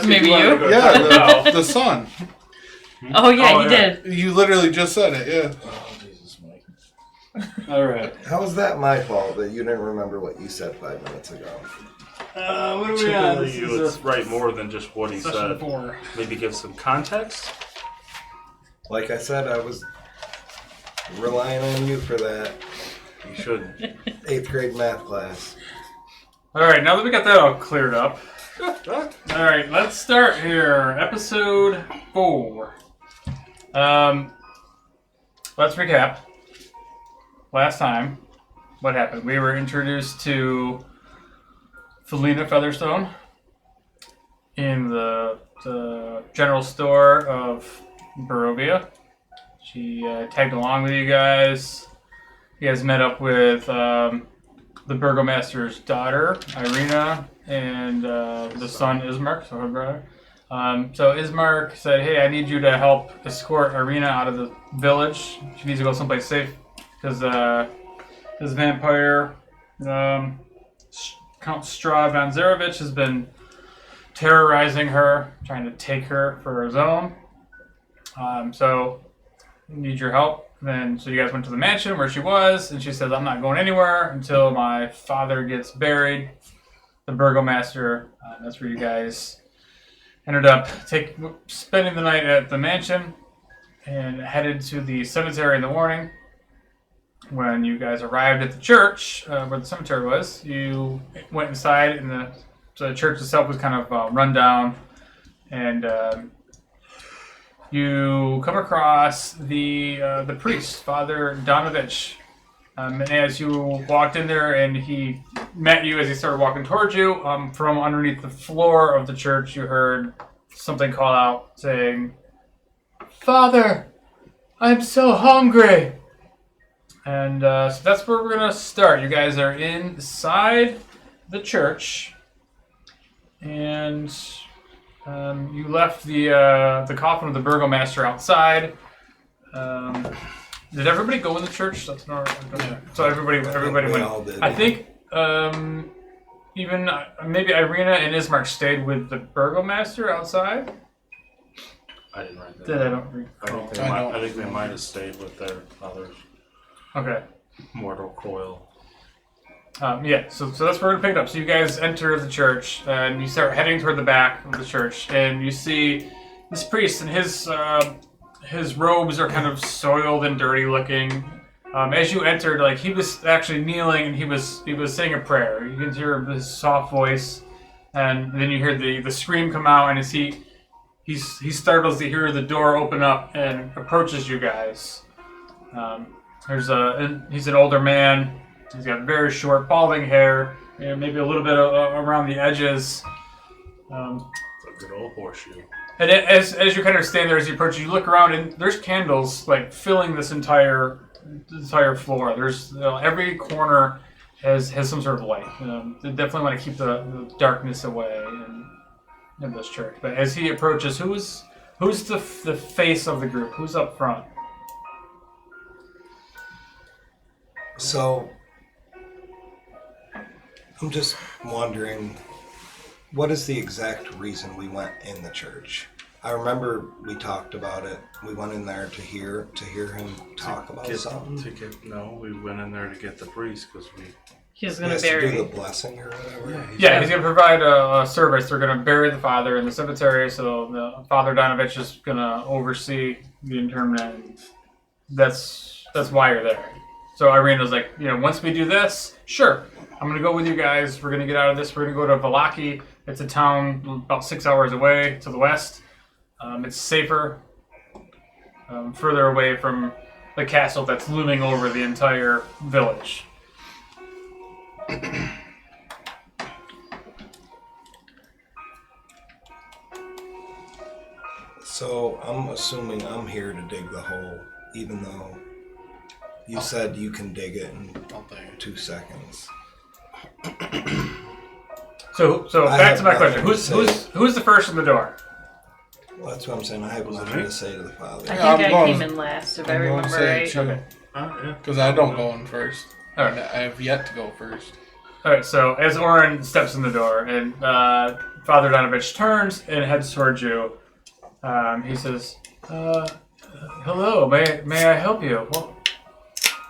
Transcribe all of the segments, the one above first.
Maybe you? Yeah, the sun. Oh, yeah, he did. You literally just said it, yeah. Oh, Jesus, Mike. All right. How is that my fault that you didn't remember what you said 5 minutes ago? What are we on? This You is would write more than just what he session said. 4. Maybe give some context. Like I said, I was relying on you for that You should. 8th grade math class. All right, now that we got that all cleared up. All right, let's start here. Episode 4. Let's recap. Last time, what happened? We were introduced to Felina Featherstone in the general store of Barovia. She tagged along with you guys. You guys met up with the Burgomaster's daughter, Irina, and the son, Ismark, so her brother. So Ismark said, hey, I need you to help escort Irina out of the village. She needs to go someplace safe because this vampire, Count Strahd von Zarevich, has been terrorizing her, trying to take her for his own. So need your help. Then, so you guys went to the mansion where she was, and she says, I'm not going anywhere until my father gets buried. The Burgomaster, that's where you guys ended up spending the night at the mansion and headed to the cemetery in the morning. When you guys arrived at the church, where the cemetery was, you went inside, and the church itself was kind of run down, and you come across the priest, Father Donovich. And as you walked in there, and he met you as he started walking towards you, from underneath the floor of the church, you heard something call out, saying, Father, I'm so hungry. And so that's where we're going to start. You guys are inside the church, and you left the coffin of the Burgomaster outside. Did everybody go in the church? That's not. Yeah. So everybody went. All did. I think even maybe Irina and Ismark stayed with the Burgomaster outside. I didn't write that. Did I don't read? I think they might have stayed with their father's Okay. mortal coil. Yeah, so that's where we're going to pick it up. So you guys enter the church, and you start heading toward the back of the church, and you see this priest, and his robes are kind of soiled and dirty looking. As you entered, like, he was actually kneeling, and he was saying a prayer. You can hear his soft voice, and then you hear the scream come out, and as he startles to hear the door open up and approaches you guys. He's an older man. He's got very short, balding hair, and maybe a little bit around the edges. It's a good old horseshoe. And as you kind of stand there, as you approach, you look around, and there's candles like filling this entire floor. There's every corner has some sort of light. They definitely want to keep the darkness away in this church. But as he approaches, who's the face of the group? Who's up front? So, I'm just wondering, what is the exact reason we went in the church? I remember we talked about it. We went in there to hear him talk about something. No, we went in there to get the priest because He's going to to bury do the blessing or whatever. Yeah, he's going to provide a service. They're going to bury the father in the cemetery, so the Father Donovich is going to oversee the interment. That's why you're there. So Irina's like, once we do this, sure, I'm going to go with you guys. We're going to get out of this. We're going to go to Vallaki. It's a town about 6 hours away to the west. It's safer, further away from the castle that's looming over the entire village. So I'm assuming I'm here to dig the hole, even though you said you can dig it in 2 seconds. So back to my question: who's the first in the door? Well, that's what I'm saying. I have nothing to say to the father. I think I came in last, if I remember right. Okay. Because I don't go in first. All right. I have yet to go first. All right. So as Oren steps in the door, and Father Donovich turns and heads towards you. He says, hello, may I help you?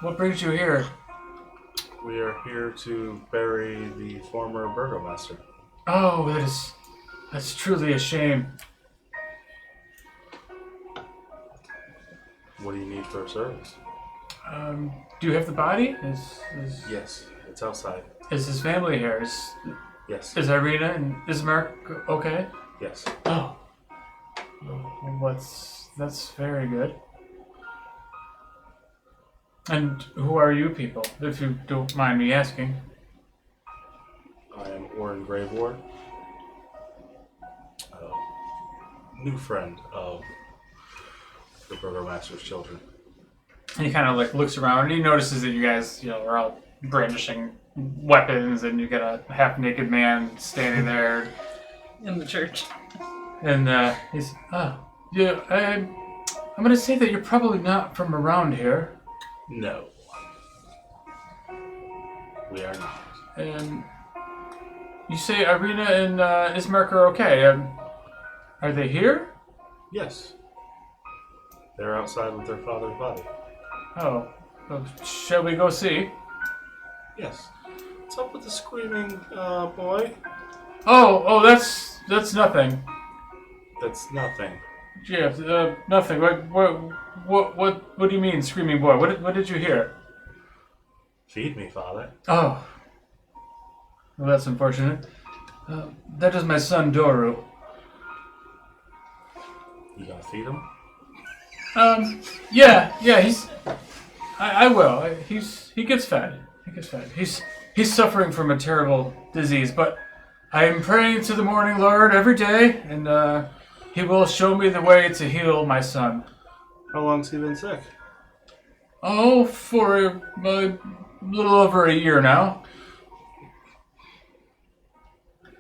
What brings you here? We are here to bury the former Burgomaster. Oh, that's truly a shame. What do you need for service? Do you have the body? Yes, it's outside. Is his family here? Yes. Is Irina and Ismark okay? Yes. Oh. That's very good. And who are you people, if you don't mind me asking? I am Oren Graveward, new friend of the Burgomaster's children. And he kind of like looks around and he notices that you guys, are all brandishing weapons, and you got a half-naked man standing there In the church. And he's, yeah, I'm going to say that you're probably not from around here. No. We are not. And you say Irina and Ismark are okay. Are they here? Yes. They're outside with their father's body. Oh, well, shall we go see? Yes. What's up with the screaming boy? Oh, that's nothing. That's nothing. Yeah, nothing. What do you mean, screaming boy? What did you hear? Feed me, father. Oh, well, that's unfortunate. That is my son Doru. You gonna feed him? Yeah. He's. I will. He gets fed. He's suffering from a terrible disease, but I am praying to the Morning Lord every day, and He will show me the way to heal my son. How long's he been sick? Oh, for a little over a year now.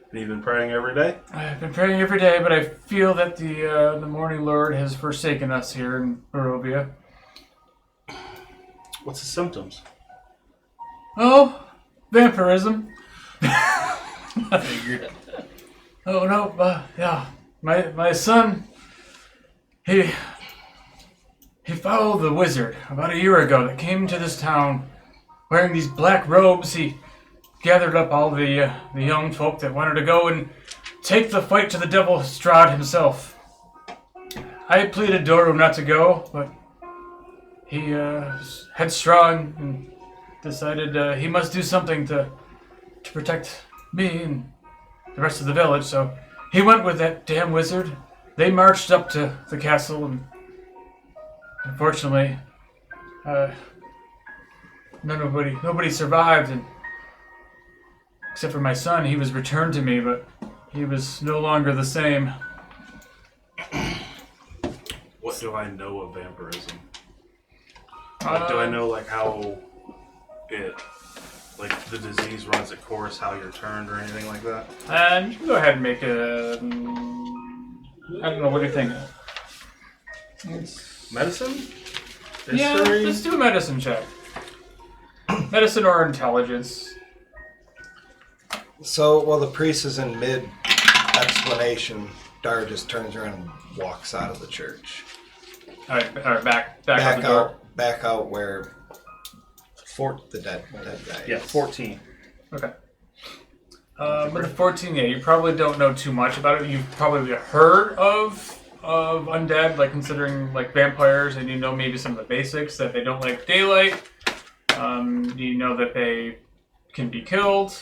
And you've been praying every day? I've been praying every day, but I feel that the Morning Lord has forsaken us here in Barovia. What's the symptoms? Oh, vampirism. Figured. Oh no, yeah. My son, he followed the wizard about a year ago that came to this town wearing these black robes. He gathered up all the young folk that wanted to go and take the fight to the devil Strahd himself. I pleaded Doru not to go, but he was headstrong and decided he must do something to protect me and the rest of the village, so he went with that damn wizard. They marched up to the castle, and unfortunately, nobody survived, and except for my son. He was returned to me, but he was no longer the same. What do I know of vampirism? Do I know how it, the disease runs its course, how you're turned, or anything like that? And you can go ahead and make a. I don't know. What do you think? Medicine? Yeah, History? let's do a medicine check. Medicine or intelligence. So while the priest is in mid-explanation, Dar just turns around and walks out of the church. All right, back out the door. Back out where the dead guy. Yeah, 14. Okay. With the 14, yeah, you probably don't know too much about it. You've probably heard of undead, considering vampires, and you know maybe some of the basics, that they don't like daylight. You know that they can be killed.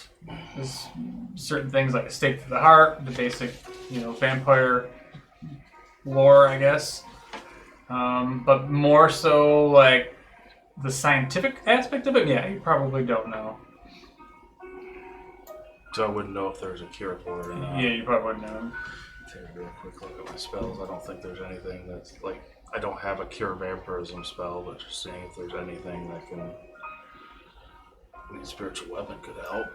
There's certain things like a stake to the heart, the basic, vampire lore, I guess. But more so the scientific aspect of it, yeah, you probably don't know. So I wouldn't know if there's a cure for it or not. Yeah, you probably wouldn't know. Take a real quick look at my spells. I don't think there's anything that's I don't have a cure vampirism spell, but just seeing if there's anything that can. Any spiritual weapon could help.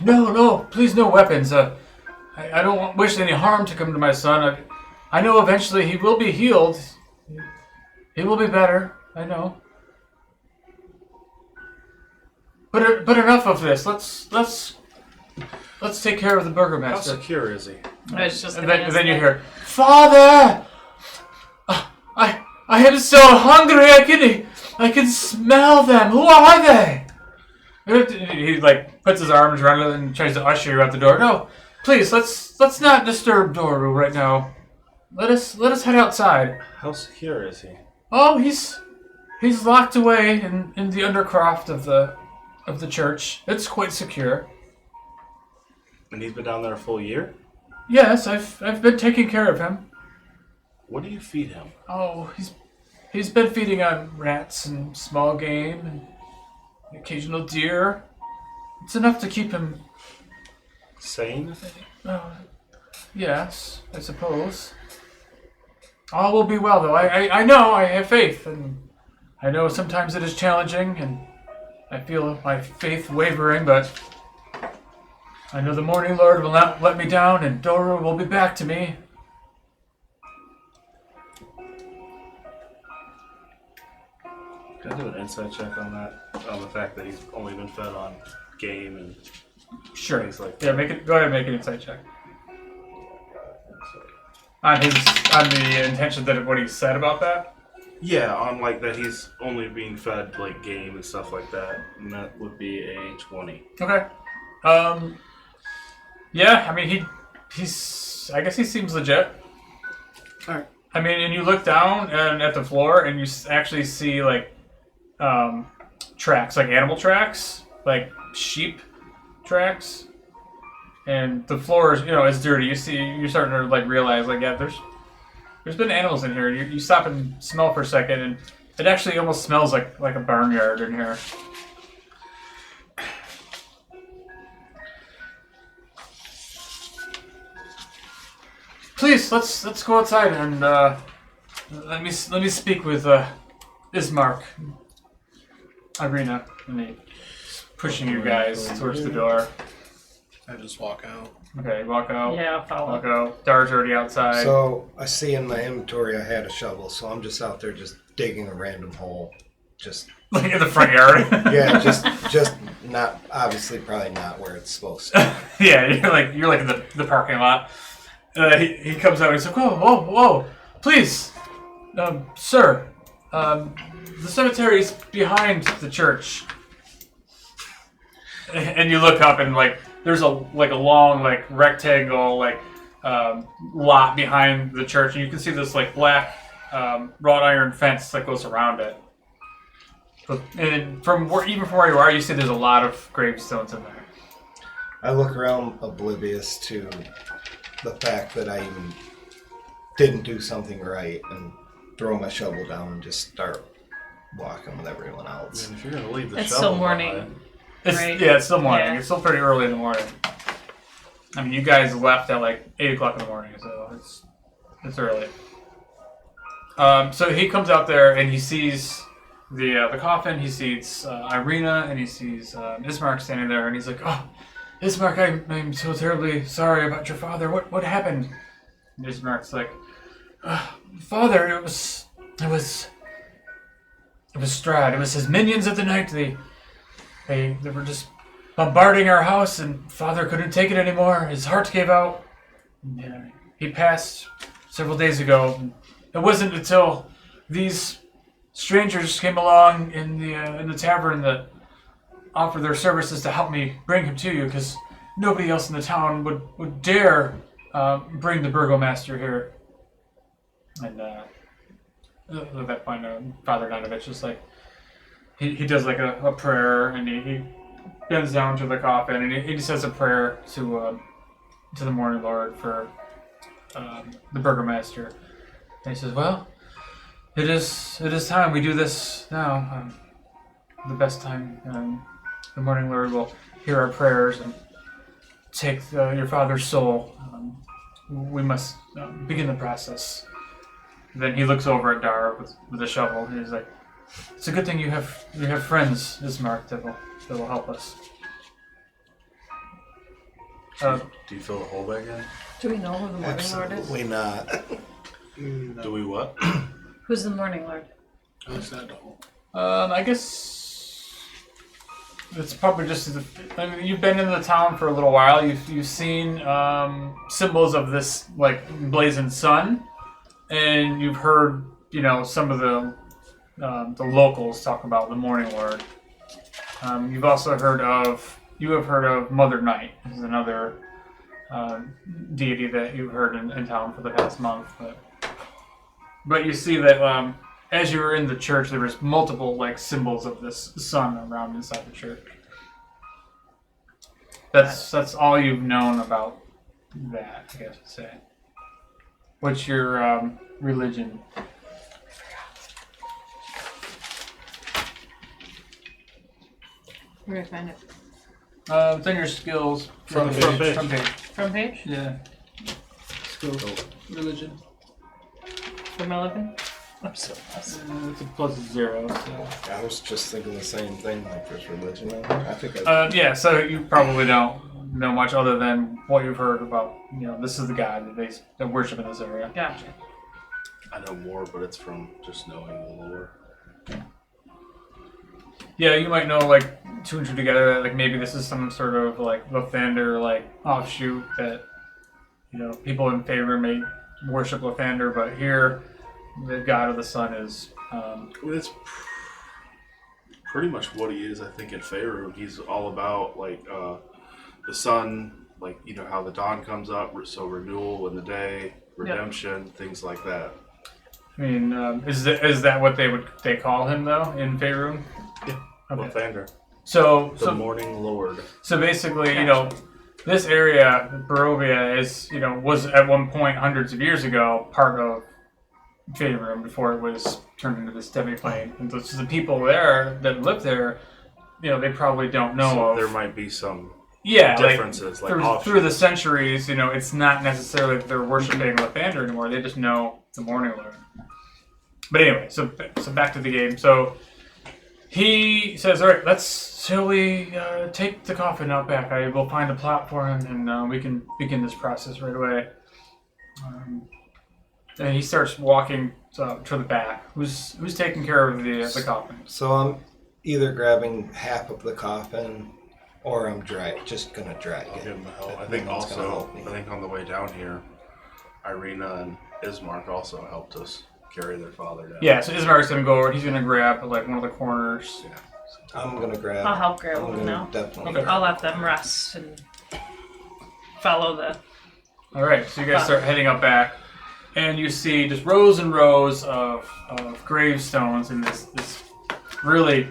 No, please no weapons. I don't wish any harm to come to my son. I know eventually he will be healed. He will be better. I know. But enough of this. Let's let's take care of the How Burgomaster. secure is he? I was just And gonna then, ask then you that. hear, Father! I am so hungry, I can smell them. Who are they? He like puts his arms around it and tries to usher you out the door. No, please, let's not disturb Doru right now. Let us head outside. How secure is he? Oh, he's locked away in the undercroft of the church. It's quite secure. And he's been down there a full year? Yes, I've been taking care of him. What do you feed him? Oh, he's been feeding on rats and small game and occasional deer. It's enough to keep him. Sane? Yes, I suppose. All will be well, though. I know, I have faith, and I know sometimes it is challenging, and I feel my faith wavering, but I know the Morning Lord will not let me down, and Dora will be back to me. Can I do an insight check on that? On the fact that he's only been fed on game and Sure. things like Yeah, that. go ahead and make an insight check. On the intention that what he said about that? Yeah, on like that he's only being fed like game and stuff like that. And that would be a 20. Okay. Yeah, I mean he's I guess he seems legit. Alright. I mean, and you look down and at the floor and you actually see like tracks, like animal tracks, like sheep tracks. And the floor is, is dirty. You're starting to like realize like, yeah, there's been animals in here. You stop and smell for a second, and it actually almost smells like a barnyard in here. Please, let's go outside and let me speak with Ismark, Irina, and he's pushing you guys towards the door. I just walk out. Okay, walk out. Yeah, I'll follow. Walk out. Dar's already outside. So I see in my inventory I had a shovel, so I'm just out there just digging a random hole. Just like in the front yard. yeah, just not obviously probably not where it's supposed to. Yeah, you're like in the parking lot. He comes out and he's like, whoa, please, sir, the cemetery's behind the church. And you look up and like there's a long like rectangle like lot behind the church, and you can see this like black wrought iron fence that goes around it. And from where you are, you see there's a lot of gravestones in there. I look around oblivious to the fact that I even didn't do something right and throw my shovel down and just start walking with everyone I else. mean, if you're gonna leave the It's shovel still morning. behind, Right. Yeah, it's still morning. Yeah. It's still pretty early in the morning. I mean, you guys left at like 8 o'clock in the morning, so it's early. So he comes out there and he sees the coffin. He sees Irina and he sees Ismark standing there, and he's like, "Oh, Ismark, I'm so terribly sorry about your father. What happened?" And Ismark's like, "Father, it was Strahd. It was his minions of the night. They were just bombarding our house, and Father couldn't take it anymore. His heart gave out. Yeah, he passed several days ago. It wasn't until these strangers came along in the tavern that offered their services to help me bring him to you, because nobody else in the town would dare bring the Burgomaster here." And at that point, Father Donovich is like, he does like a prayer, and he bends down to the coffin, and he says a prayer to the Morning Lord for the Burgomaster. And he says, "Well, it is time we do this now. The best time. The Morning Lord will hear our prayers and take your father's soul. We must begin the process." Then he looks over at Dar with a shovel, and he's like, "It's a good thing you have friends, Ismark, that will help us." do you fill the hole back in? Do we know who the Morning Lord is? Absolutely not. Do we what? Who's the Morning Lord? I said the whole. I guess It's probably just. I mean, you've been in the town for a little while. You've seen symbols of this like blazing sun, and you've heard some of the locals talk about the Morning Lord. You've also heard of Mother Night. This is another deity that you've heard in town for the past month. But you see that as you were in the church, there was multiple like symbols of this sun around inside the church. That's all you've known about that, I guess to say. What's your religion? Where do I find it? It's in your skills. Front page. Front page. Front page? Yeah. Skills. Religion. What am I looking? I'm so lost. It's a +0. So. I was just thinking the same thing, like there's religion in there. I think Yeah, so you probably don't know much other than what you've heard about, this is the god that they worship in this area. Gotcha. I know more, but it's from just knowing the lore. Yeah, you might know, like, 2 and 2 together, that, like, maybe this is some sort of, like, Lathander, like, offshoot that, people in favor may worship Lathander, but here, the god of the sun is, It's pretty much what he is, I think, in Faerun. He's all about, like, the sun, like, how the dawn comes up, so renewal in the day, redemption, things like that. I mean, is that what they call him, though, in Faerun? Yeah. Okay. Lathander. So Morning Lord. So basically, this area, Barovia, was at one point, hundreds of years ago, part of Faerun before it was turned into this demi-plane. And so the people there that live there, they probably don't know So of. there might be some through differences, the centuries, it's not necessarily that they're worshiping Lathander anymore. They just know the Morning Lord. But anyway, so back to the game. So he says, all right, shall we take the coffin out back? I will find a plot for him, and we can begin this process right away. And he starts walking to the back. Who's taking care of the coffin? So I'm either grabbing half of the coffin, or I'm just gonna drag I'll it. give him a help. If I think no one's gonna also, help me. I think on the way down here, Irina and Ismark also helped us carry their father down. Yeah, so Ismark's going to go over. He's going to grab like one of the corners. Yeah. I'm gonna grab. I'll help grab I'm one gonna now. definitely. Okay. grab I'll let them rest and follow the. All right, so you guys start heading up back, and you see just rows and rows of gravestones in this really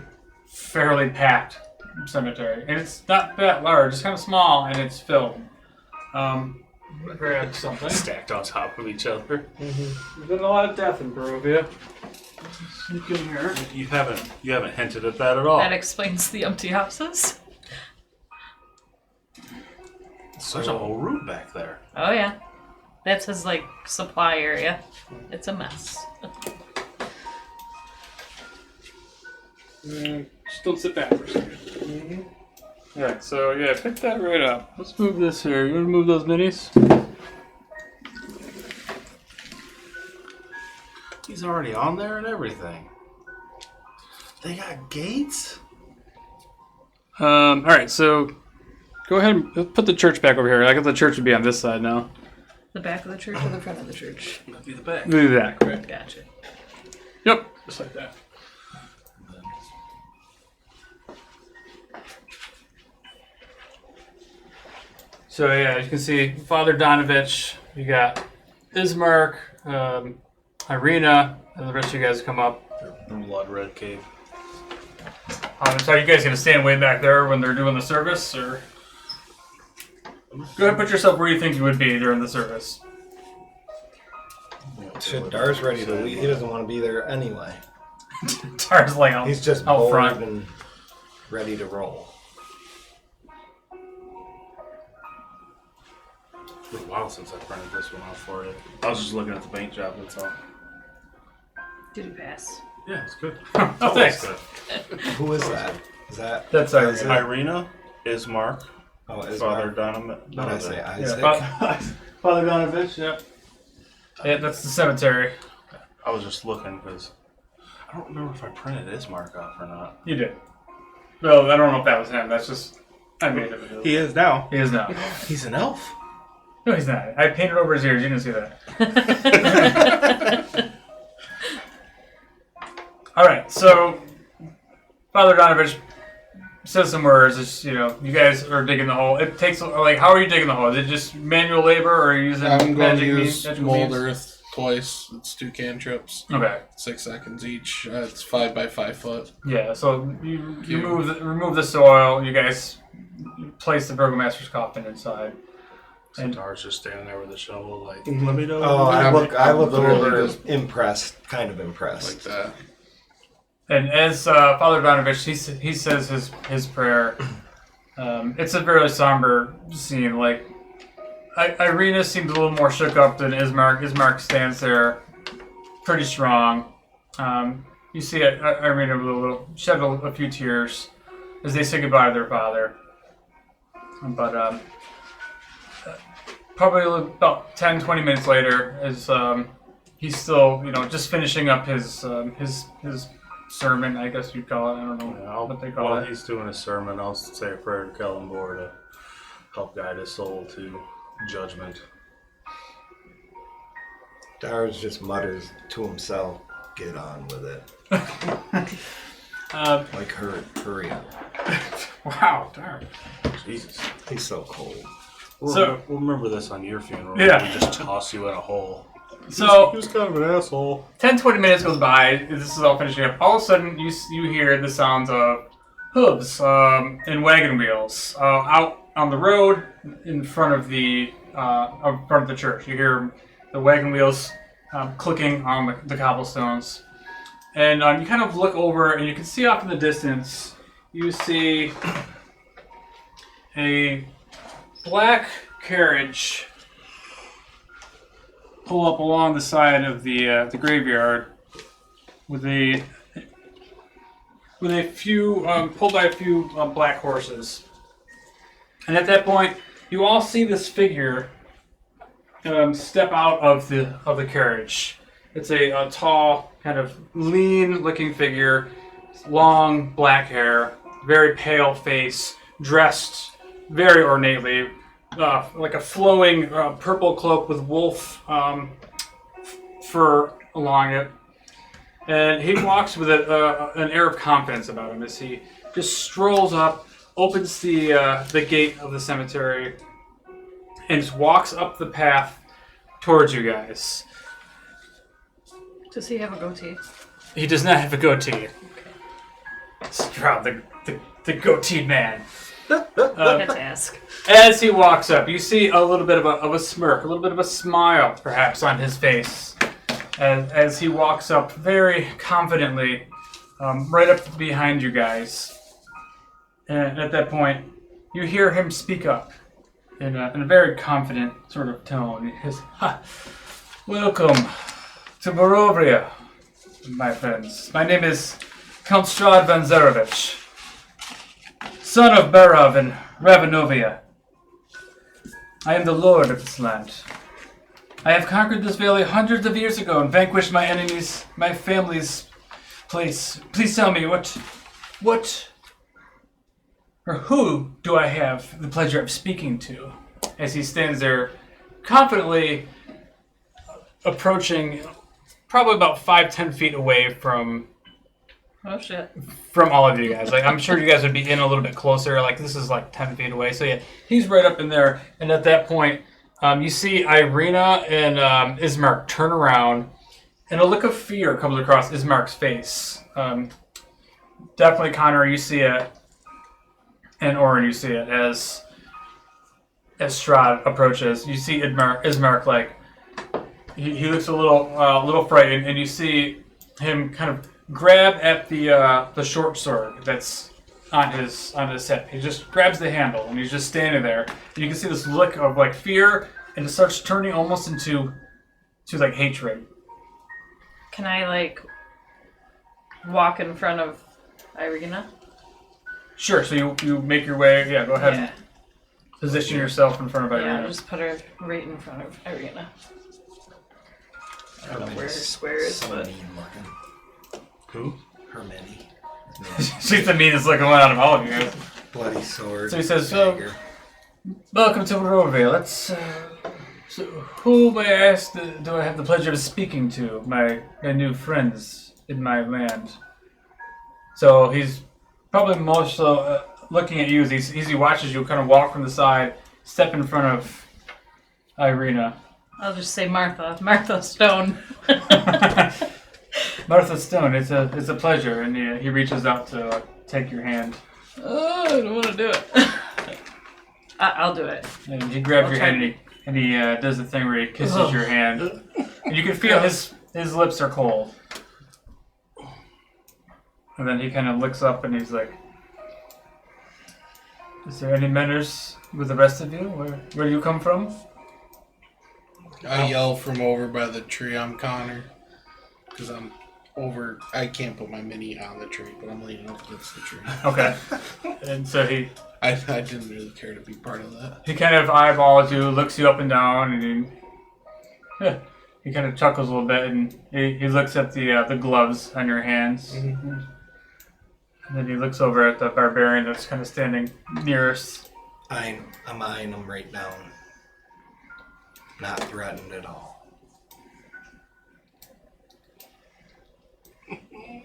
fairly packed cemetery. And it's not that large, it's kind of small, and it's filled. I'm going to grab something. Stacked on top of each other. There's been a lot of death in Barovia. Sneak in here. You haven't hinted at that at all. That explains the empty houses. There's a whole room back there. Oh yeah, that's his like supply area. It's a mess. Just don't sit back for a second. Alright, so yeah, pick that right up. Let's move this here. You want to move those minis? He's already on there and everything. They got gates? Alright, so go ahead and put the church back over here. I guess the church would be on this side now. The back of the church or the front of the church? That'd be the back. Do that, correct? Gotcha. Yep, just like that. So yeah, you can see Father Donovich, you got Ismark, Irina, and the rest of you guys come up. Blood red cave. So are you guys gonna stand way back there when they're doing the service, or go ahead and put yourself where you think you would be during the service? Shit, Dar's ready to leave. He doesn't want to be there anyway. Tar's like out, He's just out bored front. and ready to roll. It's been a while since I printed this one out for you. I was just looking at the paint job, that's all. Did he pass? Yeah, it's good. Oh, thanks. Good. Who is that? Is that? That's is Irina. it? Irina, Ismark, Oh, is Father Mark? Donovan. What did I say? Isaac. Father Donovich, yep. Yeah, that's the cemetery. I was just looking because I don't remember if I printed Ismark off or not. You did. Well, I don't know if that was him. That's just I made it. He is now. He is now. He's an elf. No, he's not. I painted over his ears. You didn't see that. All right. So Father Donovich says some words. It's, you guys are digging the hole. It takes how are you digging the hole? Is it just manual labor, or are you using I'm going magic to use magical mold means? earth twice. It's 2 cantrips. Okay. 6 seconds each. It's 5 by 5 foot. Yeah. So you remove the soil. You guys place the Burgomaster's coffin inside. And Dar's just standing there with a shovel, like, let me know. Oh, I look literally over just impressed, kind of impressed. like that. And as Father Donovich, he says his prayer. It's a very somber scene. Like, Irina seems a little more shook up than Ismark. Ismark stands there, pretty strong. You see Irina shed a few tears as they say goodbye to their father. But probably about 10, 20 minutes later, as he's still, just finishing up his sermon, I guess you'd call it. I don't know what they call While it. he's doing his sermon, I'll say a prayer to Kellenbor to help guide his soul to judgment. Dars just mutters to himself, "Get on with it." Like, hurry up. Wow, darn. Jesus. He's so cold. We'll remember this on your funeral. Yeah. We just toss you in a hole. So, He was kind of an asshole. 10, 20 minutes goes by. This is all finishing up. All of a sudden, you hear the sounds of hooves and wagon wheels out on the road in front of the church. You hear the wagon wheels clicking on the cobblestones. And you kind of look over, and you can see off in the distance, you see a black carriage pull up along the side of the graveyard with a few pulled by a few black horses. And at that point, you all see this figure step out of the carriage. It's a tall, kind of lean-looking figure, long black hair, very pale face, dressed very ornately, like a flowing purple cloak with wolf fur along it. And he walks with an air of confidence about him as he just strolls up, opens the gate of the cemetery, and just walks up the path towards you guys. Does he have a goatee? He does not have a goatee. Strahd, the goateed man. I had to ask. As he walks up, you see a little bit of a smirk, a little bit of a smile, perhaps, on his face, as he walks up very confidently, right up behind you guys. And at that point, you hear him speak up in a very confident sort of tone. He says, "Welcome to Barovia, my friends. My name is Count Strahd van Zarovich, son of Barov and Ravenovia. I am the lord of this land. I have conquered this valley hundreds of years ago and vanquished my enemies, my family's place. Please tell me what, or who do I have the pleasure of speaking to?" As he stands there, confidently approaching, probably about 5-10 feet away from Oh shit. all of you guys. Like, I'm sure you guys would be in a little bit closer. Like, this is like 10 feet away. So yeah, he's right up in there. And at that point, you see Irina and Ismark turn around, and a look of fear comes across Ismark's face. Definitely, Connor, you see it, and Orin, you see it as Strahd approaches. You see Ismark like he looks a little frightened, and you see him kind of grab at the short sword that's on his hip. He just grabs the handle, and he's just standing there. And you can see this look of like fear, and it starts turning almost into like hatred. Can I like walk in front of Irina? Sure. So you make your way. Yeah. Go ahead. Yeah. And position yourself in front of Irina. Yeah, just put her right in front of Irina. I don't know where her square is, so but mean looking. Who? Hermione. She's the meanest looking one out of all of you guys. Bloody sword. So he says, dagger. Welcome to Barovia. Let's. So who may I ask? Do I have the pleasure of speaking to? My new friends in my land. So he's probably most looking at you as he watches you kind of walk from the side, step in front of Irina. I'll just say Martha. Martha Stone. Martha Stone, it's a pleasure, and he reaches out to take your hand. Oh, I don't want to do it. I'll do it. And he grabs I'll your try hand and he does the thing where he kisses your hand. And you can feel his lips are cold. And then he kind of looks up and he's like, is there any manners with the rest of you? Where do you come from? I yell from over by the tree. I'm Connor. Because I'm over. I can't put my mini on the tree, but I'm leaning up against the tree. Okay. And so I didn't really care to be part of that. he kind of eyeballs you, looks you up and down, and he kind of chuckles a little bit, and he looks at the gloves on your hands. Mm-hmm. And then he looks over at the barbarian that's kind of standing nearest. I'm eyeing him right down. Not threatened at all.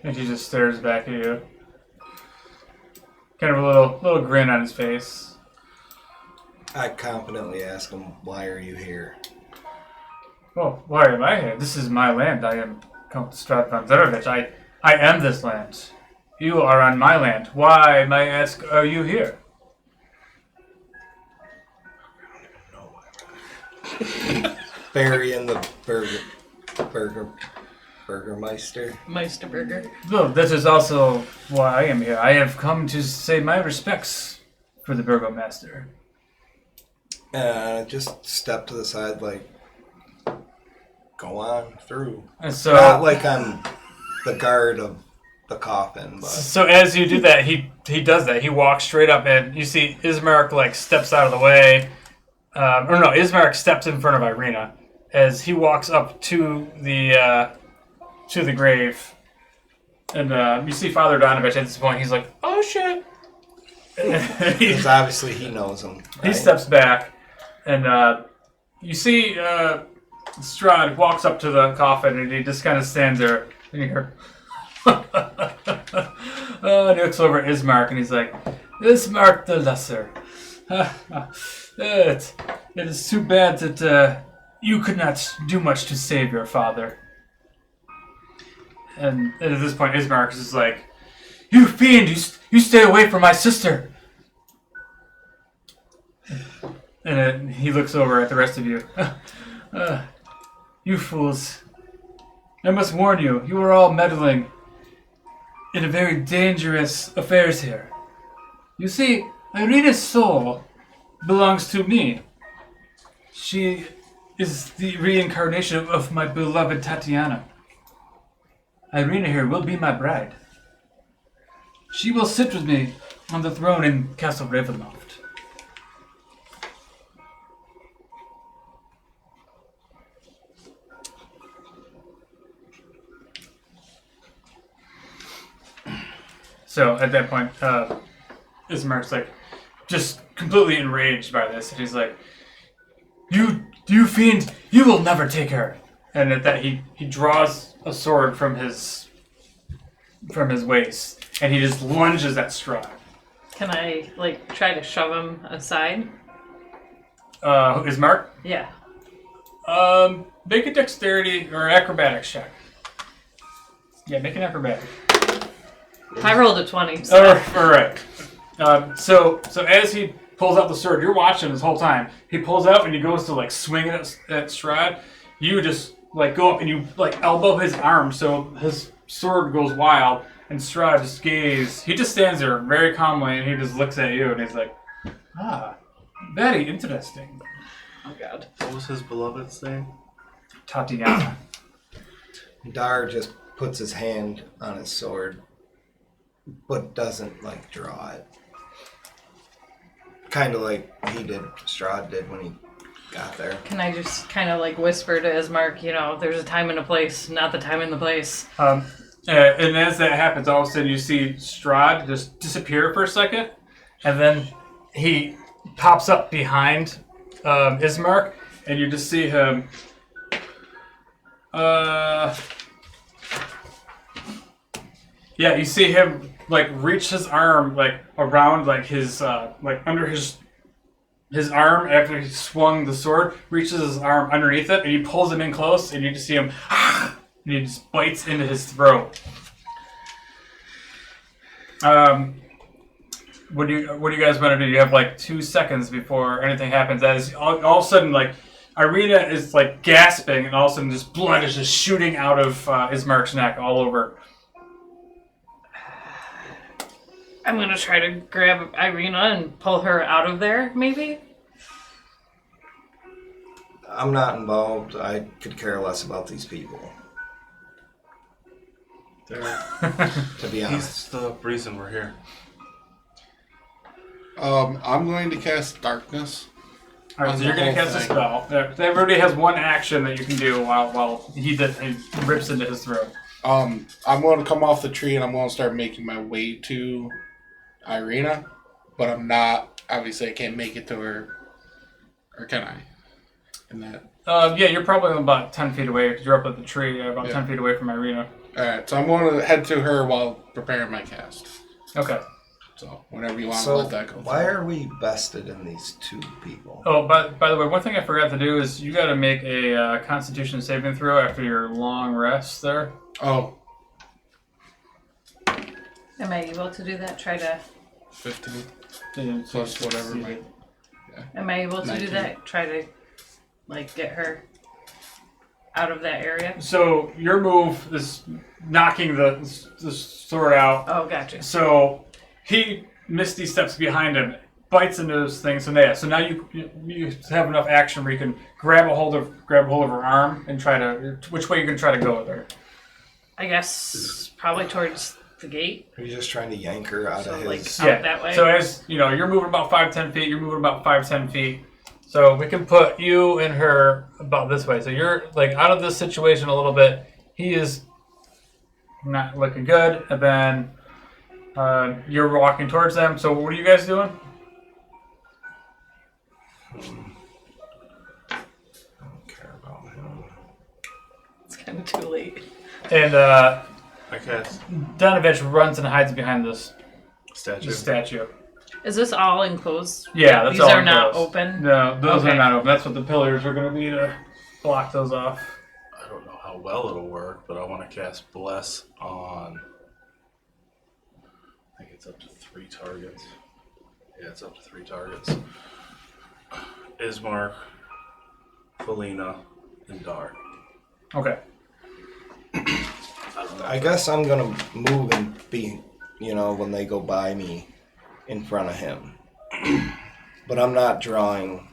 And he just stares back at you. Kind of a little grin on his face. I confidently ask him, why are you here? Oh, why am I here? This is my land. I am Count Strahd von Zarovich. I am this land. You are on my land. Why, may I ask, are you here? Burying the Burgomaster. Meisterburger. Well, this is also why I am here. I have come to say my respects for the Burgomaster. Just step to the side, like, go on through. And so, Not like I'm the guard of the coffin, but so as you do that, he does that. He walks straight up, and you see Ismark like steps out of the way. Ismark steps in front of Irina as he walks up to the grave, and you see Father Donovich at this point. He's like, "Oh shit!" because obviously he knows him. He Right? steps back, and you see Strahd walks up to the coffin, and he just kind of stands there, and you hear, and he looks over at Ismark, and he's like, "Ismark the Lesser. It is too bad that you could not do much to save your father." And at this point, Ismark is just like, "You fiend! You stay away from my sister!" And then he looks over at the rest of you. You fools. I must warn you, you are all meddling in a very dangerous affairs here. You see, Irina's soul belongs to me. She is the reincarnation of my beloved Tatiana. Irina here will be my bride. She will sit with me on the throne in Castle Ravenloft. So at that point, Ismark's like just completely enraged by this, and he's like, "You fiend! You will never take her!" And at that, he draws a sword from his waist, and he just lunges at Strahd. Can I, try to shove him aside? Ismark? Yeah. Make a dexterity or acrobatics check. Yeah, make an acrobatic. I rolled a 20. So. All right. So as he pulls out the sword, you're watching this whole time. He pulls out and he goes to swing it at Strahd. You just go up and you elbow his arm, so his sword goes wild. And Strahd just gazes. He just stands there very calmly, and he just looks at you, and he's like, very interesting. Oh God. What was his beloved's name? Tatiana. Dar just puts his hand on his sword, but doesn't draw it. Kind of like Strahd did when he got there. Can I just kind of whisper to Ismark, there's a time and a place, not the time and the place. And as that happens, all of a sudden you see Strahd just disappear for a second, and then he pops up behind Ismark, and you just see him. Yeah, you see him like reach his arm like around like his like under his arm after he swung the sword, reaches his arm underneath it, and he pulls him in close, and you just see him, and he just bites into his throat. What do you guys want to do? You have like 2 seconds before anything happens. That is all of a sudden like Irina is like gasping, and all of a sudden this blood is just shooting out of Ismark's neck all over. I'm gonna try to grab Irina and pull her out of there, maybe? I'm not involved. I could care less about these people, to be honest. He's the reason we're here. I'm going to cast darkness. Alright, so you're going to cast a spell. Everybody has one action that you can do while he rips into his throat. I'm going to come off the tree and I'm going to start making my way to Irina, but I'm not. Obviously, I can't make it to her, or can I? In that. Yeah, you're probably about 10 feet away because you're up at the tree, about 10 feet away from Irina. All right, so I'm going to head to her while preparing my cast. Okay. So whenever you want to So let that go. why are we vested in these two people? Oh, by the way, one thing I forgot to do is you got to make a Constitution saving throw after your long rest there. Oh. Am I able to do that? Try to... 15 plus whatever. Am I able to 19. do that? Try to, like, get her out of that area? So your move is knocking the sword out. Oh, gotcha. So he misty steps behind him, bites into this thing. So now you have enough action where you can grab a hold of her arm and try to. Which way you can try to go with her? I guess probably towards the gate. Are you just trying to yank her out So, of like, his... out that way. So as you know, you're moving about 5-10 feet. You're moving about 5-10 feet. So we can put you and her about this way. So you're like out of this situation a little bit. He is not looking good, and then you're walking towards them. So what are you guys doing? I don't care about him. It's kind of too late. And I cast Donovich runs and hides behind this statue. statue. Is this all enclosed? Yeah, that's These all are not enclosed. open? No, those are Okay. not open. That's what the pillars are going to be to block those off. I don't know how well it'll work, but I want to cast Bless on. I think it's up to 3 targets. Yeah, it's up to 3 targets. Ismark, Felina, and Dar. Okay. I guess I'm gonna move and be, when they go by me, in front of him. But I'm not drawing.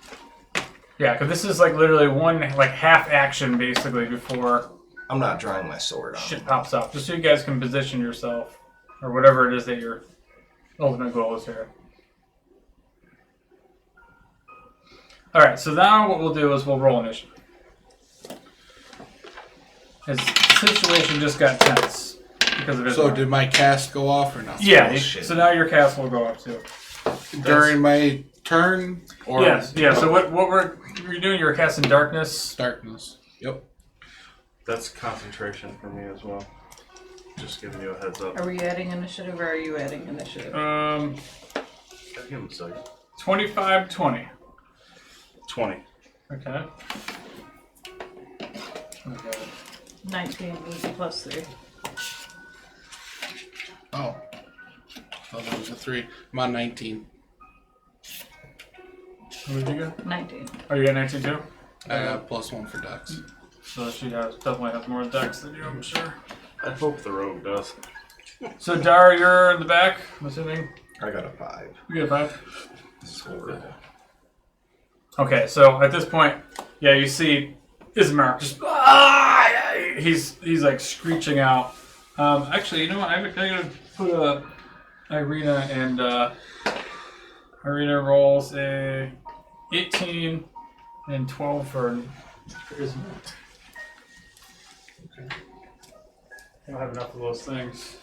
Yeah, because this is like literally one like half action basically before I'm not drawing my sword on. shit pops up. Just so you guys can position yourself or whatever it is that your ultimate goal is here. All right, so now what we'll do is we'll roll initiative. His situation just got tense because of his. So did my cast go off or not? Yeah. Bullshit. So now your cast will go up too. During my turn? Or Yes. Yeah. So what you're doing? You're casting darkness. Darkness. Yep. That's concentration for me as well. Just giving you a heads up. Are we adding initiative or are you adding initiative? I'll give him a second. 25-20. 20. Okay. 19 plus 3. Oh. Oh, that was a 3. I'm on 19. What did you get? 19. Oh, you got 19 too? I got +1 for Dex. So she definitely has more dex than you, I'm sure. I hope the rogue does. So Dar, you're in the back, I'm assuming. I got a 5. You get a 5. Sword. Okay, so at this point, yeah, you see Ismark just he's like screeching out. Actually, you know what? I'm gonna put Irina and Irina rolls a 18 and 12 for Ismark. Okay. I don't have enough of those things.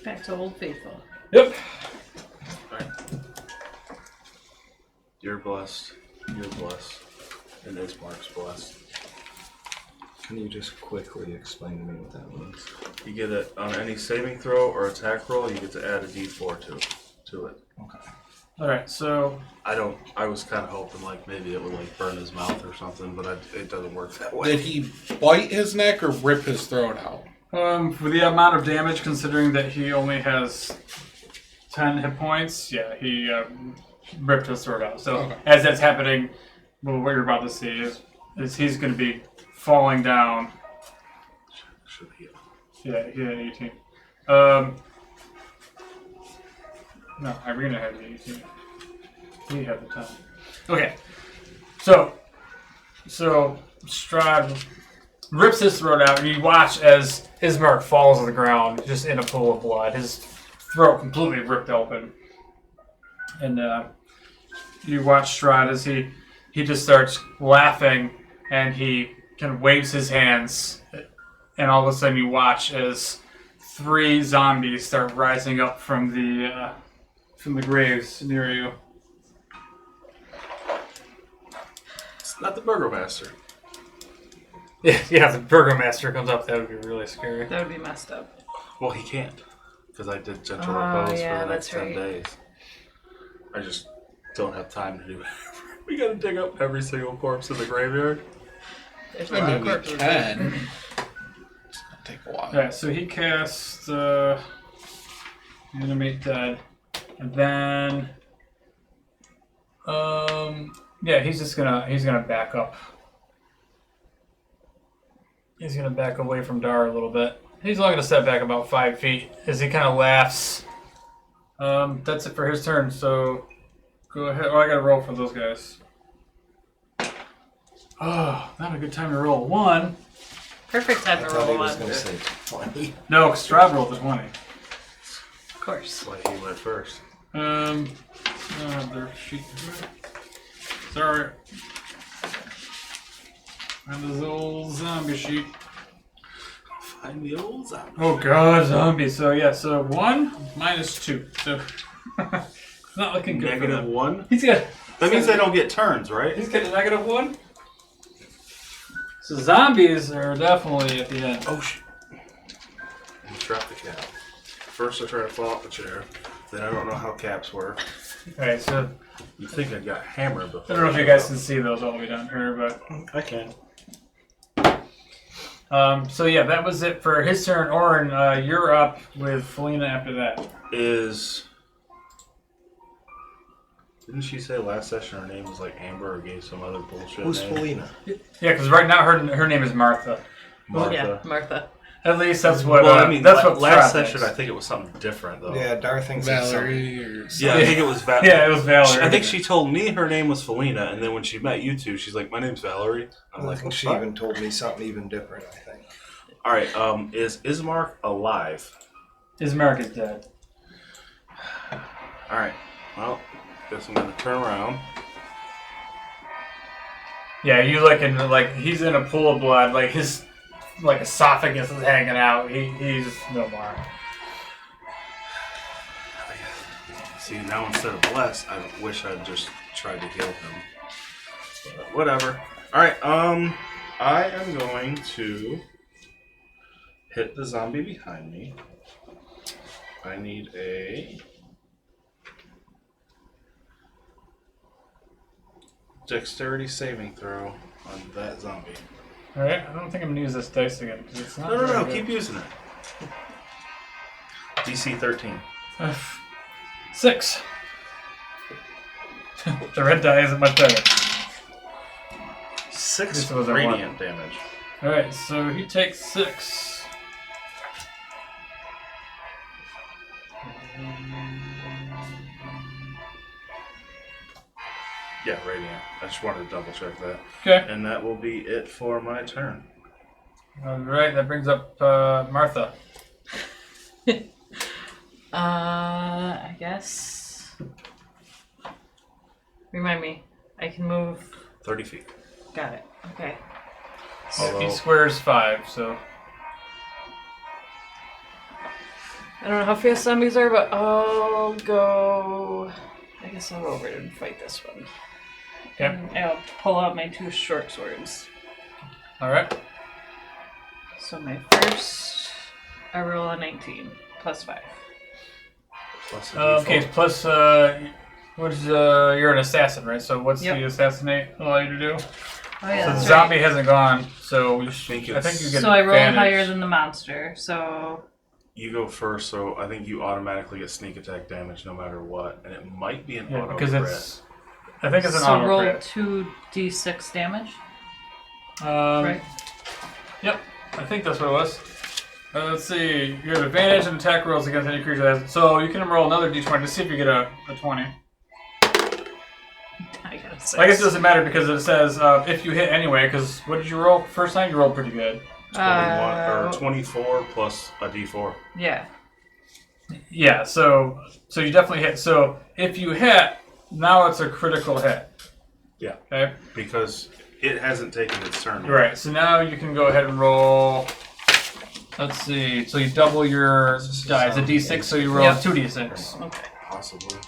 Back to Old Faithful. Yep. Alright. You're blessed. You're blessed. And Ismark's blessed. Can you just quickly explain to me what that means? You get it on any saving throw or attack roll, you get to add a d4 to it. Okay. Alright, so I was kind of hoping like maybe it would like burn his mouth or something, but it doesn't work that way. Did he bite his neck or rip his throat out? for the amount of damage, considering that he only has 10 hit points, yeah, he ripped his sword out. So Okay. as that's happening, well, what you're about to see is he's going to be falling down. Should heal. Yeah, he had 18. No, Irina had the 18. He had the 10. Okay, so Strahd rips his throat out, and you watch as Ismark falls on the ground, just in a pool of blood. His throat completely ripped open, and you watch Strahd as he just starts laughing, and he kind of waves his hands, and all of a sudden you watch as 3 zombies start rising up from the graves near you. It's not the Burgomaster. Yeah, the Burgomaster comes up. That would be really scary. That would be messed up. Well, he can't. Because I did gentle Oh, repose yeah, for the next that's 10 right. days. I just don't have time to do it. We gotta dig up every single corpse in the graveyard. There's a I lot mean, of we corpses. can. It's gonna take a while. Alright, so he casts Animate Dead. And then yeah, he's gonna back up. He's gonna back away from Dar a little bit. He's only gonna step back about 5 feet as he kind of laughs. That's it for his turn. So go ahead. Oh, I gotta roll for those guys. Oh, not a good time to roll 1. Perfect time I to thought he roll was one. going to say 20. No, because Strahd rolled a 20. Of course. That's why he went first. Their sheet. Sorry. And this old zombie sheet. Find the old zombie. Oh god, zombie. So yeah, so 1 minus 2. So it's not looking good. For them. -1? He's got. That means they don't get turns, right? He's got a -1. So zombies are definitely at the end. Oh shit. I dropped the cap. First I try to fall off the chair. Then I don't know how caps work. Alright, so You think I got hammered I before. don't know if you guys can see those all the way down here, but I can. so yeah, that was it for his turn. Orin, you're up with Felina after that. Didn't she say last session her name was like Amber or gave some other bullshit Who's name? Felina? Yeah, because right now her name is Martha. Martha. Yeah, Martha. At least that's what. Well, I mean, that's what last Strahd session thinks. I think it was something different though. Yeah, Dar thinks it's Valerie or Yeah, I think it was Valerie. Yeah, it was Valerie. I think she told me her name was Felina, and then when she met you two, she's like, "My name's Valerie." I'm I like, think "What she the fuck?" even told me something even different, I think. All right, is Ismark alive? Ismark is dead. All right, well, guess I'm gonna turn around. Yeah, you looking like he's in a pool of blood, like his esophagus is hanging out. He's no more. See, now instead of bless, I wish I'd just tried to heal him. But whatever. All right, I am going to hit the zombie behind me. I need a dexterity saving throw on that zombie. Alright, I don't think I'm gonna use this dice again because it's not. No, very good. keep using it. DC 13. 6. The red die isn't much better. 6 This was a radiant damage. Alright, so he takes 6. Yeah, radiant. I just wanted to double check that. Okay. And that will be it for my turn. Alright, that brings up Martha. I guess. Remind me. I can move. 30 feet. Got it. Okay. He Although, squares 5, so. I don't know how fast zombies are, but I'll go. I guess I'll go over and fight this one. Yep. And I'll pull out my 2 short swords. All right. So my first, I roll a 19 plus 5. Plus a Okay, D4. plus, you're an assassin, right? So what's Yep. the assassinate allow you to do? Oh yeah, So the that's zombie right. hasn't gone, so I think think you get So I roll advantage. higher than the monster. So You go first, so I think you automatically get sneak attack damage no matter what, and it might be an Yeah, auto because crit. I think it's an so auto roll crit. 2d6 damage. Right? Yep, I think that's what it was. Let's see. You have advantage and attack rolls against any creature that has. So you can roll another d20 to see if you get a 20. I got a 6. I guess it doesn't matter because it says if you hit anyway. Because what did you roll first time? You rolled pretty good. 21 or 24 plus a D4. Yeah. Yeah. So you definitely hit. So if you hit, now it's a critical hit. Yeah, Okay. because it hasn't taken its turn. yet. Right. So now you can go ahead and roll. Let's see. So you double your die. It's a d6, so you roll Yep. 2d6. Okay. Possibly.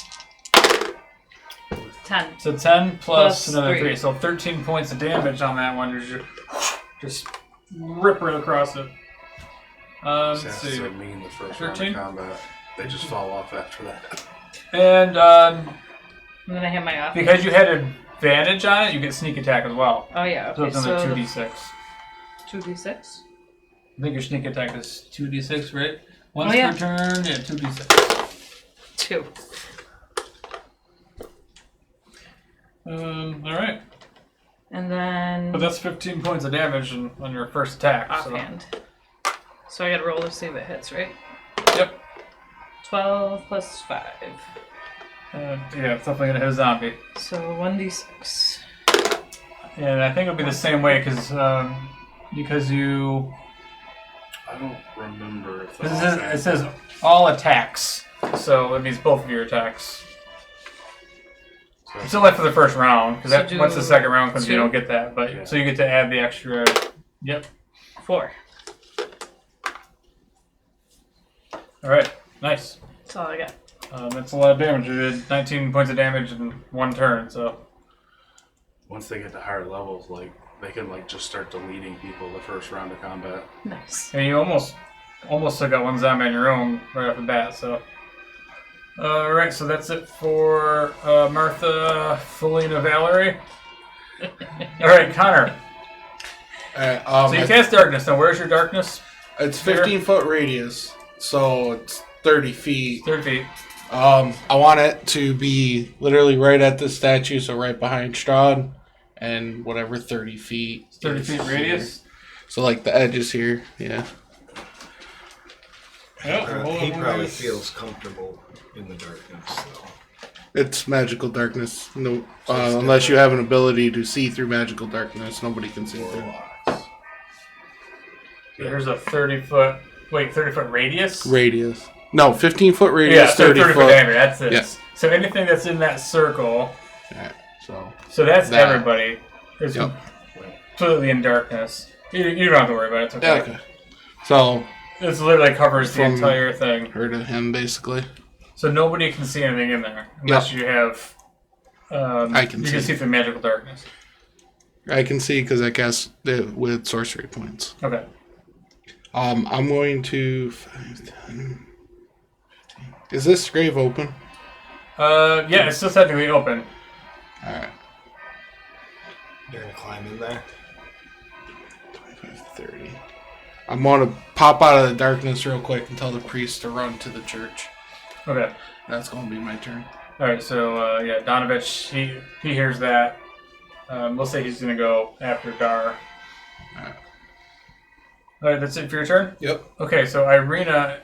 10. So 10 plus Plus another 3. 3. So 13 points of damage on that one. You just rip right across it. Let's Assassins see. are mean the first round 13? of combat. They just fall off after that. And And then I have my off. because you had advantage on it, you get sneak attack as well. Oh yeah. So Okay. it's another 2d6. 2d6. I think your sneak attack is 2d6, right? Once yeah. per turn, yeah, 2d6. 2. Alright. And then But that's 15 points of damage on your first attack. offhand. So I gotta roll to see if it hits, right? So. Yep. 12 plus 5. Yeah, it's definitely gonna hit a zombie. So 1d6. And I think it'll be the same way because you. I don't remember if It says all attacks, so it means both of your attacks. It's only for the first round because So once the second round comes, you 2? don't get that. But Yeah. so you get to add the extra. Yep. 4. All right. Nice. That's all I got. That's a lot of damage. You did 19 points of damage in one turn. So once they get to higher levels, like they can like just start deleting people the first round of combat. Nice. and you almost took out one zombie on your own right off the bat. So. All right. So that's it for Martha, Felina, Valerie. All right, Connor. So you cast darkness. Now, where's your darkness? It's 15-foot radius, so it's 30 feet. 30 feet. I want it to be literally right at the statue, so right behind Strahd, and whatever 30 feet. 30 is feet here. radius. So like the edges here, yeah. He probably feels comfortable in the darkness, though. It's magical darkness. No, So it's unless you different. have an ability to see through magical darkness, nobody can see through. Warlocks. Here's a 30-foot radius? Radius. No, 15-foot Yeah, radius, so 30 foot foot. diameter. That's it. Yeah. So anything that's in that circle, Yeah, so so that's That. everybody. Is Yep. completely in darkness. You don't have to worry about it. It's okay. yeah, okay. So This literally covers the From- entire thing. heard of him basically. So nobody can see anything in there unless you have. I can You can see. see through magical darkness. I can see because I cast it with sorcery points. Okay. I'm going to 5, 10, 15. Is this grave open? Yeah, it's still technically open. All right. You're gonna climb in there? 25, 30. I'm going to pop out of the darkness real quick and tell the priest to run to the church. Okay. That's going to be my turn. All right. So yeah, Donovich, he hears that. We'll say he's gonna go after Dar. Alright. All right. That's it for your turn. Yep. Okay. So Irina,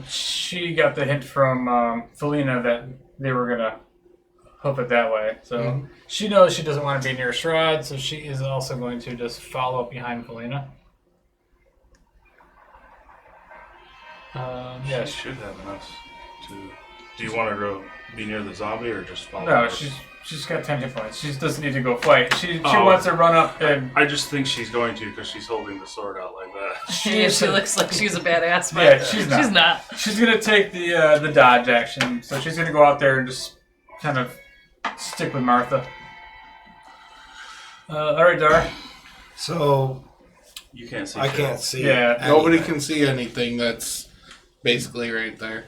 she got the hint from Felina that they were gonna hoof it that way. So she knows she doesn't want to be near Strahd, so she is also going to just follow up behind Felina. Yeah. She should have enough to. Do you want her to be near the zombie or just follow? No, her? she's got 10 hit points. She doesn't need to go fight. She Oh. wants to run up and I just think she's going to because she's holding the sword out like that. Yeah, she looks like she's a badass, but Yeah, she's not. She's not. She's gonna take the dodge action, so she's gonna go out there and just kind of stick with Martha. All right, Dar. So You can't see. I shit. can't see. Yeah. Nobody anything. can see anything that's basically right there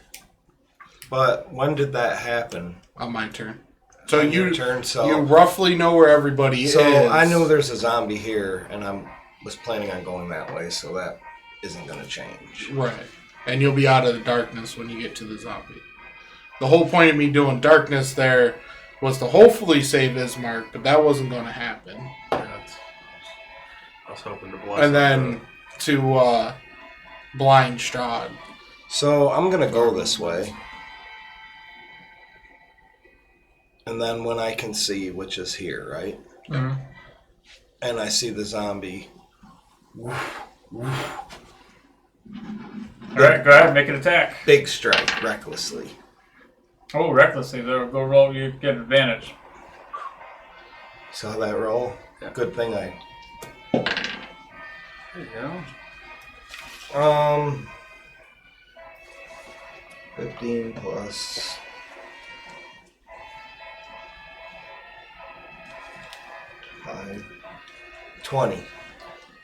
But when did that happen? on my turn. So On your you turn. So you roughly know where everybody is. I know there's a zombie here, and was planning on going that way, so that isn't going to change. Right. And you'll be out of the darkness when you get to the zombie. The whole point of me doing darkness there was to hopefully save Ismark, but that wasn't going to happen. Yeah, I was hoping to bless. And then to blind Strahd. So I'm going to go this way. And then when I can see, which is here, right? Mm-hmm. And I see the zombie. All right, go ahead, make an attack. Big strike, recklessly. Oh, recklessly, though. Go roll, you get advantage. Saw that roll? Yeah. Good thing I... There you go. 15 plus... 5... 20.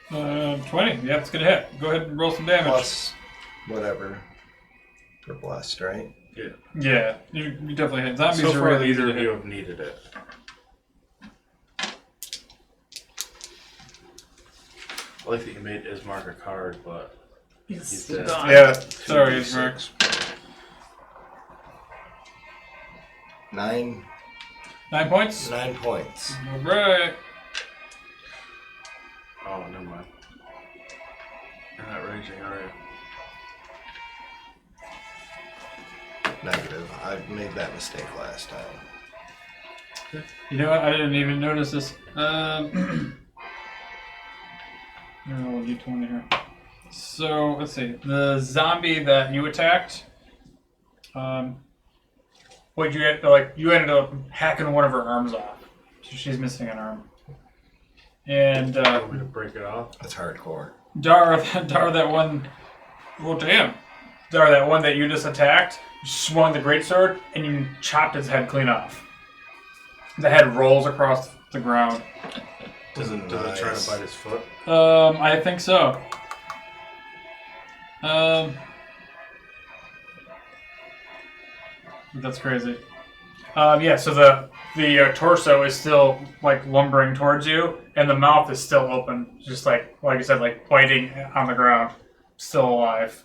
20. Yeah, it's gonna hit. Go ahead and roll some damage. Plus whatever. For blessed, right? Yeah. Yeah, you definitely hit. Zombies So are far, really easy neither to of you hit. have needed it. I like that you made Ismark a card, but He's dead. gone. Yeah, sorry, Ismark. 9 9 points? 9 points. All right. oh, never mind. You're not raging, are you? Negative. I made that mistake last time. You know what? I didn't even notice this. Roll a d20 here. So let's see. The zombie that you attacked. What you get? Like you ended up hacking one of her arms off, so she's missing an arm. And Want me to break it off? That's hardcore. Dar, that one. Well, damn. Dar, that one that you just attacked, you swung the greatsword and you chopped its head clean off. The head rolls across the ground. Does it try Nice. to bite his foot? I think so. That's crazy. Yeah, so the torso is still like lumbering towards you, and the mouth is still open, just like I said, like biting on the ground, still alive,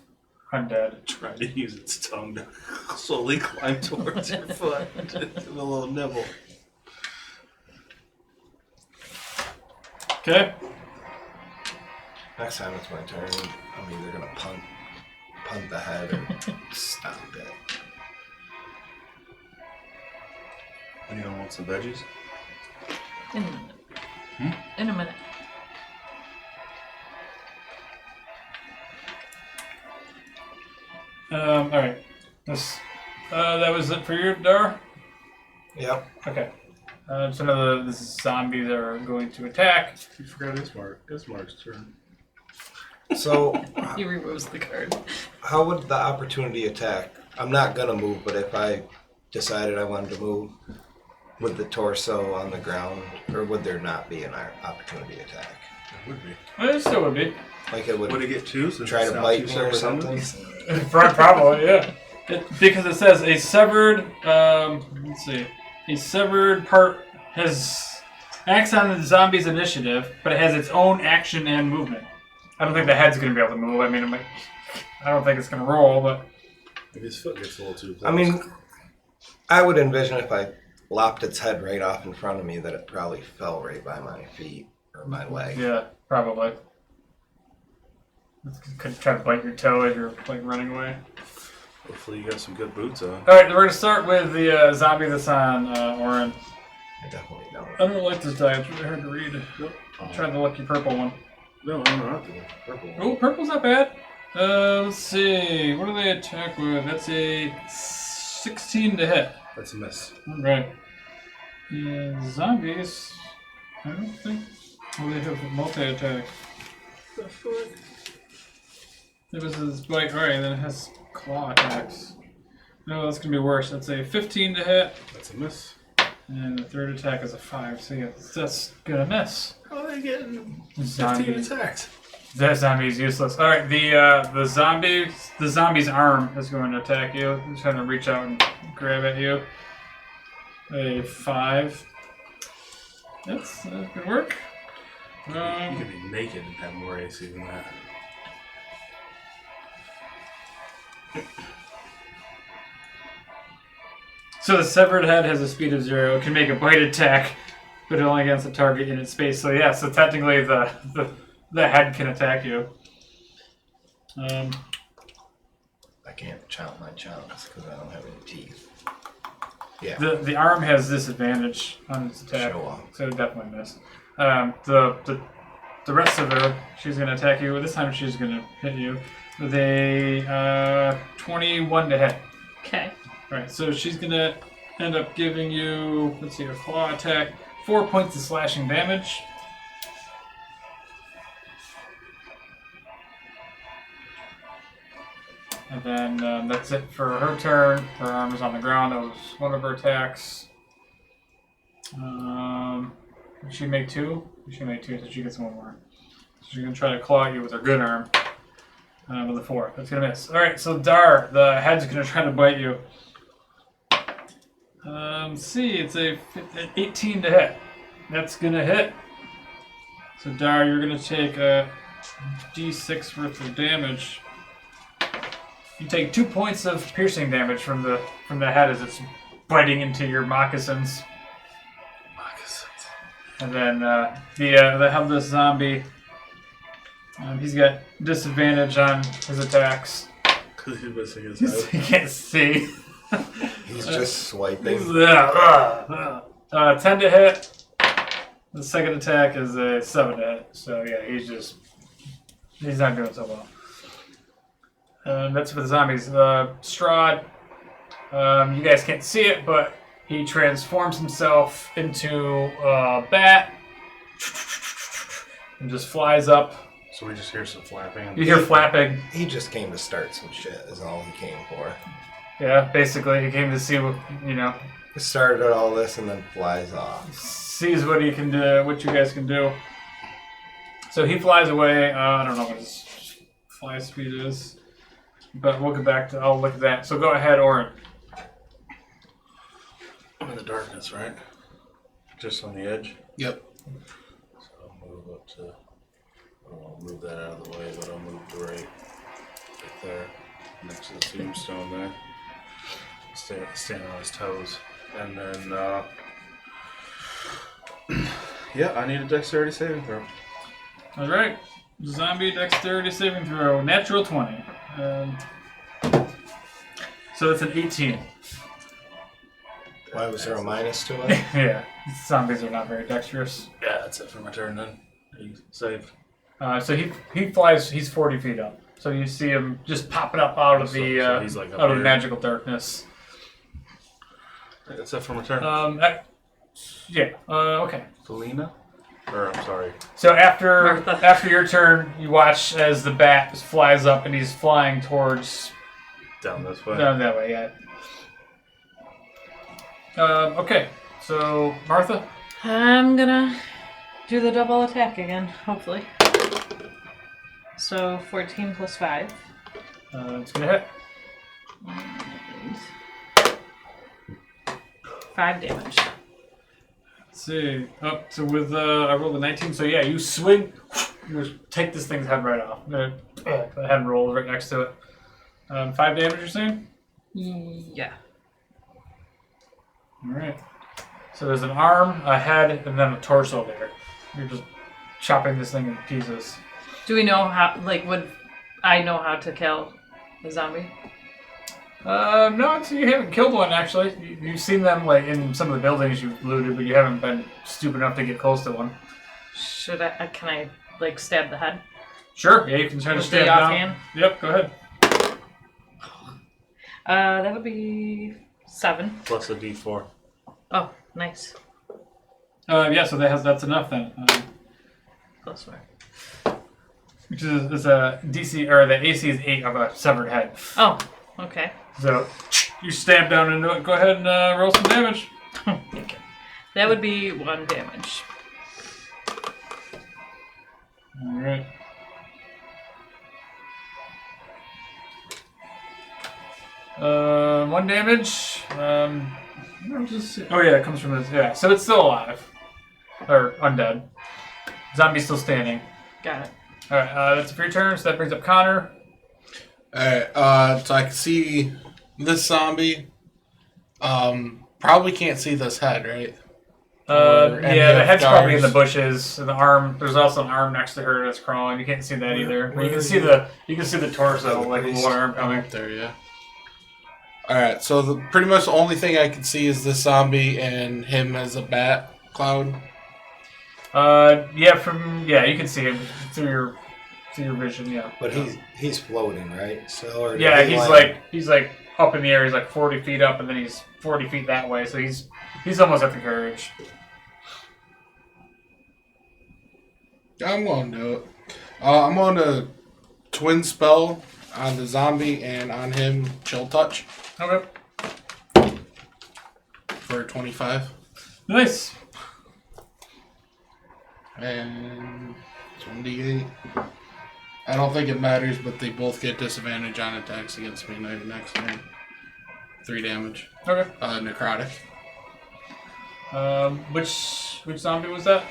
undead. Try to use its tongue to slowly climb towards your foot. Give a little nibble. Okay. Next time it's my turn, I'm either gonna punt the head or stop it. Anyone want some veggies? In a minute. In a minute. All right. That was it for you, Dar. Yep. Okay. So now the zombies are going to attack. You forgot Ismark. Ismark's turn. So, He removes the card. how would the opportunity attack? I'm not gonna move, but if I decided I wanted to move, would the torso on the ground, or would there not be an opportunity attack? It would be. Well, it still would be. Like it would Would it get two? Since try it's to now bite two me or separate something? entities? Probably, yeah. Because it says a severed, let's see, a severed part acts on the zombie's initiative, but it has its own action and movement. I don't think the head's going to be able to move. I mean, I don't think it's going to roll, but... Maybe his foot gets a little too close. I mean, I would envision if I lopped its head right off in front of me that it probably fell right by my feet or my leg. Yeah, probably. Could try to bite your toe as you're like running away. Hopefully you got some good boots on. Alright, we're going to start with the zombie that's on Orin. I definitely don't. I don't like this die. It's really hard to read. Nope. Try the lucky purple one. No, not the purple one. Oh, purple's not bad. Let's see. What do they attack with? That's a 16 to hit. That's a miss. Alright. Yeah, zombies. I don't think. Well, they have multi-attack. The fuck? It was his bite. Alright, then it has claw attacks. No, that's going to be worse. That's a 15 to hit. That's a miss. And the third attack is a 5. So yeah, that's going to miss. How are they getting 15 Zombie. attacks? That zombie's useless. Alright, the zombie's arm is going to attack you. He's trying to reach out and grab at you. A 5. That's good work. You could be naked and have more AC than that. So the severed head has a speed of 0. It can make a bite attack, but only against a target in its space. So yeah, so technically the head can attack you. I can't chomp my chomps because I don't have any teeth. Yeah. The arm has disadvantage on its attack, Show off. so it definitely missed. The rest of her, she's going to attack you. This time she's going to hit you with a 21 to hit. Okay. Right, so she's going to end up giving you, let's see, a claw attack, 4 points of slashing damage. And then that's it for her turn. Her arm is on the ground. That was one of her attacks. Did she make 2? She made 2, so she gets one more. So she's going to try to claw at you with her good arm. With a 4. That's going to miss. Alright, so Dar, the head's going to try to bite you. See, it's an 18 to hit. That's going to hit. So Dar, you're going to take a d6 worth of damage. You take 2 points of piercing damage from the head as it's biting into your moccasins. And then the headless zombie, he's got disadvantage on his attacks. Because he's missing his head. He can't see. He's just swiping. 10 to hit. The second attack is a 7 to hit. So yeah, he's not doing so well. That's for the zombies. Strahd, you guys can't see it, but he transforms himself into a bat and just flies up. So we just hear some flapping. You hear flapping. He just came to start some shit is all he came for. Yeah, basically, he came to see what, He started all this and then flies off. sees what he can do, what you guys can do. So he flies away. I don't know what his fly speed is, but we'll get back to. I'll look at that. So go ahead, Orin. I'm in the darkness, right? Just on the edge. Yep. So I'll move up to. I don't want to move that out of the way, but I'll move right there, next to the tombstone there. Stand on his toes, and then yeah, I need a dexterity saving throw. All right, zombie dexterity saving throw, natural 20. So it's an 18. Why was there a minus to it? Yeah, zombies are not very dexterous. Yeah, that's it for my turn then. He saved. So he flies. He's 40 feet up. So you see him just popping up out of the So he's like up out of here. magical darkness. That's it for my turn. Okay. Felina? Or I'm sorry. So after Martha. your turn, you watch as the bat flies up and he's flying towards Down this way. down that way. Yeah. Okay. So Martha. I'm gonna do the double attack again, hopefully. So 14 plus 5. It's gonna hit. And 5 damage. Let's see. Oh, so with I rolled a 19. So yeah, you swing, you just take this thing's head right off. The head rolls right next to it. 5 damage, you're saying? Yeah. All right. So there's an arm, a head, and then a torso there. You're just chopping this thing into pieces. Do we know how, would I know how to kill a zombie? No, so you haven't killed one actually. You've seen them in some of the buildings you've looted, but you haven't been stupid enough to get close to one. Can I, stab the head? Sure, yeah, you can try to With stab the down. offhand? Yep, go ahead. That would be 7. Plus a d4. Oh, nice. Yeah, so that's enough then. Plus 4. which is a DC, or the AC is 8 of a severed head. Oh, okay. So you stamp down into it. Go ahead and roll some damage. Okay. That would be 1 damage. All right. One damage. Oh yeah, it comes from this. Yeah, so it's still alive, or undead. Zombie's still standing. Got it. All right, that's for your turn. So that brings up Connor. Alright, so I can see this zombie. Probably can't see this head, right? Or any Yeah, the of head's probably in the Dar's. bushes. And the arm. There's also an arm next to her that's crawling. You can't see that either. But you can see the torso, like the one arm coming. Up there, yeah. Alright, so pretty much the only thing I can see is this zombie and him as a bat cloud. Yeah, you can see him through your vision. Yeah. But he's floating, right? So or Yeah, he's like up in the air. He's like 40 feet up, and then he's 40 feet that way. So he's almost at the carriage. I'm going to do it. I'm going to twin spell on the zombie and on him chill touch Okay. for 25. Nice. And 28. I don't think it matters, but they both get disadvantage on attacks against me next turn. 3 damage. Okay. Necrotic. Which zombie was that?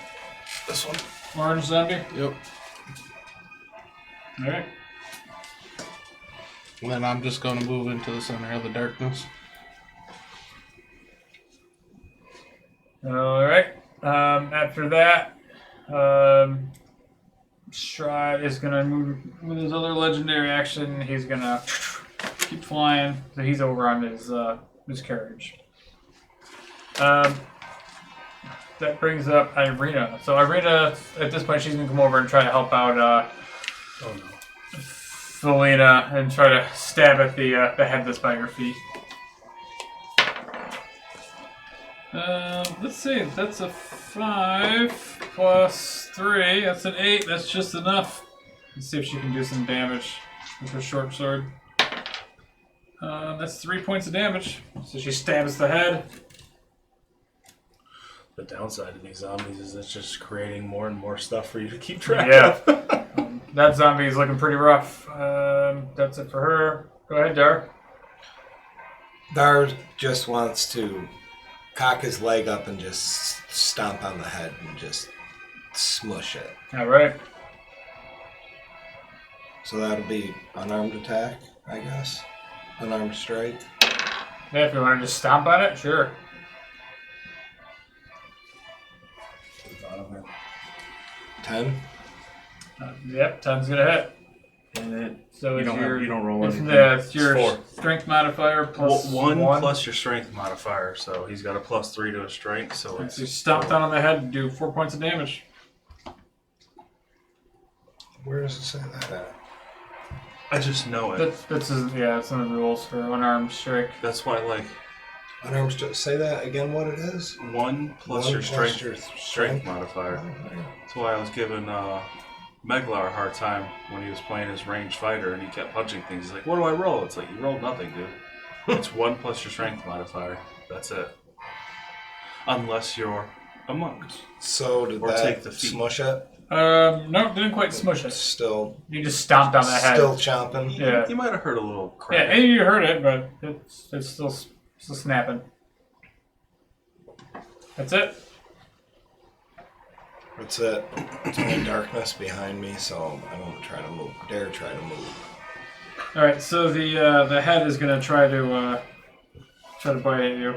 This one. Orange zombie. Yep. All right. And then I'm just going to move into the center of the darkness. All right. After that, Strahd is gonna move with his other legendary action. He's gonna keep flying. So he's over on his carriage. That brings up Irina. So Irina, at this point, she's gonna come over and try to help out Felina and try to stab at the head that's by her feet. Let's see. That's a 5 plus 3. That's an 8. That's just enough. Let's see if she can do some damage with her short sword. That's 3 points of damage. So she stabs the head. The downside of these zombies is it's just creating more and more stuff for you to keep track Yeah. of. That zombie is looking pretty rough. That's it for her. Go ahead, Dar. Dar just wants to cock his leg up and just stomp on the head and just smush it. All right. So that'll be unarmed attack, I guess. Unarmed strike. Yeah, if you want to just stomp on it, sure. 10. Yep, 10's gonna hit. And So you it's don't roll anything. it's your It's 4. strength modifier plus one 1 plus your strength modifier, so he's got a +3 to his strength, so it's So you stomp down on the head and do 4 points of damage. Where does it say that at? I just know it. That's it's in the rules for unarmed strike. That's why, like, Unarmed strike. Say that again, what it is? 1 plus One your plus strength your strength modifier. Oh, yeah. That's why I was giving Meglar a hard time when he was playing his ranged fighter and he kept punching things. He's like, what do I roll? It's like, you rolled nothing, dude. It's 1 plus your strength modifier. That's it. Unless you're a monk. So did Or that take the feet. smush it? No, didn't quite smush it. Still You just stomped on the head. Still chomping? Yeah. You might have heard a little Yeah, crack. and you heard it, but it's still snapping. That's it. That's it. It's only darkness behind me, so I won't try to move. Dare try to move. All right, so the head is gonna try to bite at you.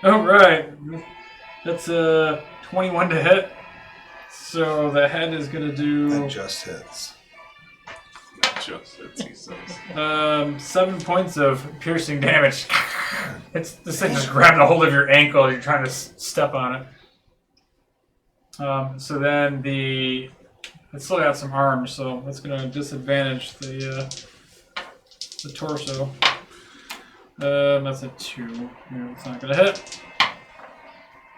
All right, that's 21 to hit. So the head is gonna do That just hits. Just it's, he says. 7 points of piercing damage. This thing just grabbing a hold of your ankle. You're trying to step on it. So then it's still got some arms, so that's going to disadvantage the torso. That's a 2. Yeah, it's not going to hit.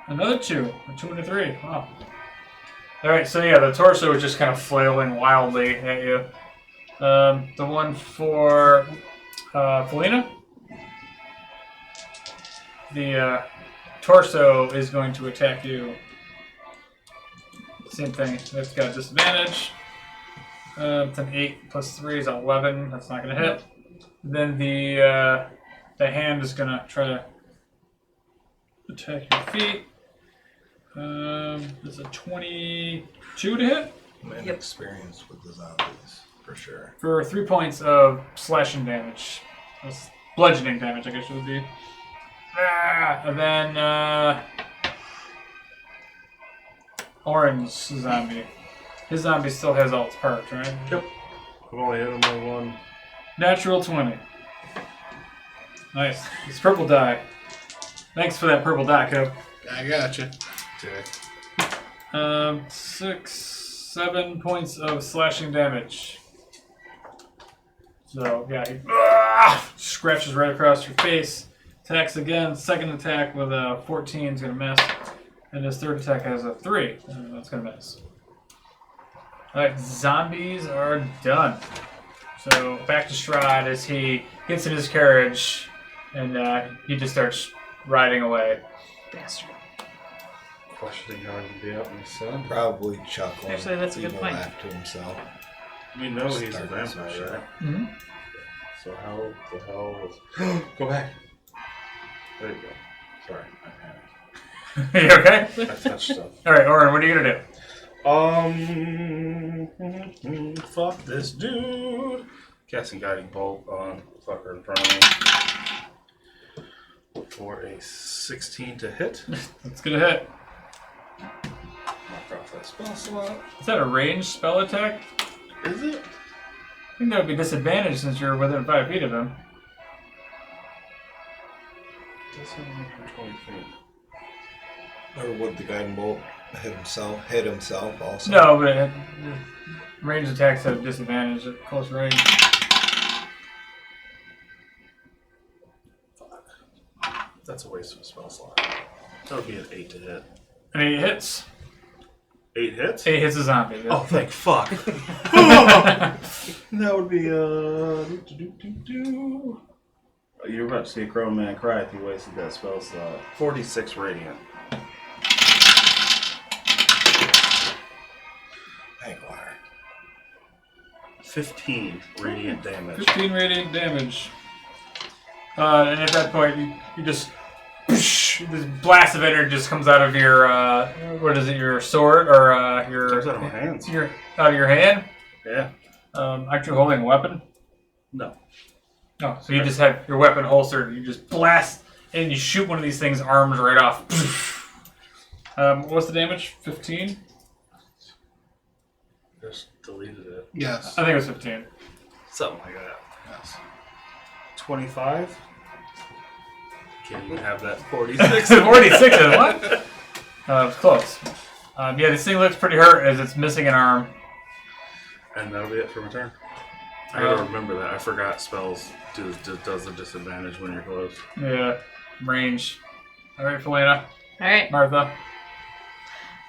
Another 2. A 2 and a 3. Wow. Alright, so yeah, the torso is just kind of flailing wildly at you. The one for Felina. The torso is going to attack you. Same thing. That's got disadvantage. It's an 8 plus 3 is 11. That's not going to hit. Then the hand is going to try to attack your feet. It's a 22 to hit. I'm inexperienced with the zombies, for sure. For 3 points of slashing damage. That's bludgeoning damage, I guess it would be. And then Orange zombie. His zombie still has all its parts, right? Yep. I've only hit him by one. Natural 20. Nice. It's purple die. Thanks for that purple die, Coop. I gotcha. Okay. 6, 7 points of slashing damage. So, yeah, he scratches right across your face. Attacks again. Second attack with a 14 is going to miss. And his third attack has a 3. And that's going to miss. Alright, zombies are done. So, back to Strahd as he gets in his carriage and he just starts riding away. Bastard. Questioning how he can be out in the sun. Probably chuckling. Actually, that's a good evil point. laugh to himself. We know he's a Starting some vampire, shit. right? Mm-hmm. So how the hell was... Go back. There you go. Sorry, I panicked. You okay? I touched stuff. Alright, Oren, what are you going to do? Fuck this dude. Casting Guiding Bolt on fucker in front of me. For a 16 to hit. That's going to hit. Knock off that spell slot. Is that a ranged spell attack? Is it? I think that would be disadvantaged since you're within 5 feet of him. Doesn't look for 20 feet. Or would the guiding bolt hit himself also? No, but ranged attacks have disadvantage at close range. That's a waste of a spell slot. That would be an 8 to hit. And he hits. 8 hits? 8 hits a zombie. Oh, thank fuck. That would be, You were about to see a grown man cry if you wasted that spell slot. 46 radiant. Thank water. 15 radiant damage. 15 radiant damage. And at that point, you just... This blast of energy just comes out of your... what is it? Your sword? Or your... Comes out of my hands. Out of your hand? Yeah. Aren't you holding a weapon? No. Oh, so you just have your weapon holstered. You just blast and you shoot one of these things' arms right off. What's the damage? 15? Just deleted it. Yes. I think it was 15. Something like that. Yes. 25? Can't even have that 46. 46 is what? It's close. Yeah, this thing looks pretty hurt as it's missing an arm. And that'll be it for my turn. I gotta remember that. I forgot spells does the disadvantage when you're close. Yeah, range. All right, Felina. All right. Martha.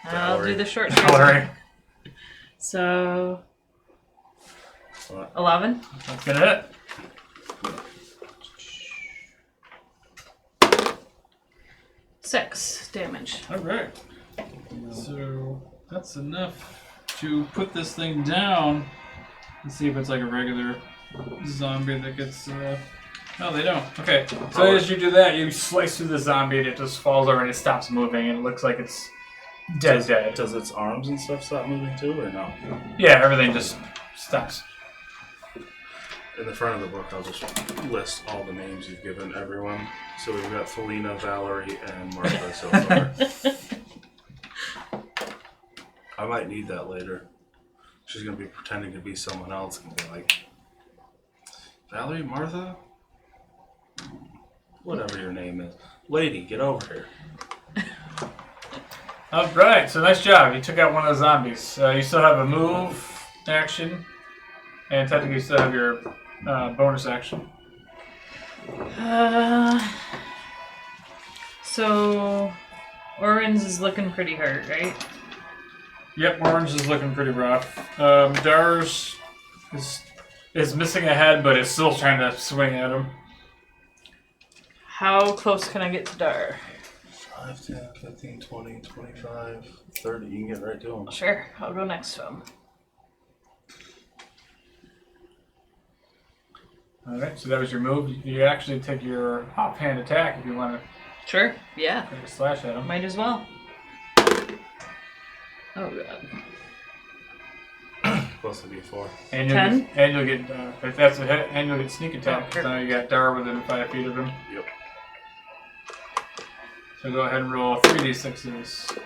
I'll do the short Valerie. So, What? 11. That's gonna hit. Six damage. All right. So that's enough to put this thing down. Let's see if it's like a regular zombie that gets... No, they don't. Okay. So as you do that, you slice through the zombie and it just falls over and it stops moving and it looks like it's dead. Does its arms and stuff stop moving too, or no? Yeah, everything just stops. In the front of the book, I'll just list all the names you've given everyone. So we've got Felina, Valerie, and Martha so far. I might need that later. She's going to be pretending to be someone else and be like, Valerie, Martha? Whatever your name is. Lady, get over here. Alright, so nice job. You took out one of the zombies. You still have a move action, and technically you still have your bonus action. So, Oren's is looking pretty hurt, right? Yep, orange is looking pretty rough. Dar's is missing a head, but it's still trying to swing at him. How close can I get to Dar? 5, 10, 15, 20, 25, 30. You can get right to him. Sure, I'll go next to him. Alright, so that was your move. You actually take your offhand attack if you want to Sure, yeah. take a slash at him. Might as well. Oh god. Plus a D4. And you'll get if that's a hit, and you'll get sneak attack. Oh, So now you got Dar within 5 feet of him. Yep. So go ahead and roll 3d6s.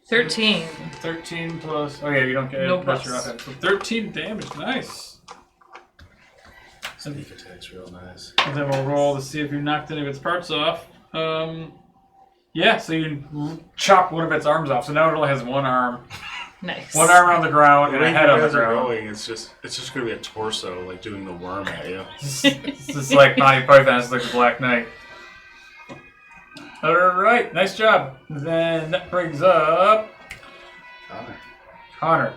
13. 13 plus. Oh yeah, you don't get No it. That's plus. your offhand. So 13 damage. Nice. Sneak attack's real nice. And then we'll roll to see if you knocked any of its parts off. Yeah, so you chop one of its arms off. So now it only has one arm. Nice. One arm on the ground and a head on the As you're ground. going, it's just gonna be a torso, like doing the worm at you. It's just like Monty Python, it's like the Black Knight. Alright, nice job. Then that brings up Connor.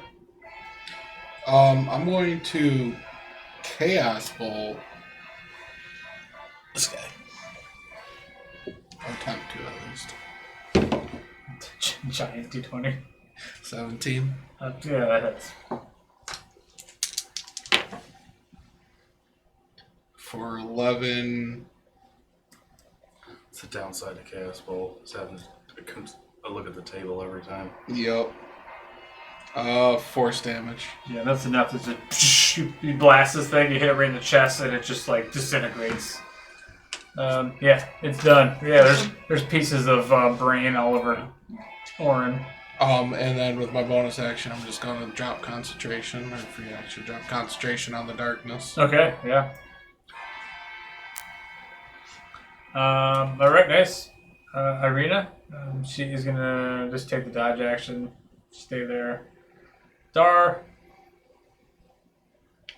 I'm going to Chaos Bolt this guy. Or attempt to at least. Giant D20. 17. Yeah, that hits. For 11. It's the downside of Chaos Bolt. It's having a look at the table every time. Yep. Force damage. Yeah, that's enough. It's just you blast this thing, you hit it right in the chest, and it just like disintegrates. Yeah, it's done. Yeah, there's pieces of brain all over Orin. And then with my bonus action, I'm just gonna drop concentration, or free action, drop concentration on the darkness. Okay, yeah. Alright, nice. Irina, she is gonna just take the dodge action, stay there. Dar,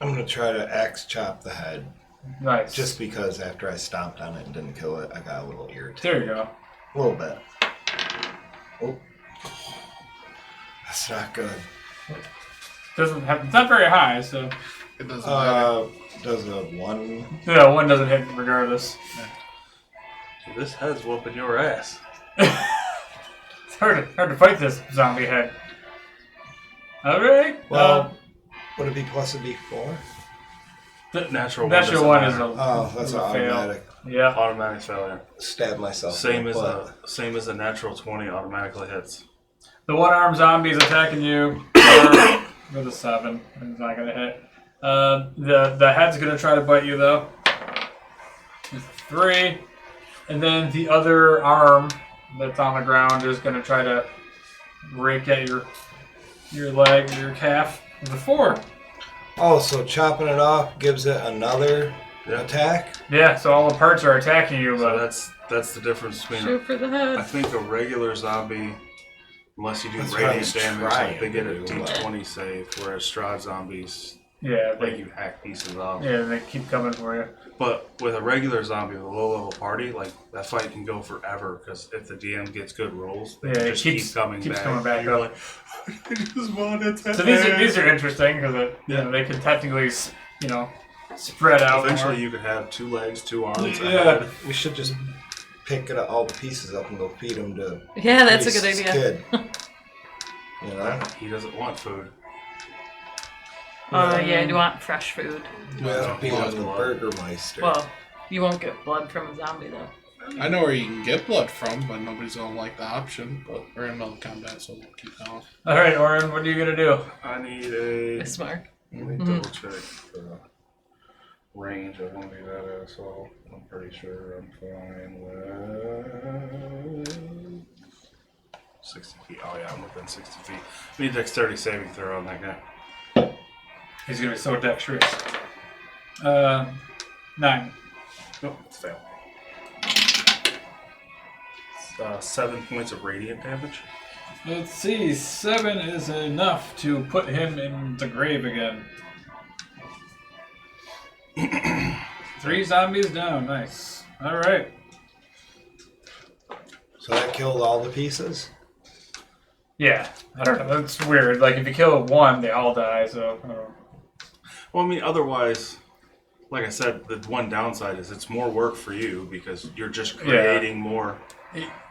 I'm gonna try to axe chop the head. nice. Just because after I stomped on it and didn't kill it, I got a little irritated. There you go. A little bit. Oh. That's not good. Doesn't have, it's not very high, so It doesn't matter. Does a 1... no, one doesn't hit regardless. Dude, this head's whooping your ass. It's hard to fight this zombie head. Alright. Well, would it be plus a D4? Natural Natural one is a Oh, that's is an a fail. automatic. Yeah. automatic failure. Stab myself. Same in as the butt. a natural 20 automatically hits. The one-armed zombie is attacking you with a 7. It's not gonna hit. The head's gonna try to bite you though. 3, and then the other arm that's on the ground is gonna try to rake at your leg or your calf with a 4. Oh, so chopping it off gives it another Yeah. attack? Yeah, so all the parts are attacking you, So but that's the difference between. Shoot for the I head. think a regular zombie, unless you do That's what I radiant was damage, trying like they get a to do. D20 save, whereas Strahd zombies, yeah, like you hack pieces off. yeah, they keep coming for you. But with a regular zombie with a low level party, like that fight can go forever because if the DM gets good rolls, they Yeah, it just keeps keep coming back. coming back And you're up. like, I just wanted to. So these are interesting because they can technically spread out. Eventually, more. you could have 2 legs, 2 arms. Yeah. A head. We should just pick all the pieces up and go feed them to Yeah, that's a good Reese's idea. kid. You know? He doesn't want food. Yeah, you want fresh food. Well, beat blood. up the Burgomaster. Well, you won't get blood from a zombie though. I know where you can get blood from, but nobody's gonna like the option. But we're in middle combat, so we'll keep going. All right, Oren, what are you gonna do? I need a. It's smart. Let me double check the range. I won't be that asshole. I'm pretty sure I'm fine with 60 feet. Oh yeah, I'm within 60 feet. I need dexterity saving throw on that guy. He's gonna be so dexterous. 9. Nope, it's a fail. 7 points of radiant damage. Let's see, 7 is enough to put him in the grave again. 3 zombies down, nice. All right. So that killed all the pieces? Yeah, I don't know. That's weird. Like if you kill one, they all die. So I don't know. Well, I mean, otherwise, like I said, the one downside is it's more work for you because you're just creating more.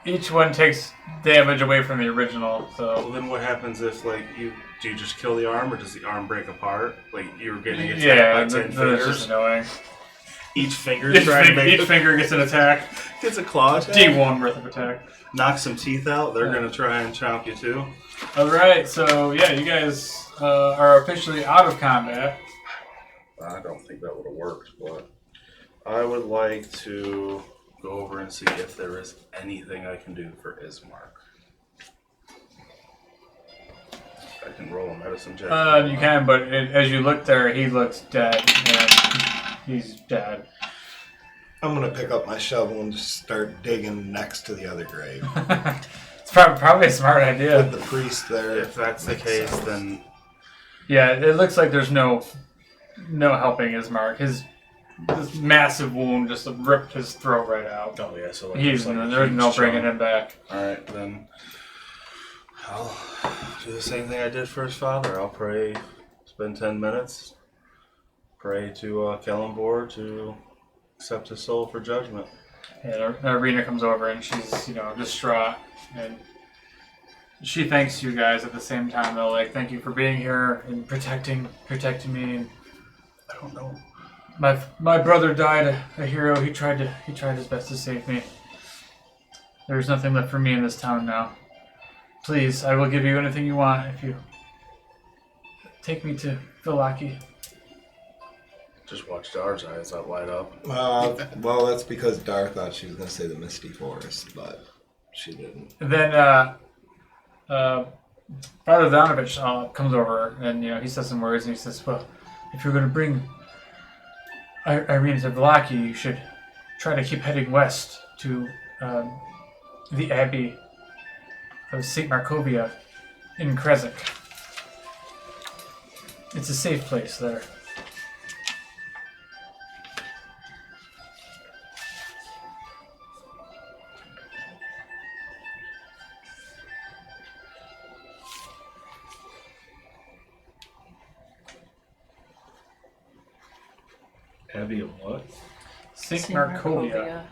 Each one takes damage away from the original. Well, So then what happens if do you just kill the arm, or does the arm break apart? Like you're getting attacked by 10 then it's fingers. just annoying. Each finger's trying to make Each finger gets an attack. gets a claw attack. D1 worth of attack. Knock some teeth out. They're gonna try and chomp you too. All right, so yeah, you guys are officially out of combat. I don't think that would have worked, but I would like to go over and see if there is anything I can do for Ismark. I can roll a medicine check. You can, but as you look there, he looks dead. And he's dead. I'm gonna pick up my shovel and just start digging next to the other grave. It's probably a smart idea. With the priest there. If that's the makes case, sense. then Yeah, it looks like there's no helping Ismark. His this massive wound just ripped his throat right out. oh yeah, so There's no bringing him back. All right, then I'll do the same thing I did for his father. I'll pray, spend 10 minutes, pray to Kellenborg to accept his soul for judgment. And Arena comes over and she's distraught, and she thanks you guys at the same time. Though, like, thank you for being here and protecting me. And I don't know. my brother died a hero. He tried his best to save me. There's nothing left for me in this town now. Please, I will give you anything you want if you take me to Vallaki. Just watch Dar's eyes that light up. Well, that's because Dar thought she was gonna say the Misty Forest, but she didn't. And then Father Donovich comes over and he says some words and he says, "Well, if you're going to bring Irene to Vallaki, you should try to keep heading west to the Abbey of St. Markovia in Kresik. It's a safe place there." Abbey of what? St. Markovia.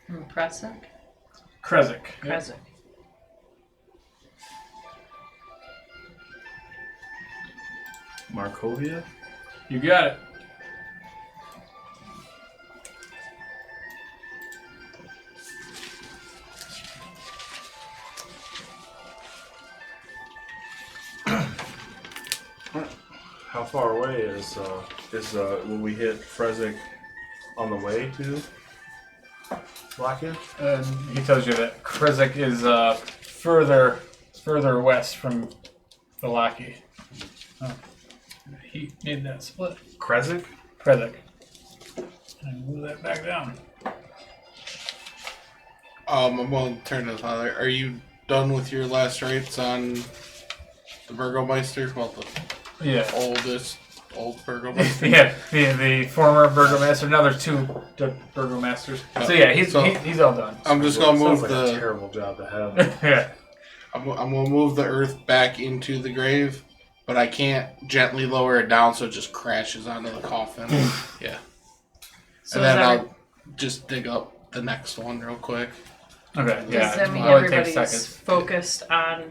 Impressive. Kresik. Yep. Present. Markovia? You got it. How far away is will we hit Frezik on the way to Vallaki? And he tells you that Kresik is further west from Vallaki. Oh, he made that split. Kresik? Kresik. And move that back down. I'm going to turn to the father. Are you done with your last rites on the Burgomaster? Well, Yeah. old Burgomaster? Yeah, the former Burgomaster. Now there's two Burgomasters. So yeah, he's all done. I'm just going to move Sounds like a the... terrible job to have. Yeah. I'm going to move the earth back into the grave, but I can't gently lower it down so it just crashes onto the coffin. Yeah. So And then is that- I'll just dig up the next one real quick. Okay. Yeah. Does that mean Only takes everybody's seconds. focused on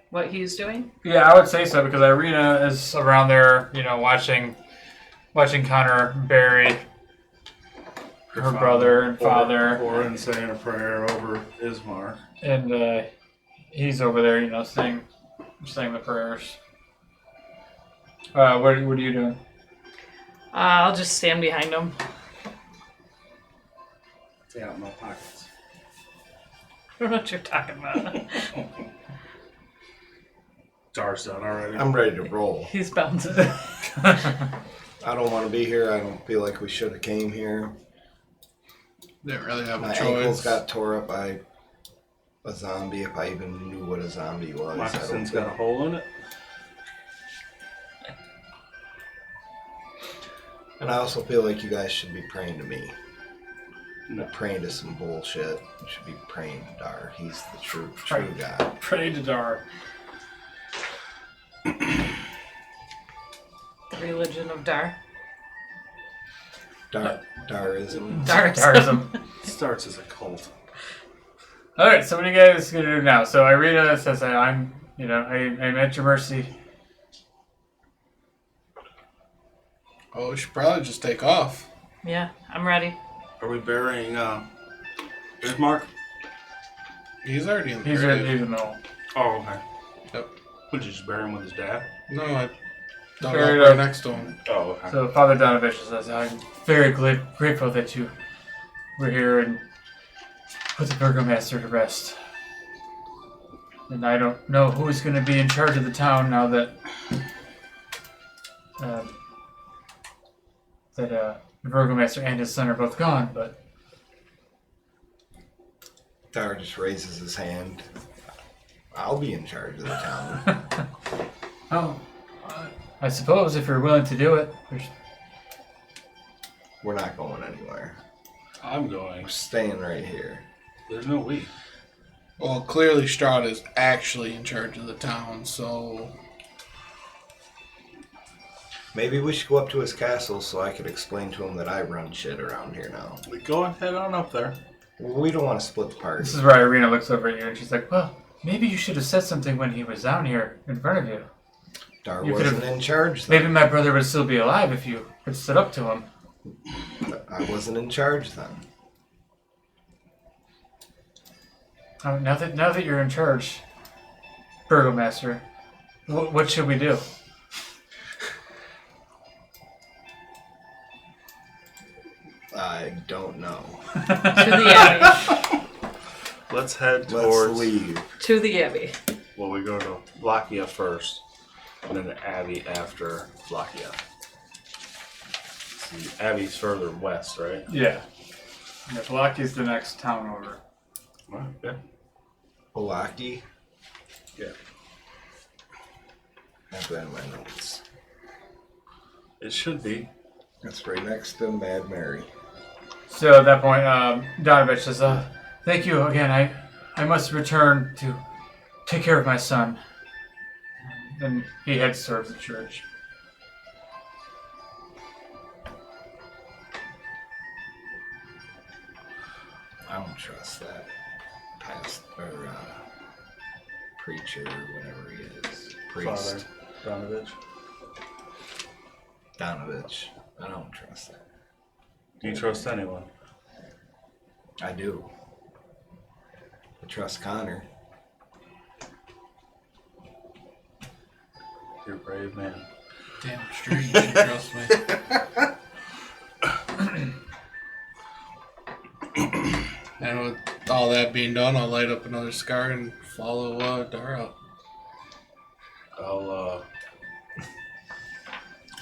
what he's doing? Yeah, I would say so because Irina is around there, watching Connor bury her brother and father, Or in saying a prayer over Ismark. and he's over there, saying the prayers. What are you doing? I'll just stand behind him. Stay out in my pockets. I don't know what you're talking about. Dar's done already. I'm ready to roll. He's bouncing. I don't want to be here. I don't feel like we should have came here. Didn't really have My a choice. ankles got tore up by a zombie, if I even knew what a zombie was. Moccasins got a hole in it. And I also feel like you guys should be praying to me. We're praying to some bullshit. We should be praying to Dar. He's the true Right. God. Pray to Dar. The religion of Dar. Darism. Darism. It starts as a cult. All right, so what are you guys gonna do now? So Irina says, I'm at your mercy. Oh, we should probably just take off. Yeah, I'm ready. Are we burying Bismarck? He's already in the He's grave. in the middle. Oh, okay. Yep. Would you just bury him with his dad? No, I dug Buried up right up. next to him. Oh, okay. So Father Donovich says, I'm very grateful that you were here and put the Burgomaster to rest. And I don't know who's going to be in charge of the town now that the Burgomaster and his son are both gone, but Dar just raises his hand. I'll be in charge of the town. oh, I suppose if you're willing to do it. We're not going anywhere. I'm going. We're staying right here. There's no we. Well, clearly Strahd is actually in charge of the town, so... Maybe we should go up to his castle so I could explain to him that I run shit around here now. We go and head on up there. We don't want to split the party. This is where Irina looks over at you and she's like, well, maybe you should have said something when he was down here in front of you. Dar You wasn't could've- in charge then. Maybe my brother would still be alive if you had stood up to him. I wasn't in charge then. Now that you're in charge, Burgomaster, what should we do? I don't know. To the Abbey. Let's head Let's towards. leave. To the Abbey. Well, we go to Vallaki first, and then the Abbey after Vallaki. The Abbey's further west, right? Yeah. Vallaki's the next town over. Right, yeah. Vallaki. Yeah. I've got my notes. It should be. That's right next to Mad Mary. So at that point, Donovich says, thank you again. I must return to take care of my son. Then he heads towards the church. I don't trust that preacher, whatever he is. Priest. Father Donovich. Donovich. I don't trust that. Do you trust anyone? I do. I trust Connor. You're a brave man. Damn straight, you should trust me. And with all that being done, I'll light up another cigar and follow Dar out.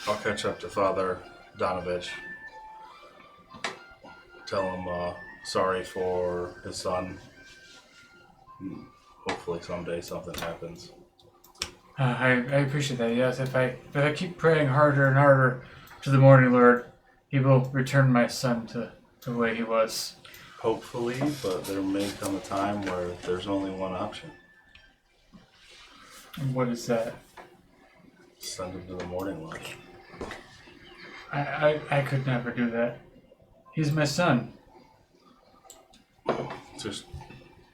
I'll catch up to Father Donovich. Tell him sorry for his son. Hopefully someday something happens. I appreciate that. Yes, if I keep praying harder and harder to the Morning Lord, he will return my son to the way he was. Hopefully, but there may come a time where there's only one option. And what is that? Send him to the morning light. I could never do that. He's my son. Just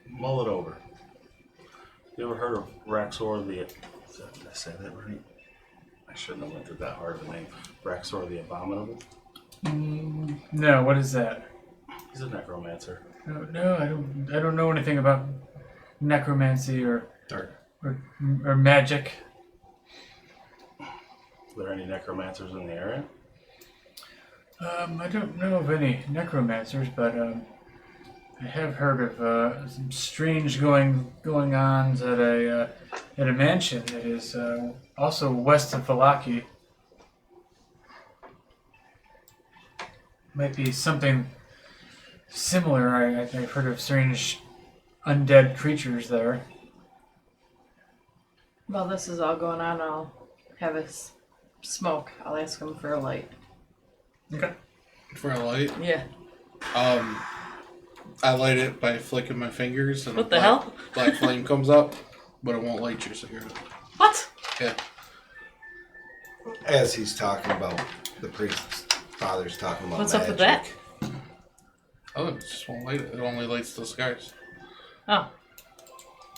mull it over. You ever heard of Raxor the... Did I say that right? I shouldn't have went through that hard of a name. Raxor the Abominable? No, what is that? He's a necromancer. No, I don't know anything about necromancy or Dark. or magic. Are there any necromancers in the area? I don't know of any necromancers, but I have heard of some strange going-ons at a mansion that is also west of Vallaki. Might be something similar. I've heard of strange undead creatures there. While this is all going on, I'll have a smoke. I'll ask him for a light. Okay. For a light. Yeah. I light it by flicking my fingers, and What the hell? black flame comes up, but it won't light your cigarette. What? Yeah. As he's talking about the priest's father's talking about What's magic. up with that? Oh, it just won't light it. It only lights the cigars. Oh.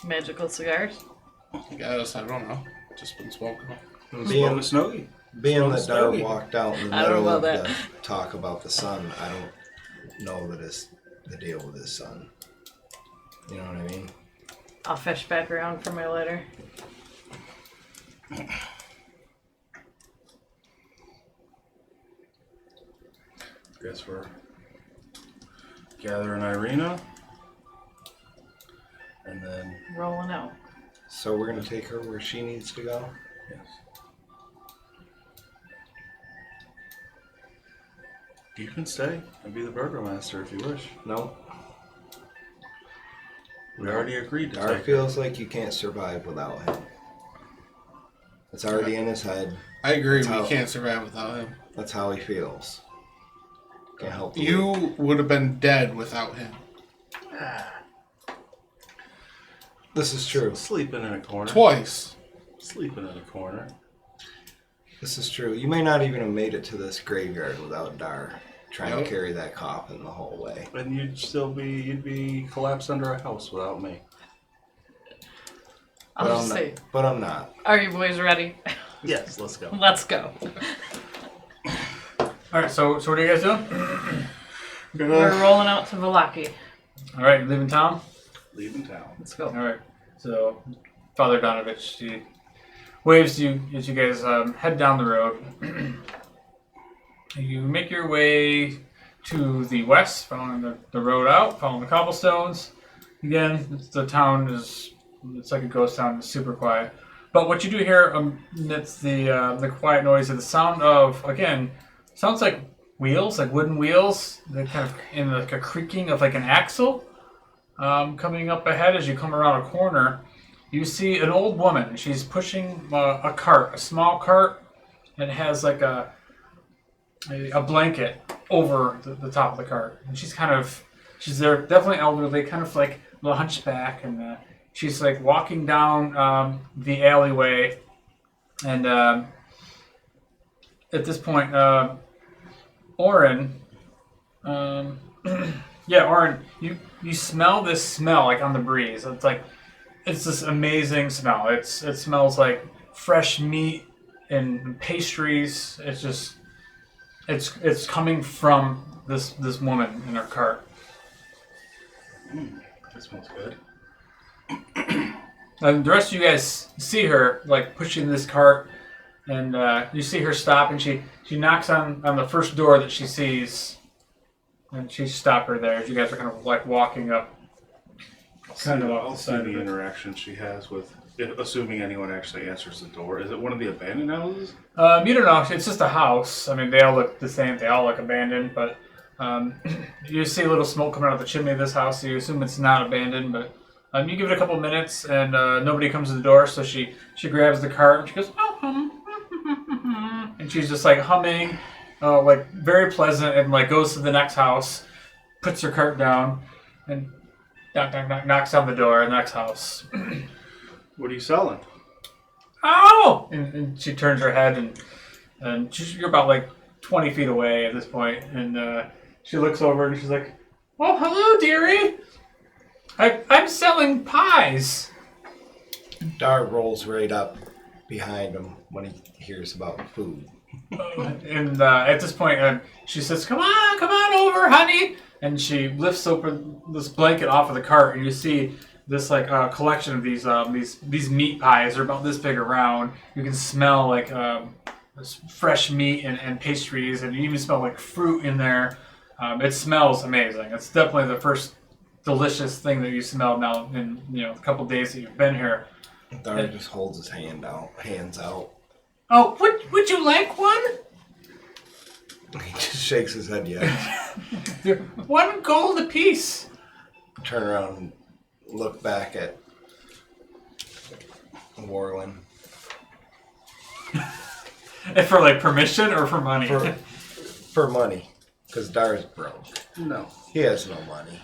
Magical cigars? I guess, I don't know. Just been smoking them. Being, Snowy. being that Dar Snowy. walked out in the I don't middle know of about the talk about the sun, I don't know that it's the deal with his son. You know what I mean? I'll fish back around for my letter. Guess we're gathering Irina. And then, Rolling out. So we're gonna take her where she needs to go. yes. You can stay and be the Burgomaster if you wish. No, We already agreed to Dar take feels like you can't survive without him. It's already in his head. I agree, That's we how- can't survive without him. That's how he feels. Can't help it. You would have been dead without him. This is true. Sleeping in a corner. Twice. Sleeping in a corner. This is true. You may not even have made it to this graveyard without Dar trying Nope. to carry that coffin the whole way. And you'd be collapsed under a house without me. I'll But just I'm not. say, But I'm not. are you boys ready? Yes, let's go. Let's go. All right. So what are you guys doing? We're rolling out to Vallaki. All right. Leaving town. Leaving town. Let's go. All right. So Father Donovich, he waves to you as you guys head down the road. You make your way to the west, following the road out, following the cobblestones. Again, the town it's like a ghost town. It's super quiet. But what you do hear amidst the quiet noise of the sound of, again, sounds like wheels, like wooden wheels. They're kind of in like a creaking of like an axle. Coming up ahead as you come around a corner, you see an old woman. She's pushing a cart, a small cart, and it has like a blanket over the top of the cart. And she's there, definitely elderly, kind of like a little hunchback, and she's like walking down the alleyway. And at this point, Oren, yeah, Oren, you smell this smell like on the breeze. It's this amazing smell. It smells like fresh meat and pastries. It's coming from this woman in her cart. That smells good. And the rest of you guys see her like pushing this cart, and you see her stop, and she knocks on the first door that she sees, and she stopped her there. As you guys are kind of like walking up. I'll see the interaction she has with, assuming anyone actually answers the door. Is it one of the abandoned houses? You don't know. It's just a house. I mean, they all look the same. They all look abandoned, but you see a little smoke coming out of the chimney of this house, so you assume it's not abandoned. But you give it a couple minutes, and nobody comes to the door, so she grabs the cart, and she goes, oh, and she's just like humming, like very pleasant, and like goes to the next house, puts her cart down, and knocks on the door of the next house. What are you selling? Oh! And she turns her head, and you're about like 20 feet away at this point, and she looks over and she's like, "Oh, hello, dearie. I'm selling pies." Dar rolls right up behind him when he hears about food. And at this point, she says, "Come on over, honey." And she lifts open this blanket off of the cart, and you see this like collection of these meat pies. They're about this big around. You can smell like this fresh meat and pastries, and you even smell like fruit in there. It smells amazing. It's definitely the first delicious thing that you smelled now in a couple days that you've been here. Dar just holds his hands out. Oh, would you like one? He just shakes his head, yes. They're $1 a piece. Turn around and look back at Warlin. And for like permission or for money? For money. Because Dar's broke. No. He has no money.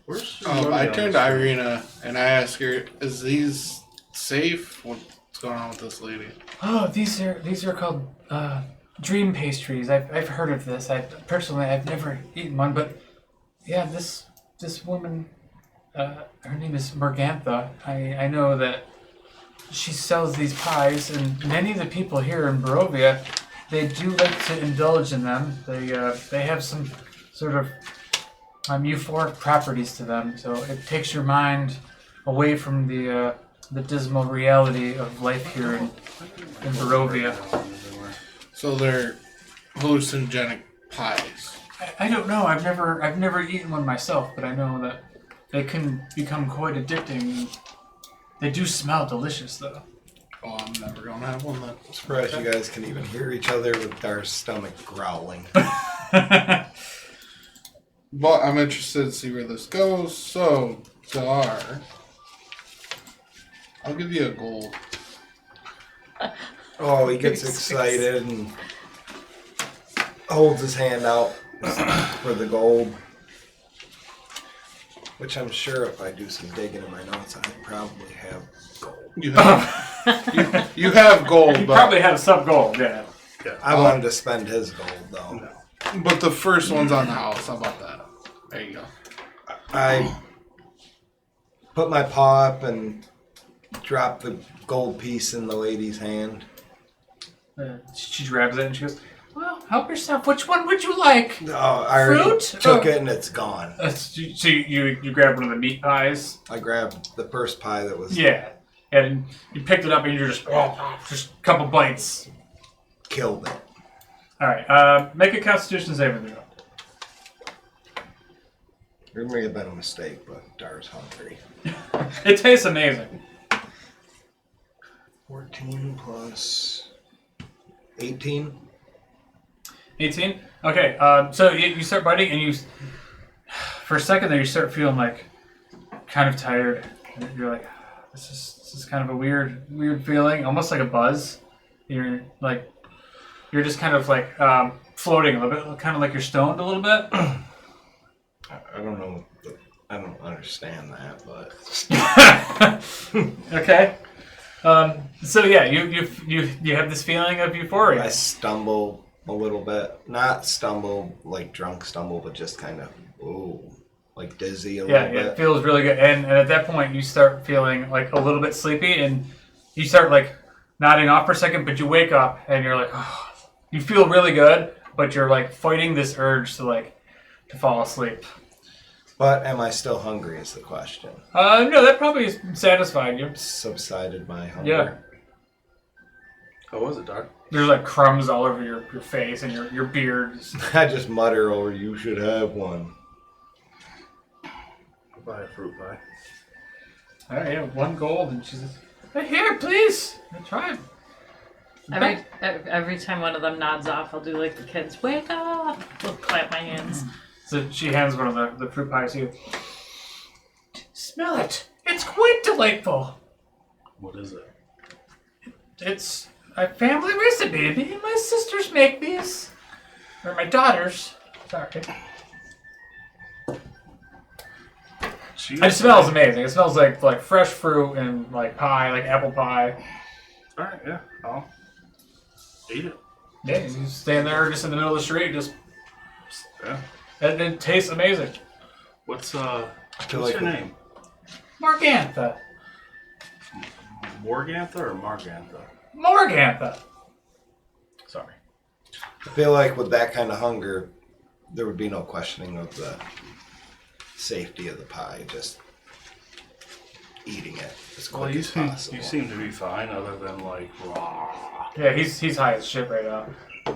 Where's I turned to Irina and I asked her, "Is these safe? What's going on with this lady?" Oh, these are called dream pastries. I've heard of this. I've never eaten one, but yeah, this woman, her name is Morgantha. I know that she sells these pies, and many of the people here in Barovia, they do like to indulge in them. They have some sort of euphoric properties to them, so it takes your mind away from the dismal reality of life here in Barovia. So they're hallucinogenic pies. I don't know. I've never eaten one myself, but I know that they can become quite addicting. They do smell delicious, though. Oh, I'm never gonna have one then. I'm surprised you guys can even hear each other with our stomach growling. But I'm interested to see where this goes. So, Dar, I'll give you a gold. Oh, he gets excited and holds his hand out for the gold. Which I'm sure if I do some digging in my notes, I probably have gold. You have, you have gold, You but, probably have some gold, yeah. I wanted to spend his gold, though. but the first one's on the house. How about that? There you go. I put my paw up and drop the gold piece in the lady's hand. She grabs it and she goes, "Well, help yourself. Which one would you like?" Oh, I already Fruit? took it and it's gone. So you grab one of the meat pies. I grabbed the first pie that was Yeah, and you picked it up and you're just a couple bites. killed it. All right, make a Constitution saving throw. It may have been a mistake, but Dar's hungry. It tastes amazing. 14 plus 18. 18? Okay, so you start biting and you, for a second there, you start feeling like kind of tired. You're like, this is kind of a weird feeling, almost like a buzz. You're just kind of like floating a little bit, kind of like you're stoned a little bit. I don't know. I don't understand that, but Okay. So yeah, you have this feeling of euphoria. I stumble a little bit. Not stumble like drunk stumble, but just kind of like dizzy a little bit. It feels really good. And at that point, you start feeling like a little bit sleepy, and you start like nodding off for a second, but you wake up and you're like, oh, you feel really good, but you're like fighting this urge to fall asleep. But am I still hungry is the question. No, that probably satisfied you. Subsided my hunger. Yeah. How was it, Doc? There's like crumbs all over your face and your beard. I just mutter over, you should have one. I'll buy a fruit pie. All right, yeah, 1 gold, and she says, "Hey, here, please. Try it." Every time one of them nods off, I'll do like the kids, wake up! I'll clap my hands. So she hands one of the fruit pies to you. Smell it. It's quite delightful. What is it? It's a family recipe. Me and my sisters make these. Or my daughters. Sorry. It smells amazing. It smells like fresh fruit and like pie, like apple pie. Alright, yeah. I'll eat it. Yeah, you stand there just in the middle of the street, just Yeah. and it tastes amazing. What's feel what's like your name? Morgantha. Morgantha or Margantha? Morgantha. Sorry. I feel like with that kind of hunger, there would be no questioning of the safety of the pie. Just eating it as quick as possible. You seem to be fine, other than like raw. Yeah, he's high as shit right now.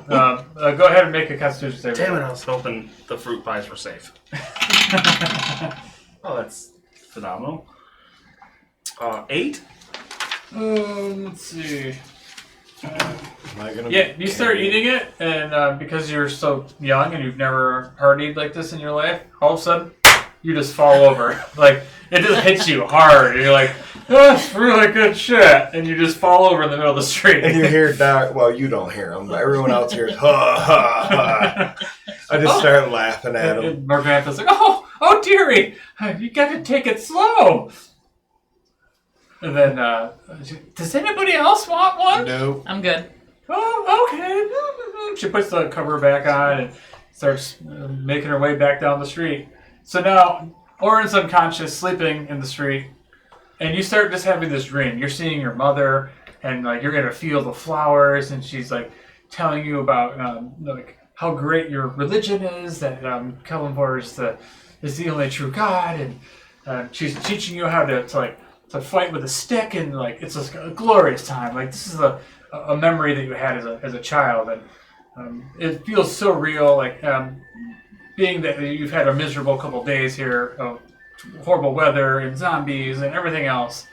Go ahead and make a Constitution save. Damn it! I was hoping the fruit pies were safe. Oh, that's phenomenal. 8. Let's see. Am I gonna Yeah, be you start carrying- eating it, and because you're so young and you've never partied like this in your life, all of a sudden you just fall over. Like it just hits you hard, and you're like, "That's really good shit," and you just fall over in the middle of the street. And you hear Doc. Well, you don't hear him, but everyone else hears ha ha ha. I just start laughing at him. And Morgantha's like, "Oh, Oh, dearie, you got to take it slow. And then, does anybody else want one? No. I'm good. Oh, okay. She puts the cover back on and starts making her way back down the street. So now, Oren's unconscious, sleeping in the street, and you start just having this dream. You're seeing your mother, and like you're in a field of flowers, and she's like telling you about like how great your religion is, that Kellenvor is the only true God, and she's teaching you how to fight with a stick, and like it's a glorious time. Like this is a memory that you had as a child, and it feels so real. Like being that you've had a miserable couple days here of horrible weather and zombies and everything else.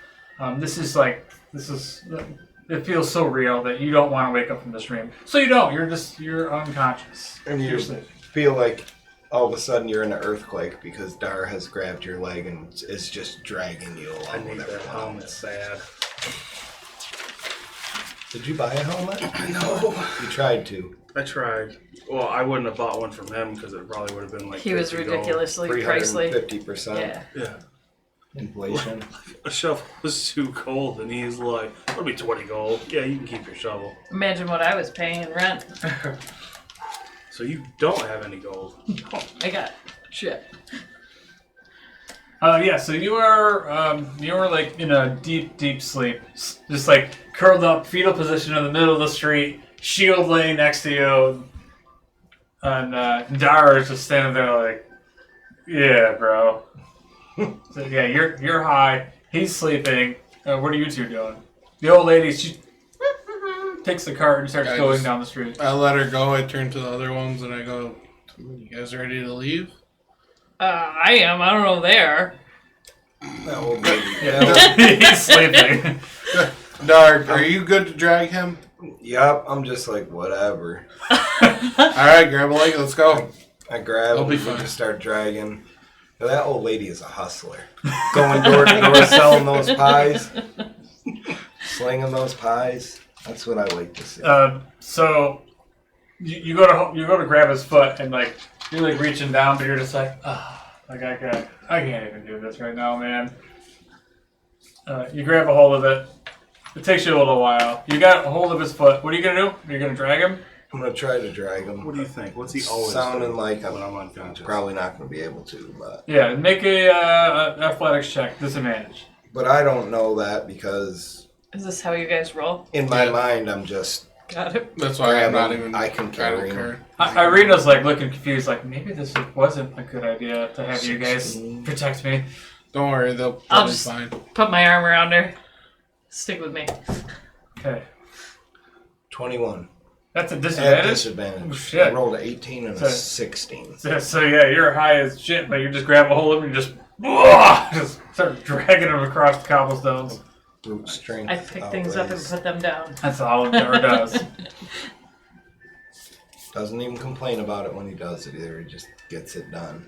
It feels so real that you don't want to wake up from this dream. So you don't. You're unconscious. And you You're asleep. feel like all of a sudden you're in an earthquake because Dar has grabbed your leg and is just dragging you along. I need with that everyone helmet else. sad. Did you buy a helmet? No. You tried to. I tried. Well, I wouldn't have bought one from him because it probably would have been like He was 50 gold. ridiculously pricey. 350% Yeah. Yeah. inflation. A shovel was too cold, and he's like, "It'll be 20 gold. Yeah, you can keep your shovel." Imagine what I was paying in rent. So you don't have any gold. I got shit. Yeah, so you are like in a deep sleep, just like curled up, fetal position in the middle of the street, shield laying next to you, and Dara is just standing there like, yeah, bro. So yeah, you're high, he's sleeping. What are you two doing? The old lady, she takes the cart and starts going down the street. I let her go. I turn to the other ones and I go, "You guys ready to leave?" I am. I don't know there. That old lady. Yeah, he's sleeping. Dark, are you good to drag him? Yep, I'm just like, whatever. Alright, grab a leg, let's go. I grab I'll him be and we fine. just start dragging. Now, that old lady is a hustler. Going door to door selling those pies. Slinging those pies. That's what I like to see. So you go to grab his foot and like you're like reaching down, but you're just like, like I can't even do this right now, man. You grab a hold of it. It takes you a little while. You got a hold of his foot. What are you gonna do? Are you gonna drag him? I'm going to try to drag him. What do you think? What's he always Sounding do like when I'm unconscious? Probably not going to be able to, but... Yeah, make a athletics check, disadvantage. But I don't know that because Is this how you guys roll? in my Yeah. mind I'm just... Got it. That's why I'm not Grab him. even. I can carry don't him. care. Irina's like looking confused, like maybe this wasn't a good idea to have you guys 16. protect me. Don't worry, they'll I'll be just fine. put my arm around her. Stick with me. Okay, 21. that's a At disadvantage. disadvantage. Oh, shit. I rolled an 18 and So- a 16. So yeah, you're high as shit, but you just grab a hold of him and just start dragging him across the cobblestones. Brute strength. I pick things up and outweighs. put them down. That's all it ever does. Doesn't even complain about it when he does it either. He just gets it done.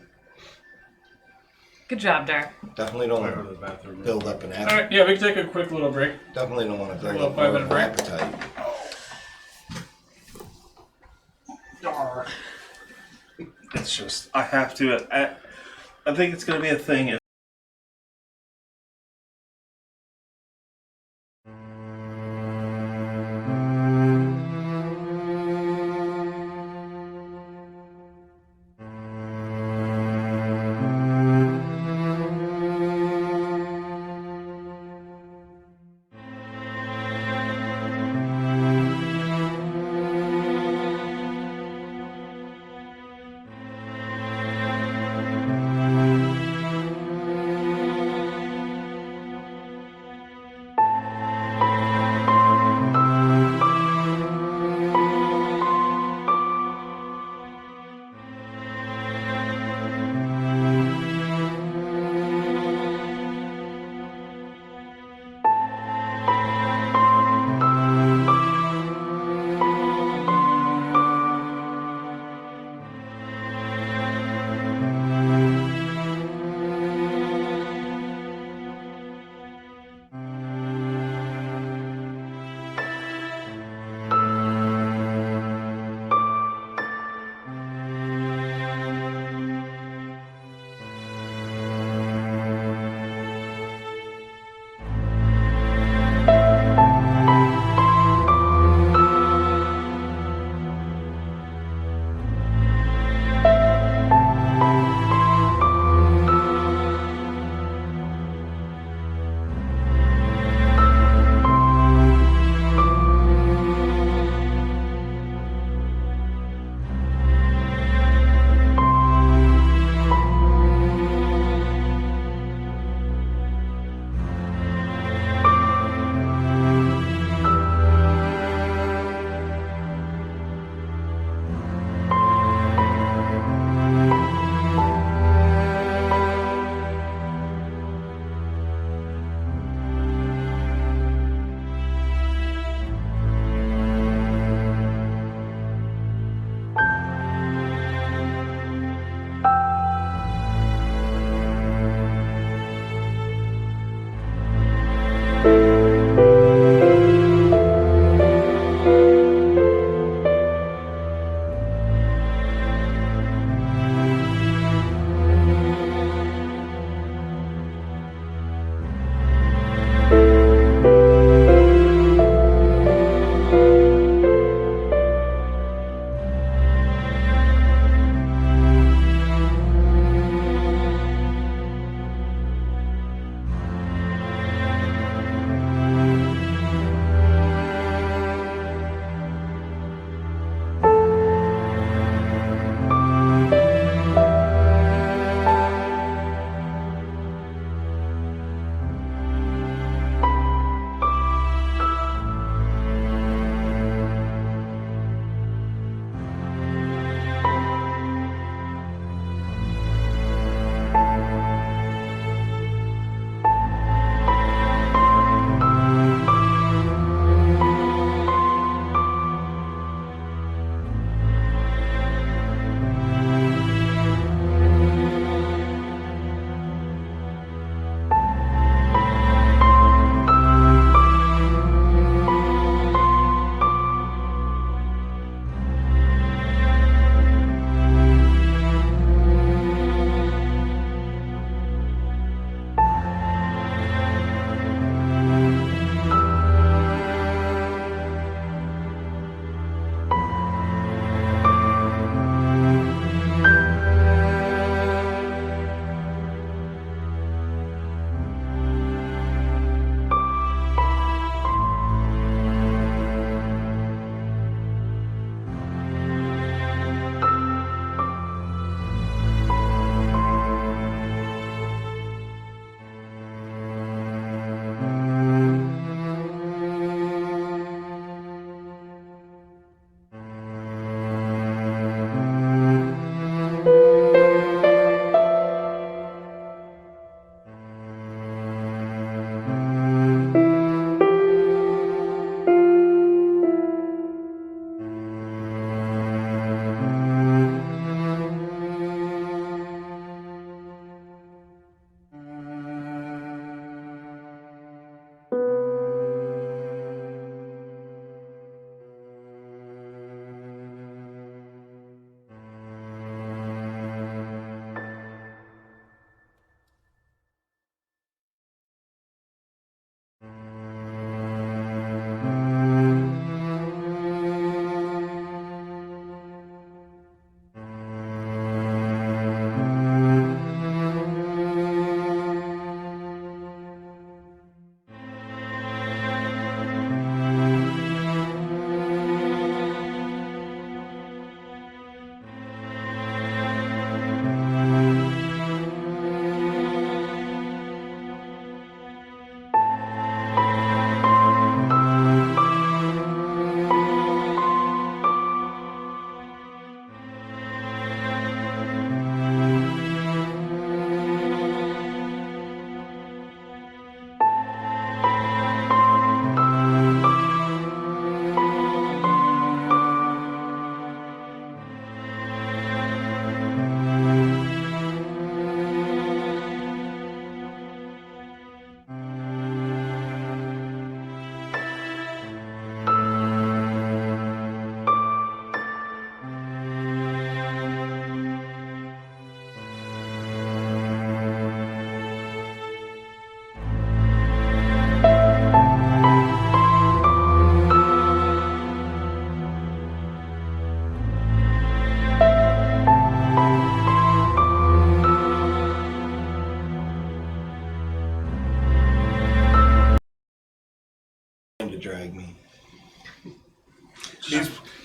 Good job, Dar. Definitely don't I go want to the bathroom. to build up an All appetite. right, yeah, we can take a quick little break. Definitely don't want to build Little up more of 5-minute an break. appetite. It's just, I have to. I think it's going to be a thing.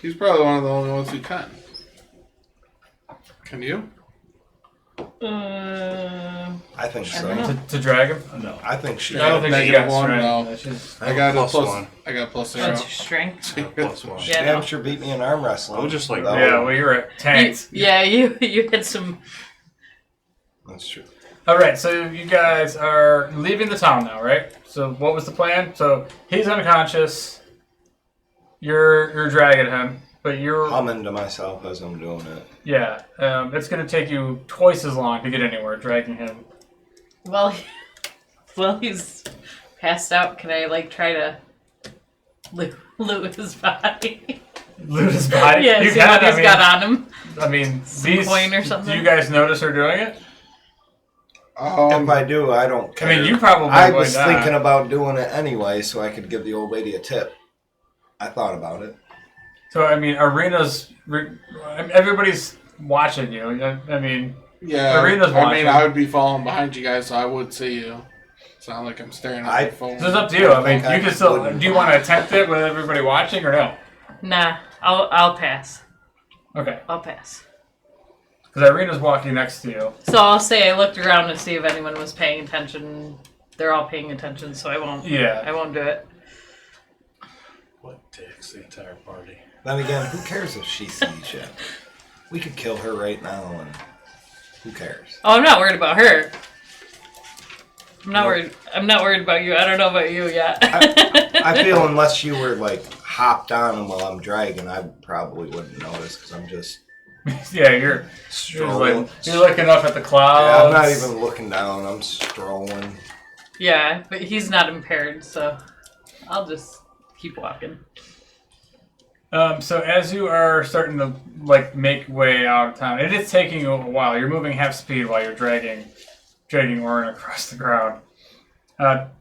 He's probably one of the only ones who can. Can you? I think I don't know. so. To drag him? No. I think she. I don't think she Negative got one, strength. no. No, she's- I got a plus plus one. I got plus What's 0. your strength? Plus one. Yeah, Damn no. sure beat me in arm wrestling. I was just like, Though. Yeah, well, you were at tanks. You had some. That's true. All right, so you guys are leaving the town now, right? So what was the plan? So he's unconscious. You're dragging him, but you're Humming to myself as I'm doing it. yeah. It's gonna take you twice as long to get anywhere dragging him. Well, he's passed out. Can I try to loot his body? Loot his body. Yeah, you see can. what he's got on him. I mean, coin or something? Do you guys notice her doing it? If I do, I don't care. I mean, you probably. I would was not. thinking about doing it anyway, so I could give the old lady a tip. I thought about it. So I mean, everybody's watching you. I mean, Yeah. Arena's I watching. mean, I would be falling behind you guys, so I would see you. It's not like I'm staring at my phone. so it's up to you. I mean, think I you can still. wouldn't. Do you want to attempt it with everybody watching or no? Nah, I'll pass. Okay, I'll pass. because Irina's walking next to you. So I'll say I looked around to see if anyone was paying attention. They're all paying attention, so I won't. Yeah. I won't do it. what takes the entire party? Then again, who cares if she sees you? We could kill her right now, and who cares? Oh, I'm not worried about her. I'm not worried. I'm not worried about you. I don't know about you yet. I feel unless you were hopped on him while I'm dragging, I probably wouldn't notice because I'm just Yeah, you're strolling. you're looking up at the Yeah, clouds. I'm not even looking down. I'm strolling. Yeah, but he's not impaired, so I'll just keep walking. So as you are starting to make way out of town, it is taking you a while. You're moving half speed while you're dragging Orin across the ground.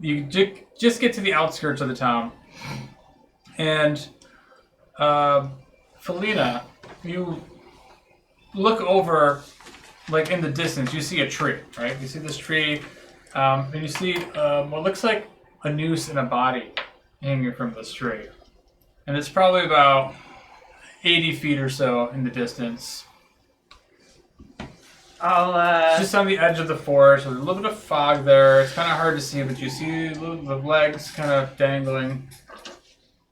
You just get to the outskirts of the town, and Felina, you look over, in the distance, you see a tree, right? You see this tree, and you see what looks like a noose and a body hanging from this tree. And it's probably about 80 feet or so in the distance. I'll Just on the edge of the forest. There's a little bit of fog there. It's kind of hard to see, but you see the legs kind of dangling.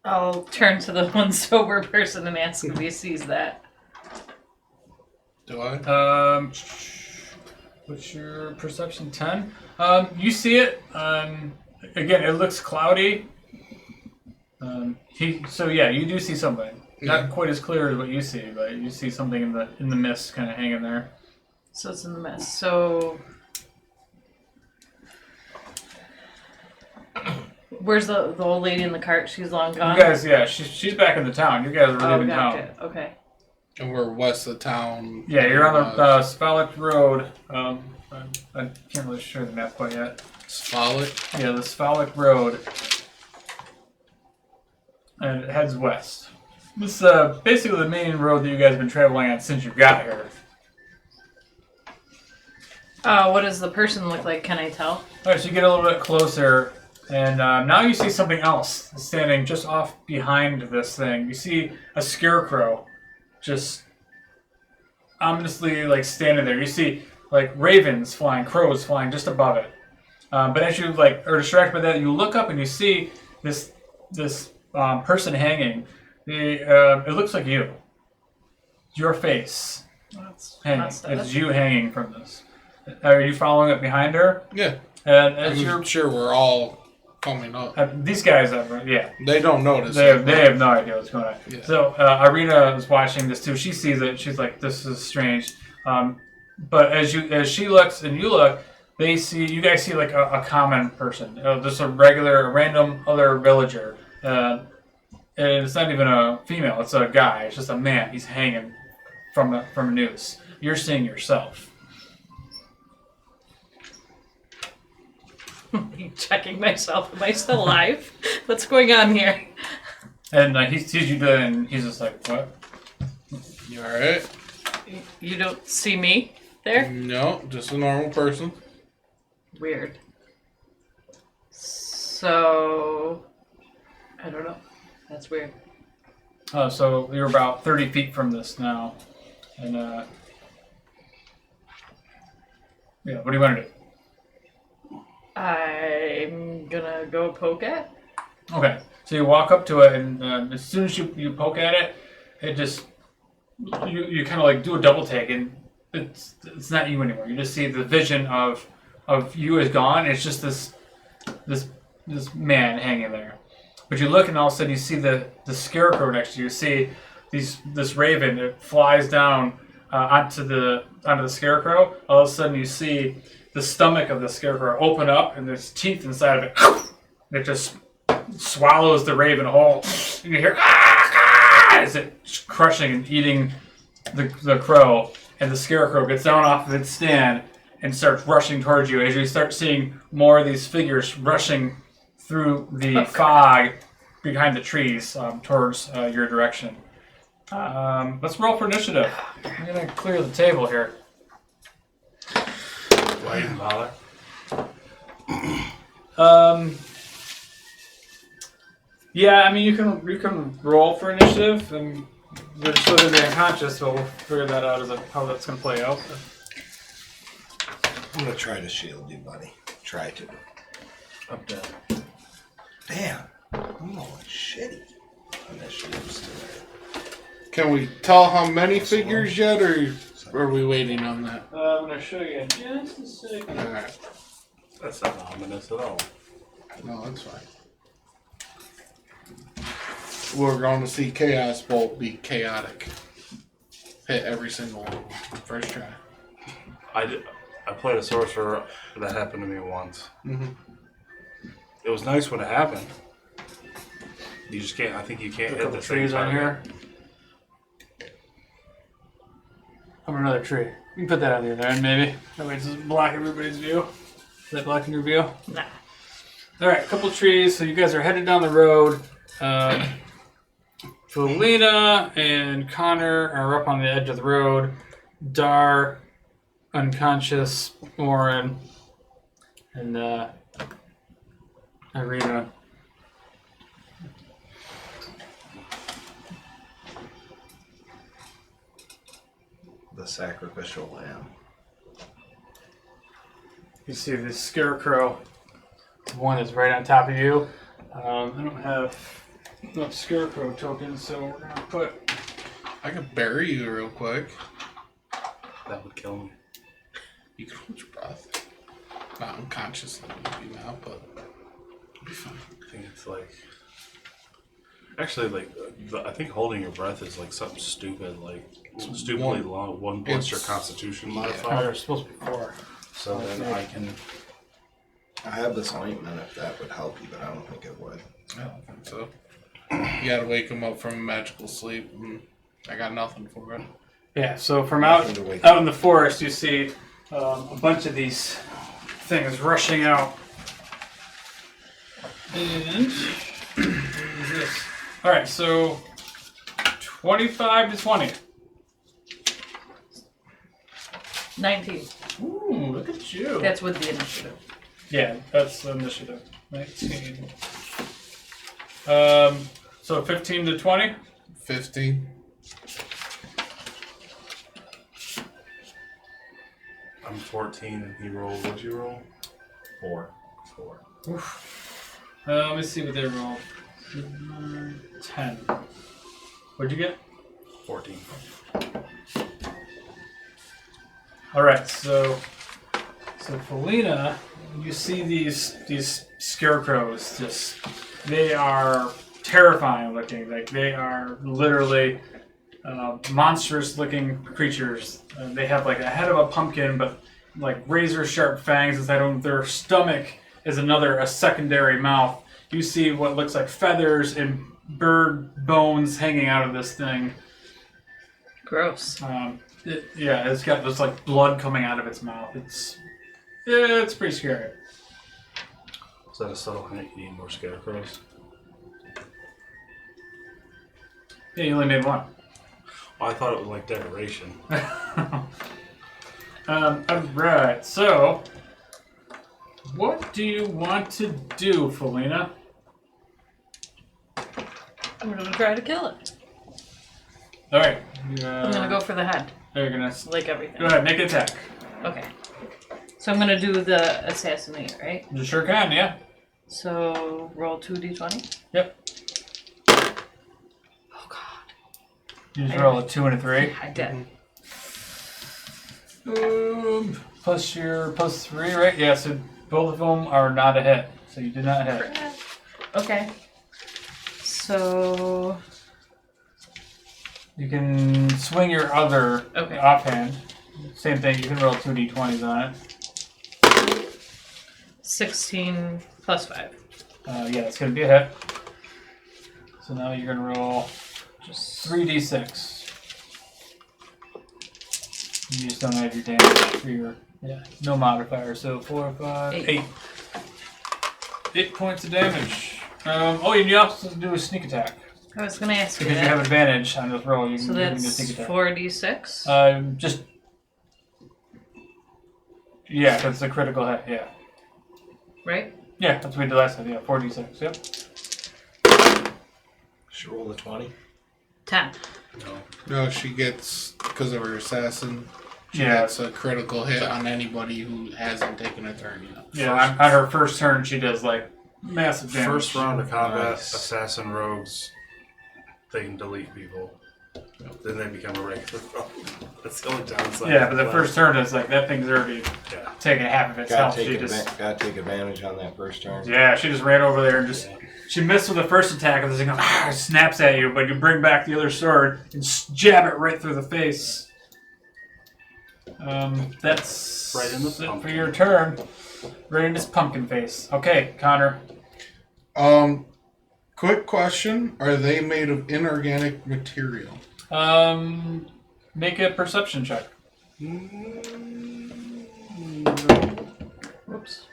I'll turn to the one sober person and ask if he sees that. Do I? What's your perception? 10? You see it. Again, it looks cloudy. You do see something. Not quite as clear as what you see, but you see something in the mist kind of hanging there. So it's in the mist. So where's the old lady in the cart? She's long gone. You guys, she's back in the town. You guys are leaving town. gotcha. Okay. And we're west of town. Yeah, you're on the Vallaki Road. I can't really show the map quite yet. Vallaki. Yeah, the Vallaki Road. And it heads west. This is basically the main road that you guys have been traveling on since you got here. What does the person look like? Can I tell? Alright, so you get a little bit closer, and now you see something else standing just off behind this thing. You see a scarecrow just ominously standing there. You see ravens flying, crows flying just above it. But as you are distracted by that, you look up and you see this person hanging. It looks like you. Your face hanging. It's you hanging from this. Are you following up behind her? Yeah. And as I'm you're sure we're all coming up. these guys, yeah, They don't notice. they have no idea what's going on. Yeah. So Irina is watching this too. She sees it. She's like, "This is strange." But as she looks and you look, you guys see a common person, just a random other villager. And it's not even a female; it's a guy. It's just a man. He's hanging from a noose. You're seeing yourself. Checking myself. Am I still alive? What's going on here? And he sees you do it, and he's just like, "What?" You alright? You don't see me there? No, just a normal person. Weird. So I don't know. That's weird. So you're about 30 feet from this now. And, yeah, what do you want to do? I'm gonna go poke it. Okay, so you walk up to it, and as soon as you poke at it, it just you kind of like do a double take, and it's not you anymore. You just see the vision of you is gone. It's just this man hanging there. But you look, and all of a sudden you see the scarecrow next to you. You see this raven. It flies down onto the scarecrow. All of a sudden you see the stomach of the scarecrow open up, and there's teeth inside of it. It just swallows the raven whole, and you hear as it's crushing and eating the crow, and the scarecrow gets down off of its stand and starts rushing towards you as you start seeing more of these figures rushing through the fog behind the trees towards your direction. Let's roll for initiative. I'm going to clear the table here. Why even bother? Yeah, I mean you can roll for initiative, and they're still going to be unconscious, so we'll figure that out how that's going to play out. I'm gonna try to shield you, buddy. Try to. Up there. Damn. I'm going shitty initiatives today. Can we tell how many figures yet, or are we waiting on that? I'm going to show you in just a second. Alright. That's not ominous at all. No, that's fine. We're going to see Chaos Bolt be chaotic. Hit every single one. First try. I played a sorcerer that happened to me once. Mm-hmm. It was nice when it happened. You just can't. I think you can't hit the trees on here. How about another tree? You can put that on the other end, maybe. That way it doesn't block everybody's view. Is that blocking your view? Nah. All right, a couple trees. So you guys are headed down the road. Felina and Connor are up on the edge of the road. Dar, unconscious, Warren, and Irina. The sacrificial lamb. You see this scarecrow. The one that's right on top of you. I don't have enough scarecrow tokens, so we're gonna put. I could bury you real quick. That would kill me. You can hold your breath. Not unconsciously, maybe not, but it'll be fine. I think it's like. Actually, like, I think holding your breath is like something stupid, like stupidly long. 1 plus your Constitution modifier. There's supposed to be 4. So then I can. I have this ointment if that would help you, but I don't think it would. I don't think so. You gotta wake him up from a magical sleep, and I got nothing for it. Yeah, so from out in the forest, you see a bunch of these things rushing out. And what is this? All right, so 25 to 20. 19. Ooh, look at you. That's with the initiative. Yeah, that's the initiative. 19. So 15 to 20. 15. I'm 14 and he rolled. What'd you roll? 4. Let me see what they rolled. 10. What'd you get? 14. All right, so Felina, you see these scarecrows. They are terrifying looking. Like they are literally monstrous looking creatures. They have like a head of a pumpkin, but like razor sharp fangs inside of them. Their stomach is a secondary mouth. You see what looks like feathers and bird bones hanging out of this thing. Gross. It's got this like blood coming out of its mouth. It's pretty scary. Is that a subtle hint? You need more scarecrows? Yeah, you only made one. Well, I thought it was like decoration. Alright, so what do you want to do, Felina? I'm gonna try to kill it. All right. I'm gonna go for the head. You're gonna Like everything. go ahead, make an attack. Okay. So I'm gonna do the assassinate, right? You sure can, yeah. So roll 2d20. Yep. Oh god. You just roll a 2 and a 3. I did. Plus your plus 3, right? Yeah. So both of them are not a hit. So you did not hit. Okay. So You can swing your other Okay. offhand. Same thing. You can roll 2d20s on it. 16 plus 5. Yeah, it's gonna be a hit. So now you're gonna roll Just 3d6. You just don't have your damage for your no modifier. So 4, 5, 8. 8 points of damage. And you also do a sneak attack I was gonna ask you because you have that. advantage on this roll. You So can do a that's sneak attack. 4d6. Just yeah, that's a critical hit. Yeah, Right? yeah, that's what we did last time. Yeah, 4d6. Yep. Should roll the 20. 10. No, she gets, because of her assassin, she Yeah. gets a critical hit on anybody who hasn't taken a turn yet. Yeah, on her first turn, she does like massive damage. First round of combat, Nice. assassin rogues, they can delete people. Then they become a regular rogue. That's the only downside. Yeah, but the first turn is like that thing's already Yeah. taking half of its health. She just Gotta take advantage on that first turn. yeah, she just ran over there and just she missed with the first attack and this thing goes, snaps at you, but you bring back the other sword and jab it right through the face. That's Right in the it for pumpkin. your turn. Right in this pumpkin face. Okay, Connor. Quick question: are they made of inorganic material? Make a perception check. Whoops.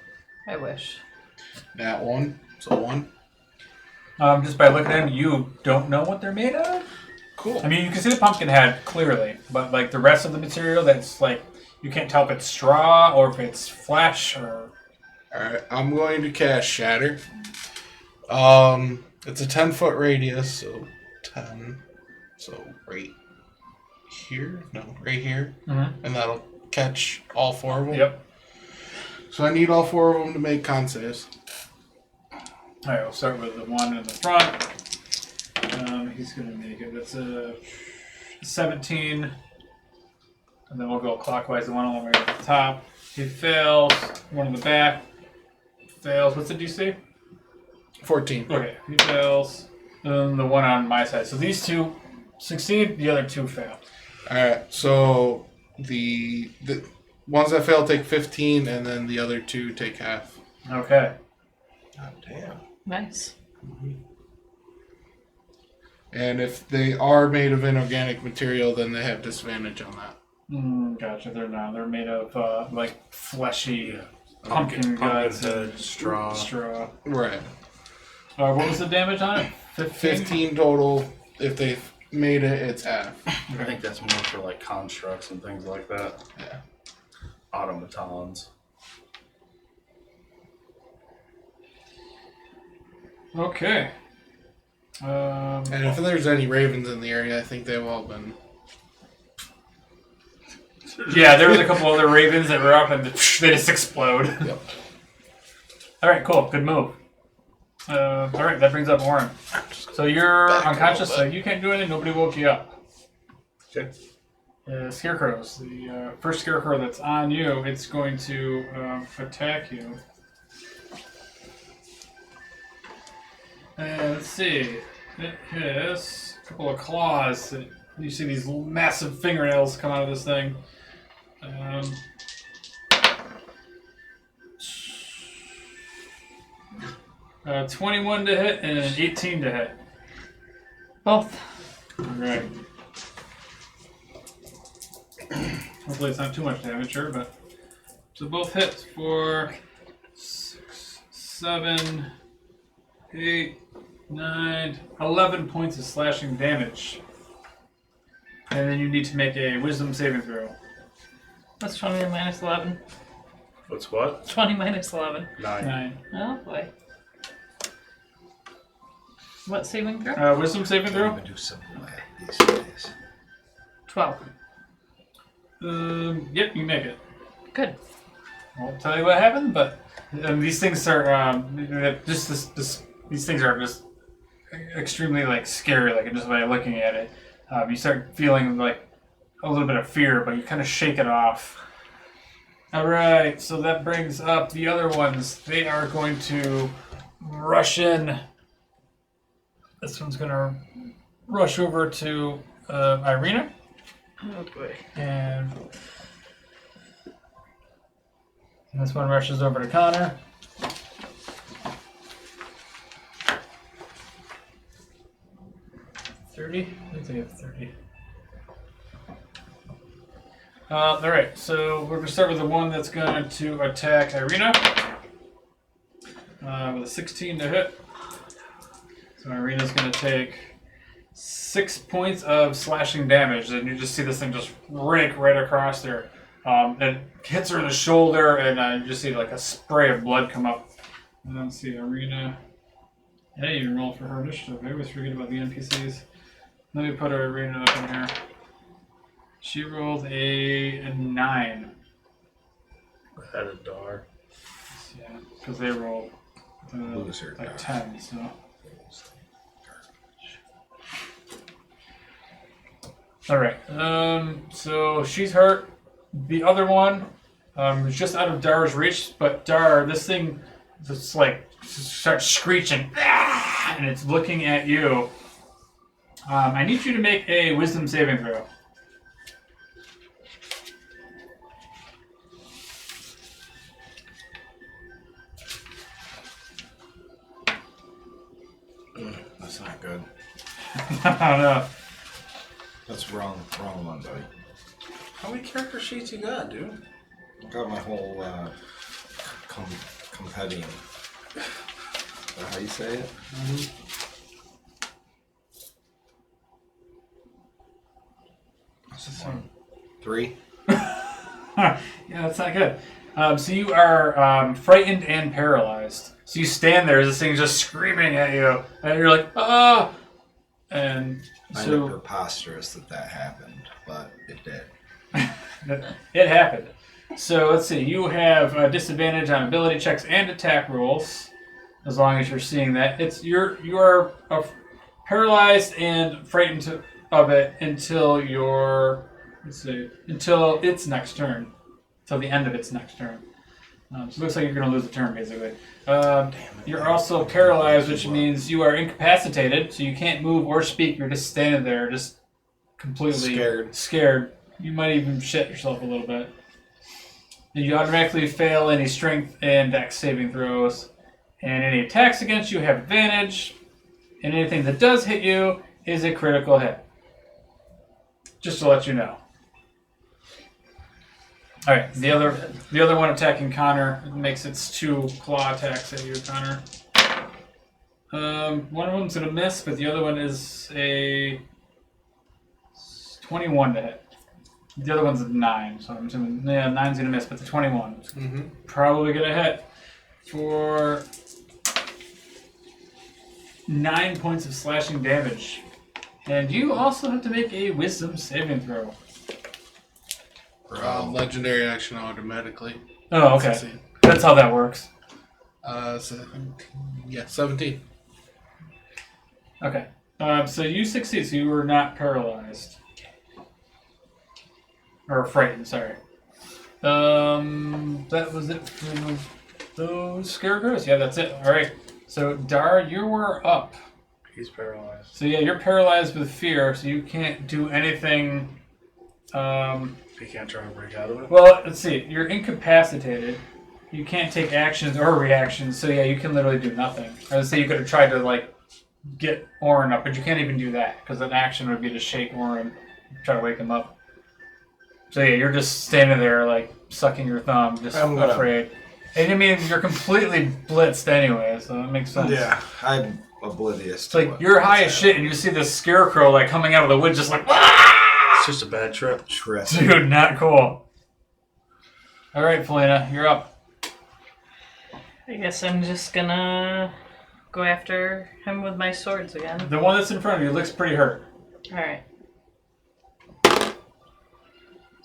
I wish. That one. So 1. Just by looking at them, you don't know what they're made of. Cool. I mean, you can see the pumpkin head clearly, but like the rest of the material, that's like you can't tell if it's straw or if it's flesh or. Alright, I'm going to cast Shatter. It's a 10-foot radius, so 10. So right here? No, right here. Mm-hmm. And that'll catch all 4 of them. Yep. So I need all 4 of them to make con saves. All right, we'll start with the one in the front. He's going to make it. That's a 17. And then we'll go clockwise. The one all the way at the top. He fails. One in the back. Fails. What's the DC? 14. Okay, he fails. And the one on my side. So these 2 succeed. The other 2 fail. Alright, so the ones that fail take 15, and then the other 2 take half. Okay. God damn. Nice. And if they are made of inorganic material, then they have disadvantage on that. Gotcha. They're not. They're made of like fleshy pumpkin guts and head, straw. straw. Right. What was the damage on it? 15 total. If they've made it, it's half. I think that's more for like constructs and things like that. Yeah. Automatons. Okay. And if there's any ravens in the area, I think they've all been. Yeah, there was a couple other ravens that were up and they just explode. Yep. All right, cool. Good move. All right, that brings up Warren. So you're Back a unconscious, little so you can't do anything. Nobody woke you up. Okay. Scarecrows. The first scarecrow that's on you, it's going to attack you. Let's see. It has a couple of claws. You see these massive fingernails come out of this thing. 21 to hit and an 18 to hit. Both. Alright. Hopefully it's not too much damage here, but so both hits for 6, 7, 8, 9, 11 points of slashing damage. And then you need to make a wisdom saving throw. That's 20 minus 11. What's what? 20 minus 11. 9. Oh boy. What saving throw? Wisdom saving I'm throw? gonna do something like these days. 12. Yep, you make it. Good. I won't tell you what happened, but these things are these things are just extremely like scary. Like just by looking at it, you start feeling like a little bit of fear, but you kind of shake it off. All right, so that brings up the other ones. They are going to rush in. This one's going to rush over to Irina. Oh boy. And this one rushes over to Connor. I think they have 30. All right, so we're going to start with the one that's going to attack Irina with a 16 to hit. So Irina's going to take 6 points of slashing damage, and you just see this thing just rake right across there. It hits her in the shoulder, and you just see like a spray of blood come up. And let's see, Irina. I didn't even roll for her initiative. I always forget about the NPCs. Let me put her Irina up in here. She rolled a 9. Ahead of Dar. Yeah, because they rolled Loser, like Dar. 10, so. Alright, so she's hurt. The other one is just out of Dar's reach, but Dar, this thing just like starts screeching, and it's looking at you. I need you to make a wisdom saving throw. That's not good. I don't know. That's wrong one, buddy. How many character sheets you got, dude? I got my whole compendium. Is that how you say it? What's this one? 3. Yeah, that's not good. So you are frightened and paralyzed. So you stand there as this thing's just screaming at you, and you're like, ah! And I so know preposterous that happened, but it did. it happened. So let's see. You have a disadvantage on ability checks and attack rolls, as long as you're seeing that. You are paralyzed and frightened of it until until its next turn, till the end of its next turn. So it looks like you're going to lose a turn, basically. You're also paralyzed, which means you are incapacitated, so you can't move or speak. You're just standing there, just completely scared. You might even shit yourself a little bit. And you automatically fail any strength and dex saving throws. And any attacks against you have advantage. And anything that does hit you is a critical hit. Just to let you know. All right, the other one attacking Connor makes its 2 claw attacks at you, Connor. One of them's gonna miss, but the other one is a 21 to hit. The other one's a 9, so I'm assuming 9's gonna miss, but the 21 is probably gonna hit for 9 points of slashing damage. And you also have to make a wisdom saving throw. Legendary action automatically. Oh, okay. 16. That's how that works. 17. Yeah, 17. Okay. So you succeed, so you were not paralyzed. Or frightened, sorry. That was it for those scarecrows? Yeah, that's it. Alright. So Dar, you were up. He's paralyzed. So yeah, you're paralyzed with fear, so you can't do anything. He can't try to break out of it? Well, let's see. You're incapacitated. You can't take actions or reactions, so yeah, you can literally do nothing. I would say you could have tried to, like, get Orin up, but you can't even do that, because an action would be to shake Orin, try to wake him up. So yeah, you're just standing there, like, sucking your thumb, just afraid. And I mean, you're completely blitzed anyway, so that makes sense. Yeah, I'm oblivious. It's like, you're high as shit, and you see this scarecrow, like, coming out of the wood, just like, ah! It's just a bad trip. Dude, not cool. Alright, Felina, you're up. I guess I'm just gonna go after him with my swords again. The one that's in front of you looks pretty hurt. Alright.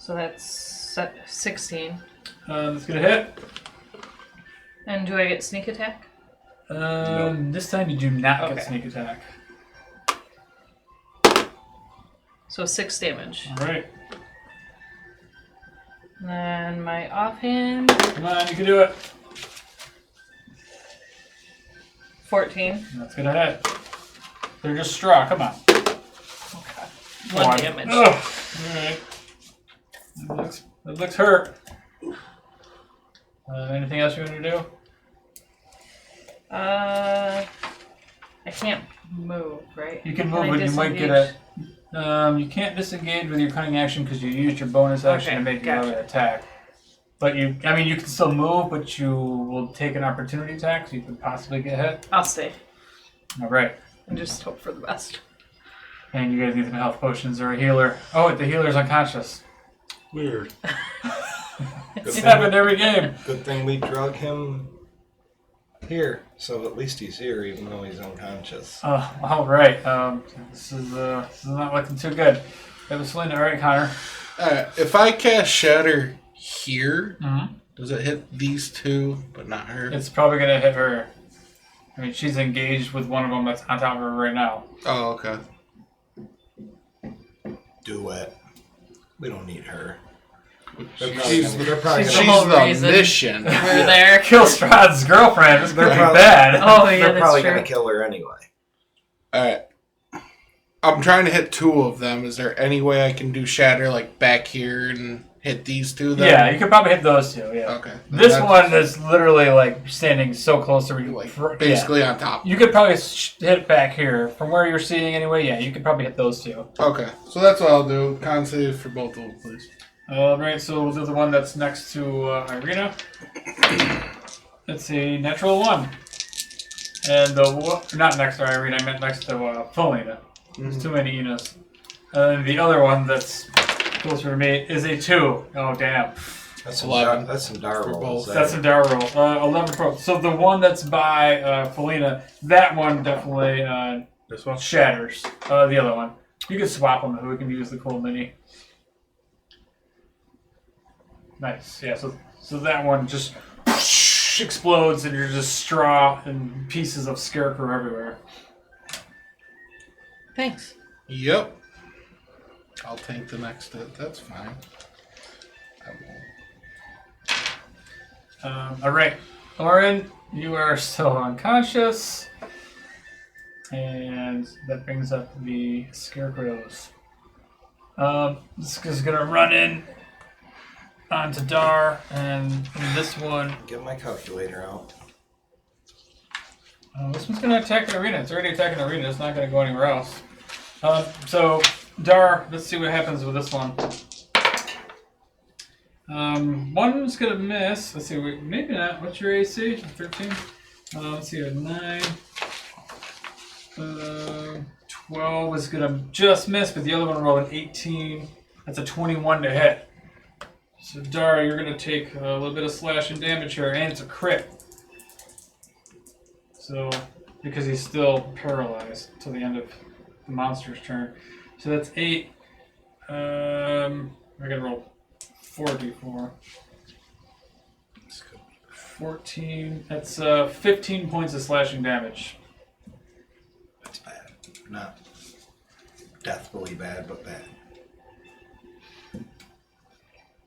So that's 16. That's gonna hit. And do I get sneak attack? This time you do not Okay. get sneak attack. So 6 damage. All right. And then my offhand, Come on, you can do it. 14. That's gonna hit. They're just straw. Come on. Okay. 1 damage. Ugh. Alright. That looks hurt. Anything else you want to do? I can't move, right? You can move, I but you might get a. You can't disengage with your cunning action because you used your bonus action Okay, to make gotcha. the other attack. But you can still move, but you will take an opportunity attack, so you could possibly get hit. I'll stay All right. and just hope for the best. And you guys need some health potions or a healer. Oh, wait, the healer's unconscious. Weird. It's happened every game. Good thing we drug him here, so at least he's here, even though he's unconscious. Oh, all right. This is not looking too good. That was Selena. All right, Connor. If I cast Shatter here, Mm-hmm. does it hit these two, but not her? It's probably gonna hit her. I mean, she's engaged with one of them that's on top of her right now. Oh, okay. Do it. We don't need her. She's They're probably She's gonna, the whole the reason. mission. We're there. Kill Strahd's girlfriend. This could be probably- bad. Oh, yeah, they're that's probably true. gonna kill her anyway. Alright. I'm trying to hit 2 of them. Is there any way I can do Shatter like back here and hit these 2 then? Yeah, you could probably hit those two. Yeah. Okay. This That's, one is literally like standing so close to you. like basically on top. You could probably hit back here from where you're seeing anyway. Yeah, you could probably hit those two. Okay. So that's what I'll do. Con save for both of them, please. All right, so we'll do the one that's next to Irina. It's a natural 1. And not next to Irina, I meant next to Felina. There's too many Inas. And the other one that's closer to me is a 2. Oh, damn. That's some 11 that's some dire for rolls. both. there. That's a Dow roll. 11 pro. So the one that's by Felina, that one definitely This one? shatters. The other one. You can swap them, we can use the cool mini. Nice. Yeah, so that one just explodes and you're just straw and pieces of scarecrow everywhere. Thanks. Yep. I'll tank the next hit. That's fine. I won't. Alright. Oren, you are still unconscious. And that brings up the scarecrows. This is gonna run in onto Dar, and this one. Get my calculator out. This one's gonna attack Arena. It's already attacking Arena. It's not gonna go anywhere else. So Dar, let's see what happens with this one. One's gonna miss. Let's see. Maybe not. What's your AC? 13. Let's see. 9. 12 is gonna just miss, but the other one rolled an 18. That's a 21 to hit. So Dara, you're gonna take a little bit of slashing damage here, and it's a crit. So because he's still paralyzed till the end of the monster's turn. So that's 8. I gotta roll 4d4. 14. That's 15 points of slashing damage. That's bad. Not deathfully bad, but bad.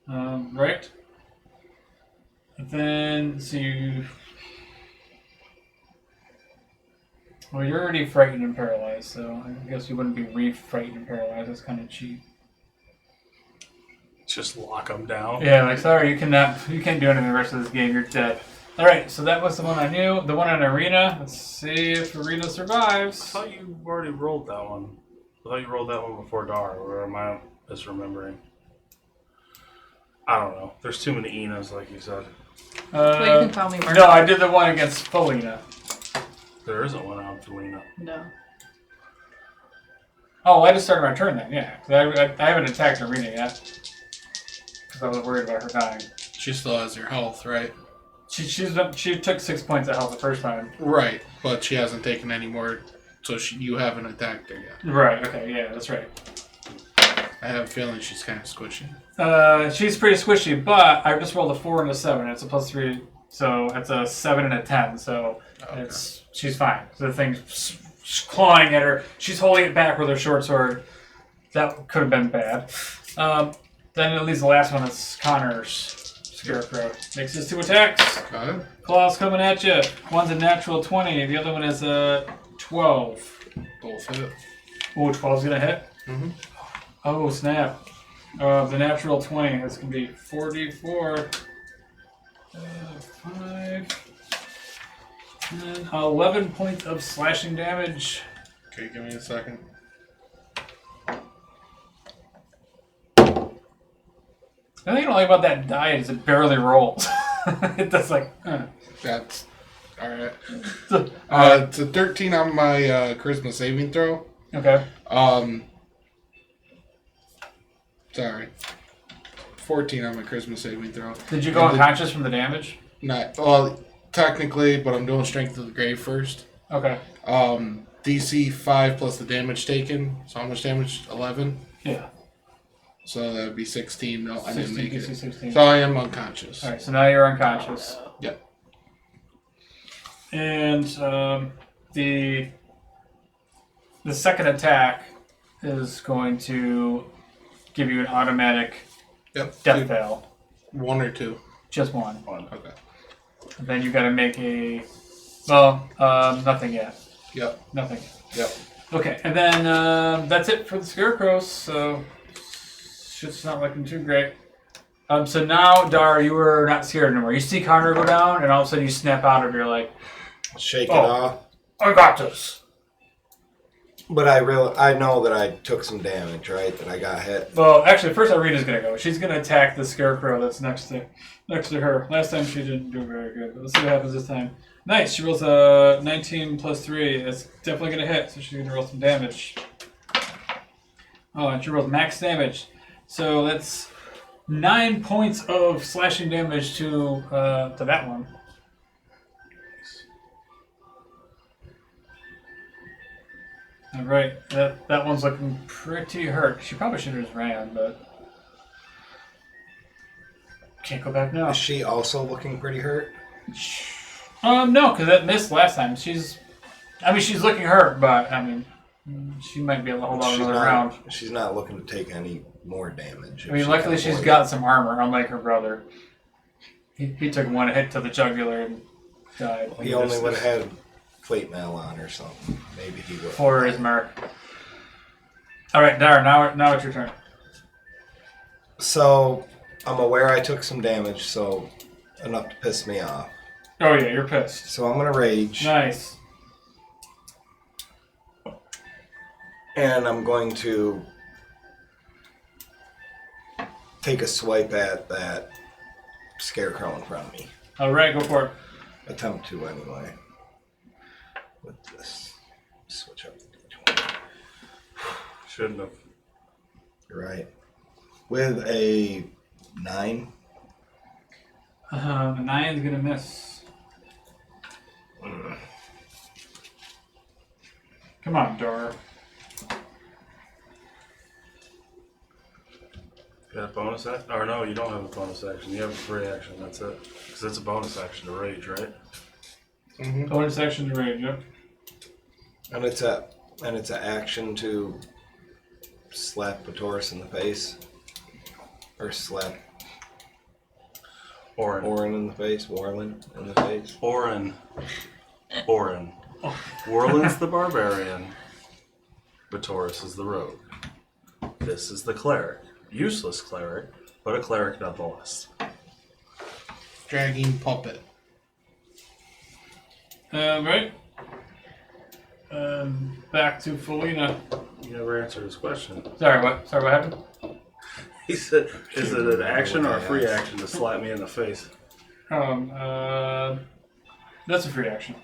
Right. And then, so you... Well, you're already frightened and paralyzed, so I guess you wouldn't be re-frightened and paralyzed. That's kind of cheap. Just lock them down. Yeah, like, sorry, you can't do anything the rest of this game. You're dead. Alright, so that was the one I knew. The one on Arena. Let's see if Arena I survives. thought you already rolled that one. I thought you rolled that one before Dar, or am I misremembering? I don't know. There's too many Enas, like you said. Well, you can call me Mark. No, I did the one against Felina. There isn't one on Felina. No. Oh, I just started my turn then, yeah. 'Cause I haven't attacked Arena yet. Because I was worried about her dying. She still has her health, right? She took 6 points of health the first time. Right, but she hasn't taken any more, so you haven't attacked her yet. Right, okay, yeah, that's right. I have a feeling she's kind of squishy. She's pretty squishy, but I just rolled a 4 and a 7. It's a +3, so it's a 7 and a 10. So she's fine. So the thing's clawing at her. She's holding it back with her short sword. That could have been bad. Then at least the last one is Connor's Scarecrow. Makes his 2 attacks. Got it. Claws coming at you. One's a natural 20. The other one is a 12. Both hit. Oh, 12's gonna hit. Mm-hmm. Oh snap! The natural 20. That's gonna be 44. 5. And 11 points of slashing damage. Okay, give me a second. The thing I don't like about that die is it barely rolls. It does like. That's alright. Alright. It's a 13 on my charisma saving throw. Okay. Sorry. 14 on my charisma saving throw. Did you go unconscious from the damage? Not well, technically, but I'm doing strength of the grave first. Okay. DC 5 plus the damage taken. So how much damage? 11. Yeah. So that would be 16. No, I didn't 16, make DC it. 16. So I am unconscious. All right. So now you're unconscious. Yep. And the second attack is going to give you an automatic Yep. death veil. 1 or 2. Just one. Okay. And then you got to make a. Well, nothing yet. Yep. Nothing. Yep. Okay, and then that's it for the scarecrows. So shit's not looking too great. So now, Dar, you were not scared anymore. You see Connor go down, and all of a sudden you snap out of your like, Shake it off. I got this. But I know that I took some damage, right? That I got hit. Well, actually, first Irina's gonna go. She's gonna attack the scarecrow that's next to her. Last time she didn't do very good, but let's see what happens this time. Nice. She rolls a 19 plus 3. That's definitely gonna hit. So she's gonna roll some damage. Oh, and she rolls max damage. So that's 9 points of slashing damage to that one. All right, that one's looking pretty hurt. She probably should have just ran, but can't go back now. Is she also looking pretty hurt? No, because that missed last time. She's looking hurt, but she might be able to hold on another round. She's not looking to take any more damage. Luckily she's got some armor, unlike her brother. He took one hit to the jugular and died. He only would have had plate mail on or something. Maybe he would. For his mark. All right, Dar. Now it's your turn. So I'm aware I took some damage, so enough to piss me off. Oh yeah, you're pissed. So I'm gonna rage, Nice. and I'm going to take a swipe at that scarecrow in front of me. All right, go for it. Attempt to anyway. With this, switch up the D20. Shouldn't have. You're right. With a 9. A 9's gonna miss. Come on, Dar. You got a bonus action? Or no, you don't have a bonus action. You have a free action. That's it. Because it's a bonus action to rage, right? Mm-hmm. Bonus action to rage. Yep. And it's an action to slap Batoris in the face. Or slap Orin in the face. Warlin in the face. Orin. Warlin's the barbarian. Batoris is the rogue. This is the cleric. Useless cleric, but a cleric nonetheless. Dragging puppet. Right. Back to Felina. You never answered his question. Sorry, what happened? He said, is it an action or a free action to slap me in the face? That's a free action.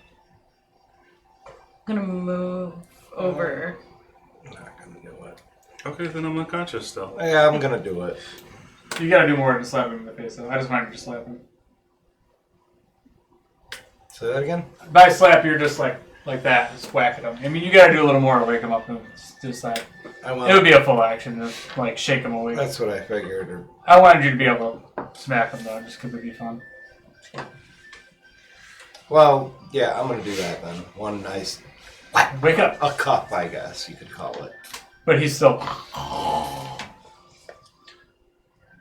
I'm gonna move over. I'm not gonna do it. Okay, then I'm unconscious still. Yeah, I'm gonna do it. You gotta do more than slap him in the face, though. I just wanted to slap him. Say that again? By slap, you're just like like that, just whack at him. I mean, you gotta do a little more to wake him up and decide. It would be a full action to like shake him awake. That's what I figured. I wanted you to be able to smack him though, just because it'd be fun. Well, yeah, I'm gonna do that then. One nice Wake up, a cup, I guess you could call it. but he's still.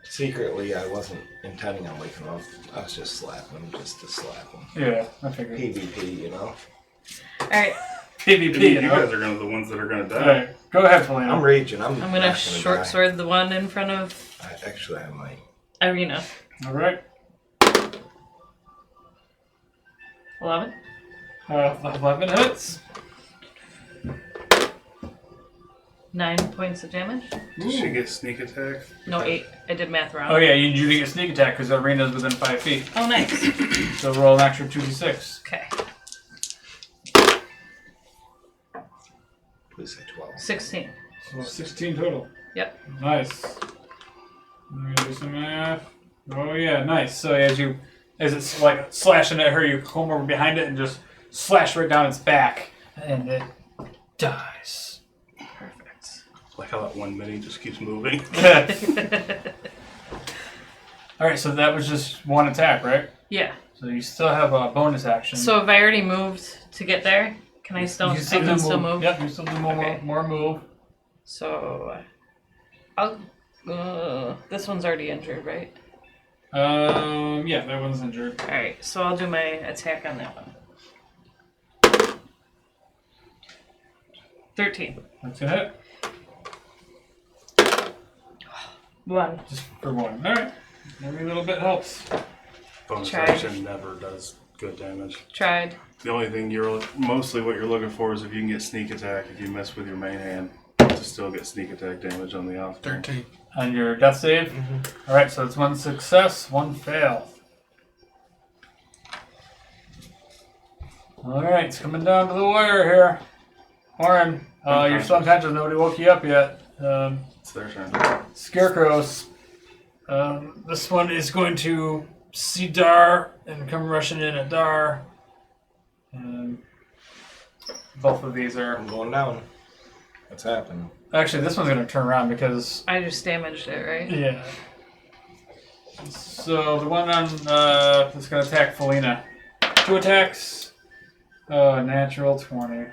Secretly, I wasn't intending on waking him up. I was just slapping him just to slap him. Yeah, I figured. PvP, you know. All right, PvP, You you know. guys are the ones that are gonna All die. right, go ahead, Felina. I'm raging. I'm I'm gonna short die. sword the one in front of Actually, I might. Irina. All right. 11. 11 hits. 9 points of damage. Did she get sneak attack? No, 8. I did math wrong. Oh yeah, you do get sneak attack because the arena's within 5 feet. Oh, nice. So roll an extra 2d6. Okay. Please say 12. 16. So 16 total. Yep. Nice. Let me do some math. Oh yeah, nice. So as it's like slashing at her, you come over behind it and just slash right down its back, and it dies. Perfect. Like how that one mini just keeps moving. All right, so that was just one attack, right? Yeah. So you still have a bonus action. So if I already moved to get there, can I still? You I can still move. Yep, you still do Okay. more move. So, I'll. This one's already injured, right? Yeah, that one's injured. All right. So I'll do my attack on that one. 13. That's a hit. 1. Just for one. All right. Every little bit helps. Bonus Tried. action never does good damage. Tried. The only thing mostly what you're looking for is if you can get sneak attack if you mess with your main hand to still get sneak attack damage on the off. 13. On your death save? All right, so it's one success, one fail. All right, it's coming down to the wire here. Warren, you're still unconscious. Nobody woke you up yet. It's their turn. Scarecrows. This one is going to see Dar and come rushing in at Dar. Both of these are... I'm going down. What's happening? Actually, this one's going to turn around because... I just damaged it, right? Yeah. So the one on that's going to attack Felina. 2 attacks. Natural 20.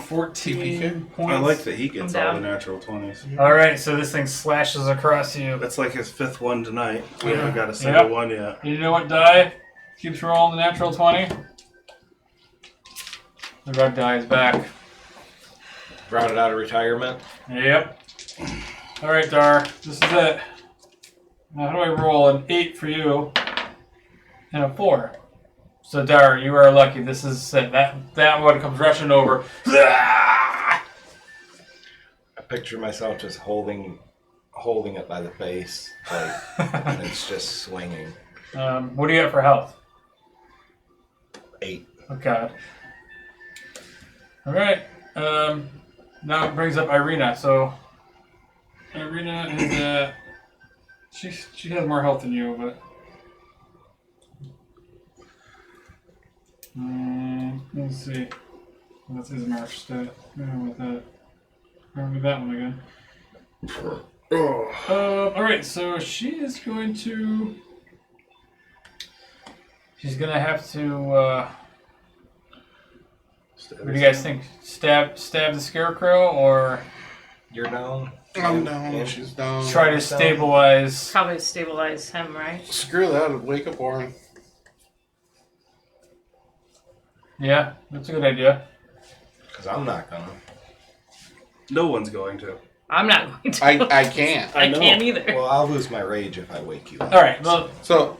14 points. I like that he gets I'm all the down. natural 20s. All right, so this thing slashes across you. That's like his 5th one tonight. We haven't got a Yep. single one yet. You know what die keeps rolling the natural 20? The red die is back. Brought it out of retirement. Yep. All right, Dar, this is it. Now, how do I roll an 8 for you and a 4? So, Dar, you are lucky. This is it. That one comes rushing over. I picture myself just holding it by the face, like, and it's just swinging. What do you got for health? 8. Oh, God. All right. Now it brings up Irina. So, Irina is she has more health than you, but let's see. That's his march stat. With that, remember that one again. All right. So she is going to. She's gonna have to. What do you guys think? Stab the scarecrow, or You're down. I'm down. And She's down. try to stabilize? Probably stabilize him, right? Screw that. Wake up Warren. Yeah, that's a good idea. Because I'm not gonna. No one's going to. I'm not going to. I can't. I know. can't either. Well, I'll lose my rage if I wake you up. All right. Well, So,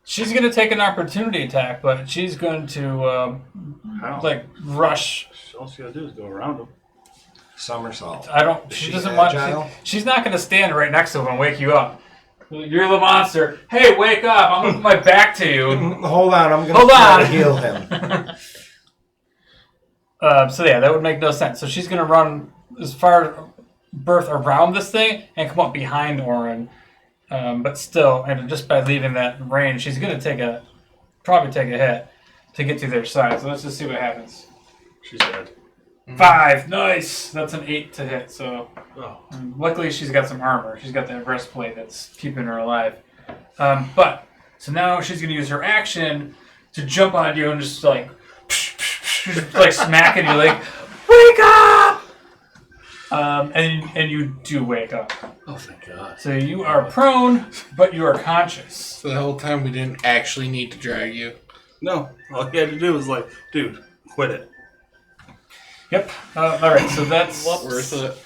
she's gonna take an opportunity attack, but she's going to How? like rush. All she gotta do is go around him. Somersault. I don't. Is She she doesn't agile? want. She's not gonna stand right next to him and wake you up. You're the monster. Hey, wake up! I'm gonna put my back to you. Hold on, I'm gonna Hold try on. to heal him. So yeah, that would make no sense. So she's gonna run as far birth around this thing and come up behind Orin. But still, and just by leaving that range, she's going to probably take a hit to get to their side. So let's just see what happens. She's dead. 5, nice. That's an 8 to hit. So Oh. luckily, she's got some armor. She's got that breastplate that's keeping her alive. But so now she's going to use her action to jump on you and just like smacking you like, wake up! And you do wake up. Oh, thank God. So you are prone, but you are conscious. So the whole time we didn't actually need to drag you. No, all you had to do was like, dude, quit it. Yep. All right. So that's Worth it.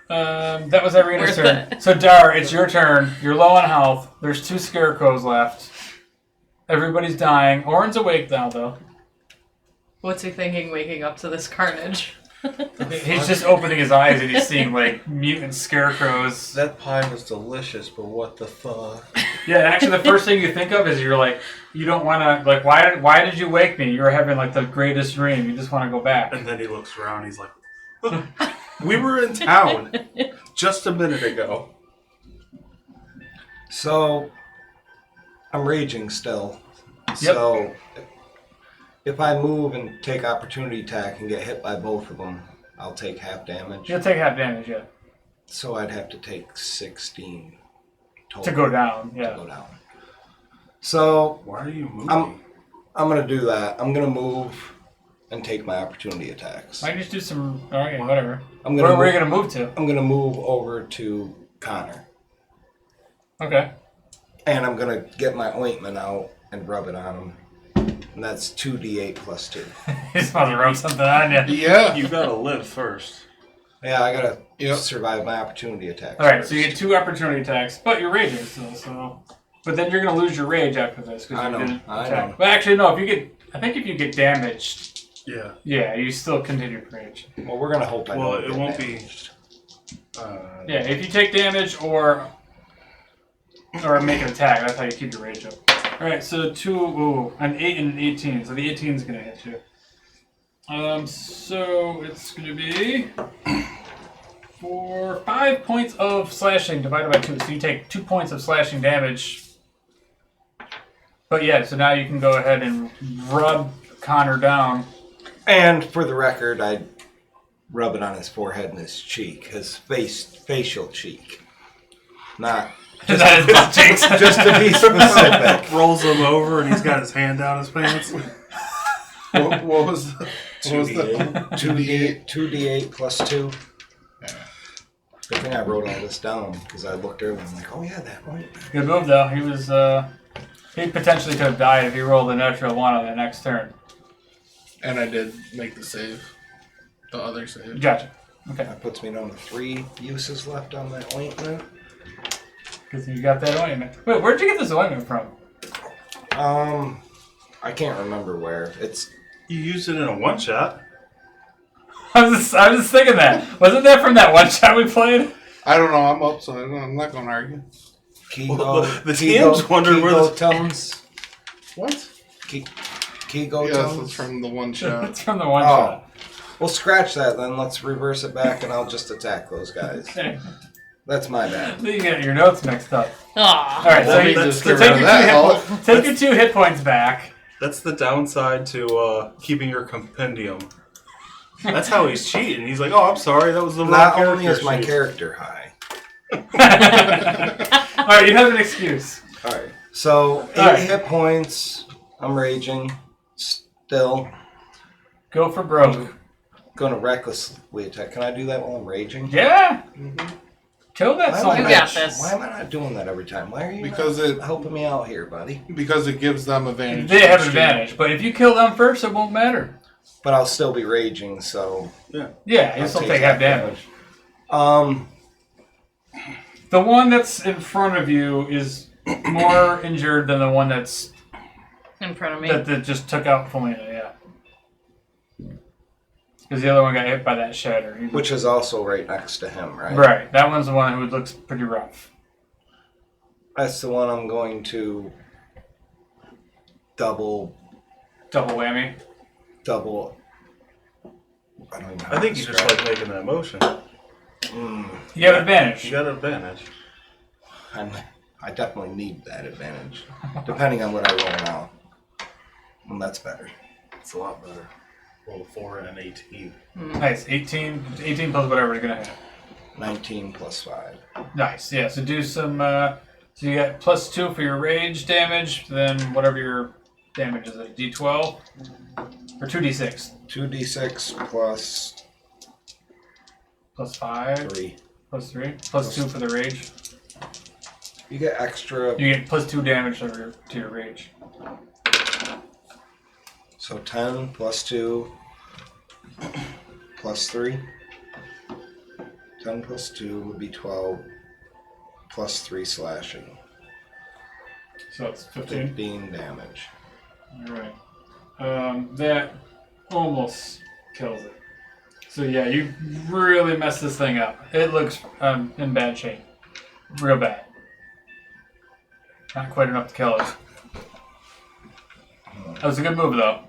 that was Irina's Worth turn. it. So Dar, it's your turn. You're low on health. There's 2 scarecrows left. Everybody's dying. Orin's awake now, though. What's he thinking waking up to this carnage? He's just opening his eyes and he's seeing like mutant scarecrows. That pie was delicious, but what the fuck? Yeah, actually, the first thing you think of is you're like, you don't want to, like, why did you wake me? You were having like the greatest dream. You just want to go back. And then he looks around, he's like, we were in town just a minute ago. So, I'm raging still. Yep. So, if I move and take opportunity attack and get hit by both of them, I'll take half damage. You'll take half damage, yeah, So I'd have to take 16 total to go down. to Yeah. go down. So Why are you moving? I'm gonna do that. I'm gonna move and take my opportunity attacks. Why don't you just do some? All right, whatever. I'm Where gonna are you gonna move to? I'm gonna move over to Connor, Okay. and I'm gonna get my ointment out and rub it on him. And that's 2d8 plus 2. He's about to rub something on you. Yeah. You gotta live first. Yeah, I gotta Yep. survive my opportunity attacks. All right, first. so you get 2 opportunity attacks, but you're raging still. So, but then you're gonna lose your rage after this because I you know, didn't I attack. know. But actually, no. If you get damaged, Yeah. yeah, you still continue to rage. Well, we're gonna hope I Well, don't it get won't be. damaged. Yeah, if you take damage or make an attack, that's how you keep your rage up. All right, so an 8 and an 18. So the 18 is gonna hit you. So it's gonna be for 5 points of slashing divided by 2. So you take 2 points of slashing damage. But yeah, so now you can go ahead and rub Connor down. And for the record, I rub it on his forehead and his cheek, his facial cheek, not That is butt cheeks. just to be specific. Rolls him over and he's got his hand down his pants. What was the 2d8? 2d8 plus 2. Good thing I wrote all this down because I looked earlier and I'm like, oh yeah, that right. Good move though. He potentially could have died if he rolled a natural 1 on the next turn. And I did make the save. The other save. Gotcha. Okay. That puts me down to 3 uses left on that ointment. Because you got that ointment. Wait, where'd you get this ointment from? I can't remember where. It's You used it in a one shot. I was just thinking that. Wasn't that from that one shot we played? I don't know. I'm up, so I'm not going to argue. Kigo. Well, the TM's wondering where Kigo this- tones. What? Kigo Yes, tones. it's from the one shot. It's from the one Oh. shot. Well, scratch that then. Let's reverse it back, and I'll just attack those guys. Okay. That's my bad. You get your notes mixed up. Aw. All right, so, Let me you, just so get take, rid your of that. take your 2 hit points back. That's the downside to keeping your compendium. That's how he's cheating. He's like, oh, I'm sorry, that was the wrong Not character only is my sheet." character high. All right, you have an excuse. All right. So 8 Alright. hit points. I'm raging. Still Go for broke. gonna recklessly attack. Can I do that while I'm raging? Yeah. Kill that Why am I son You of got a- this. Why am I not doing that every time? Why are you Because not it- helping me out here, buddy? Because it gives them advantage. They have advantage, but if you kill them first, it won't matter. But I'll still be raging, so Yeah, you I'll still take half damage. The one that's in front of you is more injured than the one that's In front of me. that just took out Felina, yeah. Because the other one got hit by that shatter. which is also right next to him, right? Right, that one's the one who looks pretty rough. That's the one I'm going to double. Double whammy. I don't even know how I think to you just describe like making that motion. You have advantage. You got an advantage. I'm I definitely need that advantage, depending on what I roll now. And that's better. It's a lot better. Roll a 4 and an 18. Nice. 18 plus whatever you're going to hit. 19 plus 5. Nice. Yeah, so do some... so you got +2 for your rage damage, then whatever your damage is, a d12? Or 2d6? 2d6 plus +5? 3. +3? +2 for the rage? You get extra. You get +2 damage to your rage. So 10 plus 2 plus 3. 10 plus 2 would be 12 plus 3 slashing. So it's 15? 15 damage. Alright. That almost kills it. So yeah, you really messed this thing up. It looks in bad shape. Real bad. Not quite enough to kill it. That was a good move though.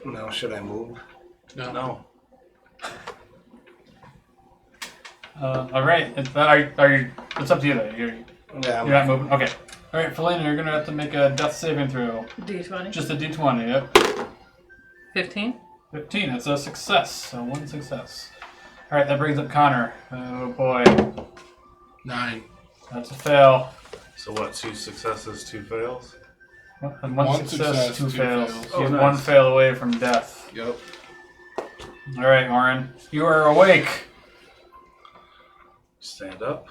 Now should I move? No. Alright. Are you? It's up to you though. You're not moving? Okay. Alright, Felina, you're gonna have to make a death saving throw. D20. Just a d20, yep. 15. 15, that's a success. So 1 success. Alright, that brings up Connor. Oh boy. 9. That's a fail. So what, 2 successes, 2 fails? One success, 2 fails. Oh, He's nice. 1 fail away from death. Yep. Alright, Oren. You are awake. Stand up.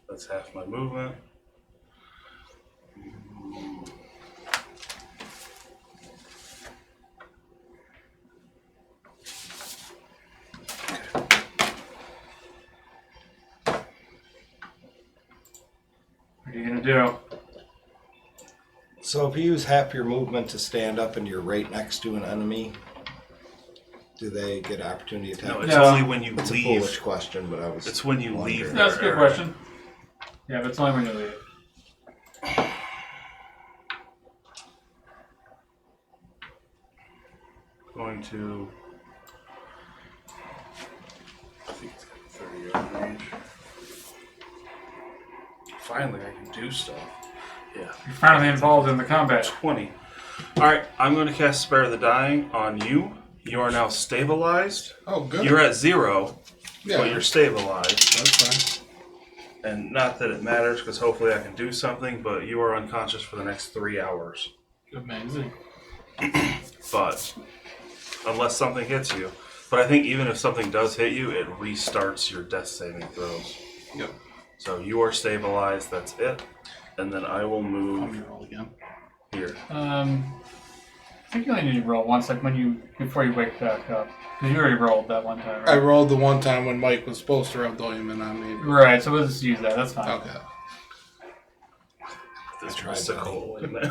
That's half my movement. What are you gonna do? So if you use half your movement to stand up and you're right next to an enemy, do they get opportunity attack? No, it's No. only when you It's a leave. foolish question, but I was. It's when you leave. wondering. That's a good area. question. Yeah, but it's only when you leave. Going to. I think it's got 30-yard range. Finally, I can do stuff. Yeah. You're finally involved in the combat. 20. Alright, I'm going to cast Spare the Dying on you. You are now stabilized. Oh, good. You're at 0, yeah, but you're stabilized. that's fine. And not that it matters, because hopefully I can do something, but you are unconscious for the next 3 hours. Amazing. But, unless something hits you. But I think even if something does hit you, it restarts your death saving throws. Yep. So you are stabilized, that's it. And then I will Let move me roll again. here. I think you only need to roll once, like before you wake back up. Because you already rolled that one time, right? I rolled the one time when Mike was supposed to rub the ointment on me. Right, so we'll just use that. That's fine. Okay. This tried mystical, isn't it?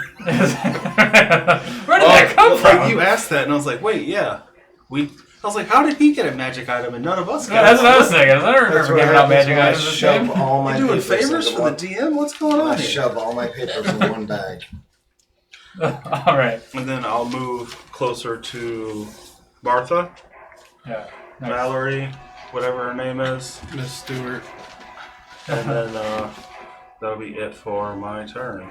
Where did that come from? Like, you asked that, and I was like, wait, yeah. I was like, how did he get a magic item and none of us got That's what I was it? thinking. I don't That's remember what giving out happens magic when I items this shove game. all my You doing papers favors into for one. the DM? What's going I on here? shove all my papers in one bag. All right. And then I'll move closer to Martha, Yeah. Nice. Valerie, whatever her name is. Miss Stewart. And then that'll be it for my turn.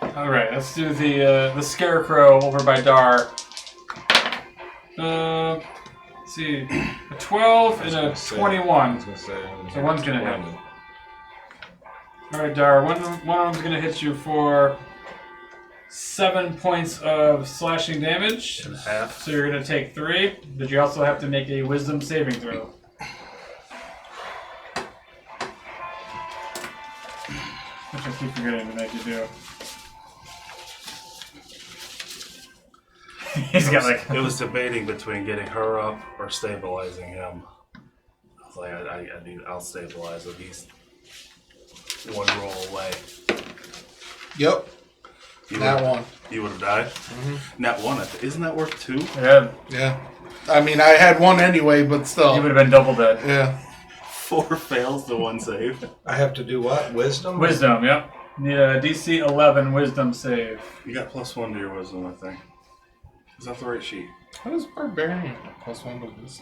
All right. Let's do the scarecrow over by Dar. Let's see, a 12 and a 21. So one's gonna hit. All right, Dar. One of them's gonna hit you for 7 points of slashing damage. And half. So you're gonna take 3, but you also have to make a Wisdom saving throw. Which I keep forgetting to make you do. He's got like. It was debating between getting her up or stabilizing him. I was like, I'll stabilize him. He's one roll away. Yep. You That would- one. You would have died? Nat 1, isn't that worth 2? Yeah, Yeah. I mean, I had one anyway, but you still. would have been double dead. Yeah. 4 fails to 1 save. I have to do what? Wisdom? Wisdom, yep. Need a DC 11 Wisdom save. You got +1 to your wisdom, I think. Is that the right sheet? What is Barbarian? +1 to this.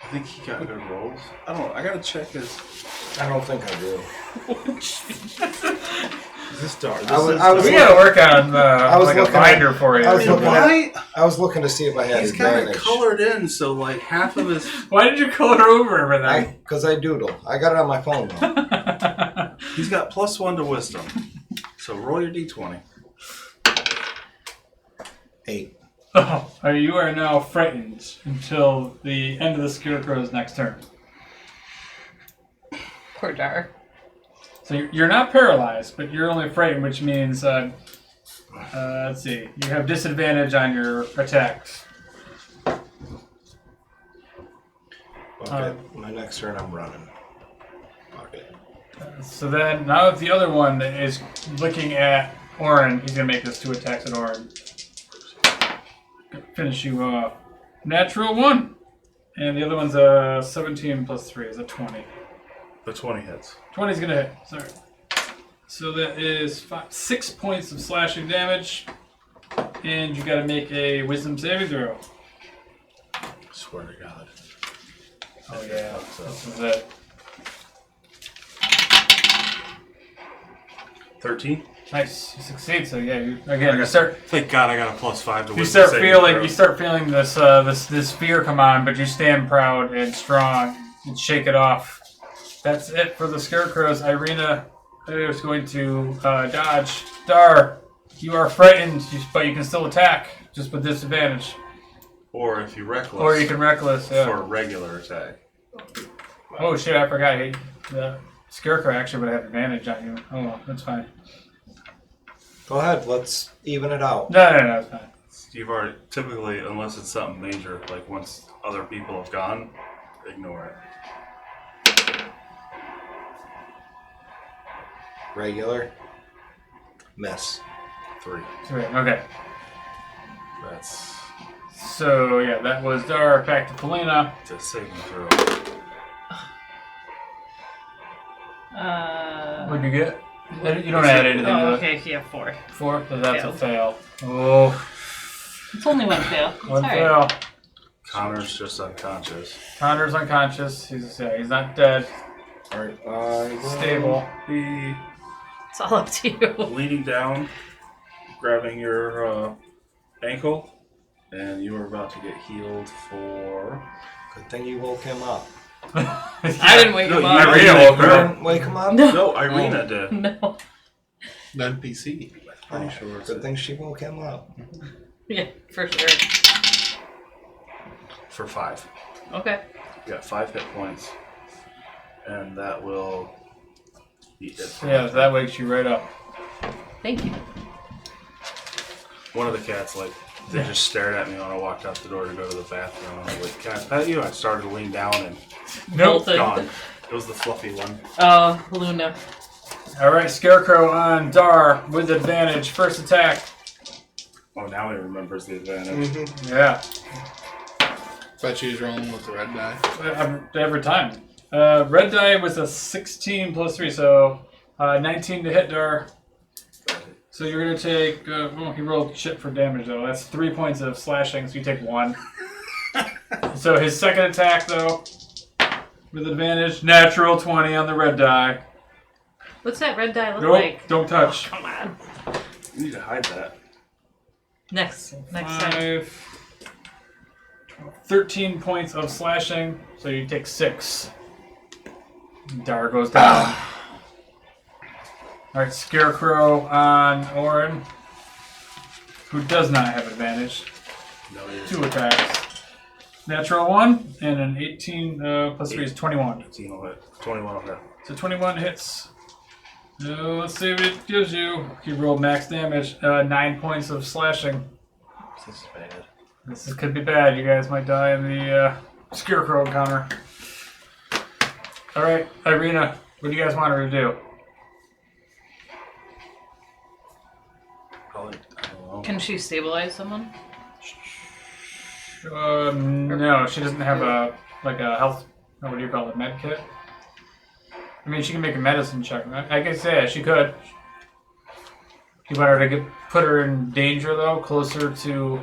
I think he got good rolls. I don't know. I gotta check his. I don't think I do. Is this dark? We gotta work on a binder for you. I was looking Why? I was looking to see if I had He's got it advantage. colored in, so like half of his. Why did you color over everything? Because I doodle. I got it on my phone though. He's got +1 to wisdom. So roll your d20. 8. Oh, you are now frightened until the end of the Scarecrow's next turn. Poor Dar. So you're not paralyzed, but you're only frightened, which means, let's see, you have disadvantage on your attacks. Okay, my next turn I'm running. Okay. So then, now if the other one is looking at Orin, he's going to make this 2 attacks at Orin. Finish you off. Natural 1. And the other one's a 17 plus 3 is a 20. The 20 hits. 20 is going to hit. Sorry. So that is 6 points of slashing damage. And you got to make a wisdom saving throw. I swear to God. Oh, yeah. This is it. 13. Nice. You succeed. So, yeah, you start. Thank God I got a +5 to You wisdom start saving feeling this fear come on, but you stand proud and strong and shake it off. That's it for the Scarecrows. Irina is going to dodge. Dar, you are frightened, but you can still attack, just with disadvantage. Or if you reckless. Or you can reckless, yeah. For a regular attack. Oh shit, I forgot. Hey, the Scarecrow actually would have advantage on you. Oh well, that's fine. Go ahead, let's even it out. No, it's fine. You've already, typically, unless it's something major, like once other people have gone, ignore it. Regular. Miss. 3. Okay. That's So yeah, that was Dar. Back to Felina. a saving throw. What'd you get? You don't add anything to it. Okay, yeah, 4. 4, so that's a Failed. fail. Oh, It's only 1 fail. It's one alright. fail. Connor's just unconscious. Connor's unconscious. He's not dead. Alright, Stable. It's all up to you. Leaning down, grabbing your ankle, and you are about to get healed for. Good thing you woke him up. I didn't wake him you up. already Irina woke woke her her up. Didn't wake him up? No, Irina did. No. The NPC. Pretty sure it's Good thing she woke him up. Yeah, for sure. for 5. Okay. You got 5 hit points, and that will be it. Yeah, that wakes you right up. Thank you. One of the cats, they just stared at me when I walked out the door to go to the bathroom. I was like, "Can I pet you?" I started to lean down and Nope. Bolted. gone. It was the fluffy one. Oh, Luna. All right, Scarecrow on Dar with advantage. First attack. Oh, now he remembers the advantage. Yeah, Bet she's rolling with the red die. every time. Red die was a 16 plus 3, so 19 to hit Dar. So you're going to take, he rolled shit for damage though. That's 3 points of slashing, so you take 1. So his second attack though, with advantage, natural 20 on the red die. What's that red die look Nope, like? don't touch. Come on. You need to hide that. Next time. 13 points of slashing, so you take 6. Dar goes down. Alright, Scarecrow on Orin, who does not have advantage. No, you're 2 attacks. Natural 1 and an 18 plus 3 is 21. 18 will hit. 21 will hit. So 21 hits. Let's see what it gives you. He rolled max damage, 9 points of slashing. This is bad. This could be bad. You guys might die in the Scarecrow encounter. Alright, Irina, what do you guys want her to do? Probably, I don't know. Can she stabilize someone? No, she doesn't have a health, what do you call it, med kit? I mean, she can make a medicine check. I guess, yeah, she could. You want her to put her in danger, though, closer to...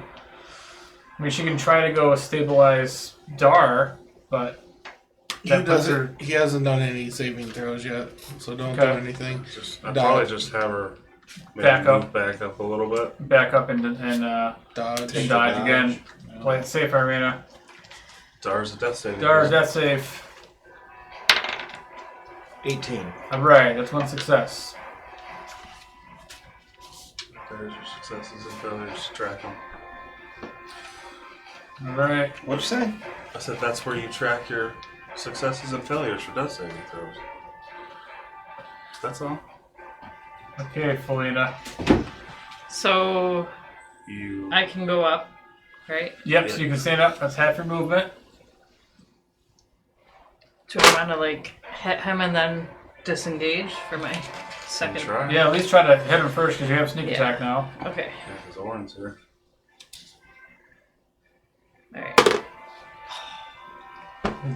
I mean, she can try to go stabilize Dar, but... He hasn't done any saving throws yet, so don't do Okay. I'd anything. probably just have her maybe Back up. move back up a little bit. Back up and Dodge. dodge again. Play it safe, Irina. Dar's a death saving. Dar's death safe. 18. Alright, that's one success. There's your successes and failures. Track them. Alright. What'd you say? I said that's where you track your successes and failures for death saving throws. That's all. Okay, Felina. So You. I can go up, right? Yep, so you can stand up. That's half your movement. Do I want to like hit him and then disengage for my second? Try. Yeah, at least try to hit him first because you have sneak Yeah. attack now. Okay. Yeah, because Oren's here. All right.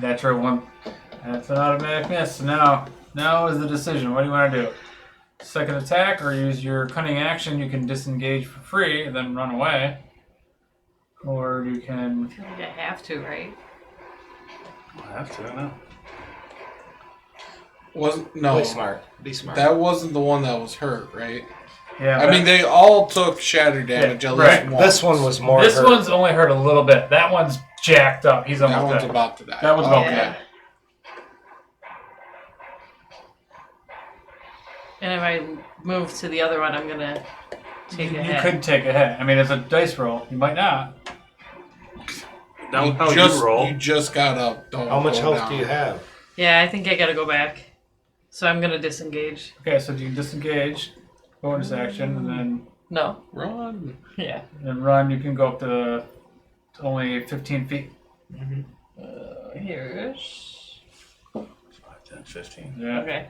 Natural one. That's an automatic miss. So now is the decision. What do you want to do? Second attack, or use your cunning action? You can disengage for free and then run away. Or you I can. feel like I have to, right? I have to, I know. No, Be smart. Be smart. that wasn't the one that was hurt, right? Yeah. I mean, they all took shatter damage Yeah, at right. least once. This one was more this hurt. one's only hurt a little bit. That one's jacked up. He's That almost one's dead. about to die. That one's about Okay. Yeah. And if I move to the other one, I'm gonna take a You hit. could take a hit. I mean, it's a dice roll. You might not. Now, how just, you roll. You just got up. Don't How much go health down. do you have? Yeah, I think I gotta go back. So I'm gonna disengage. Okay, so you disengage, bonus action, and then No. Run. Yeah. run. You can go up to only 15 feet. Here's. 5, 10, 15. Yeah. Okay.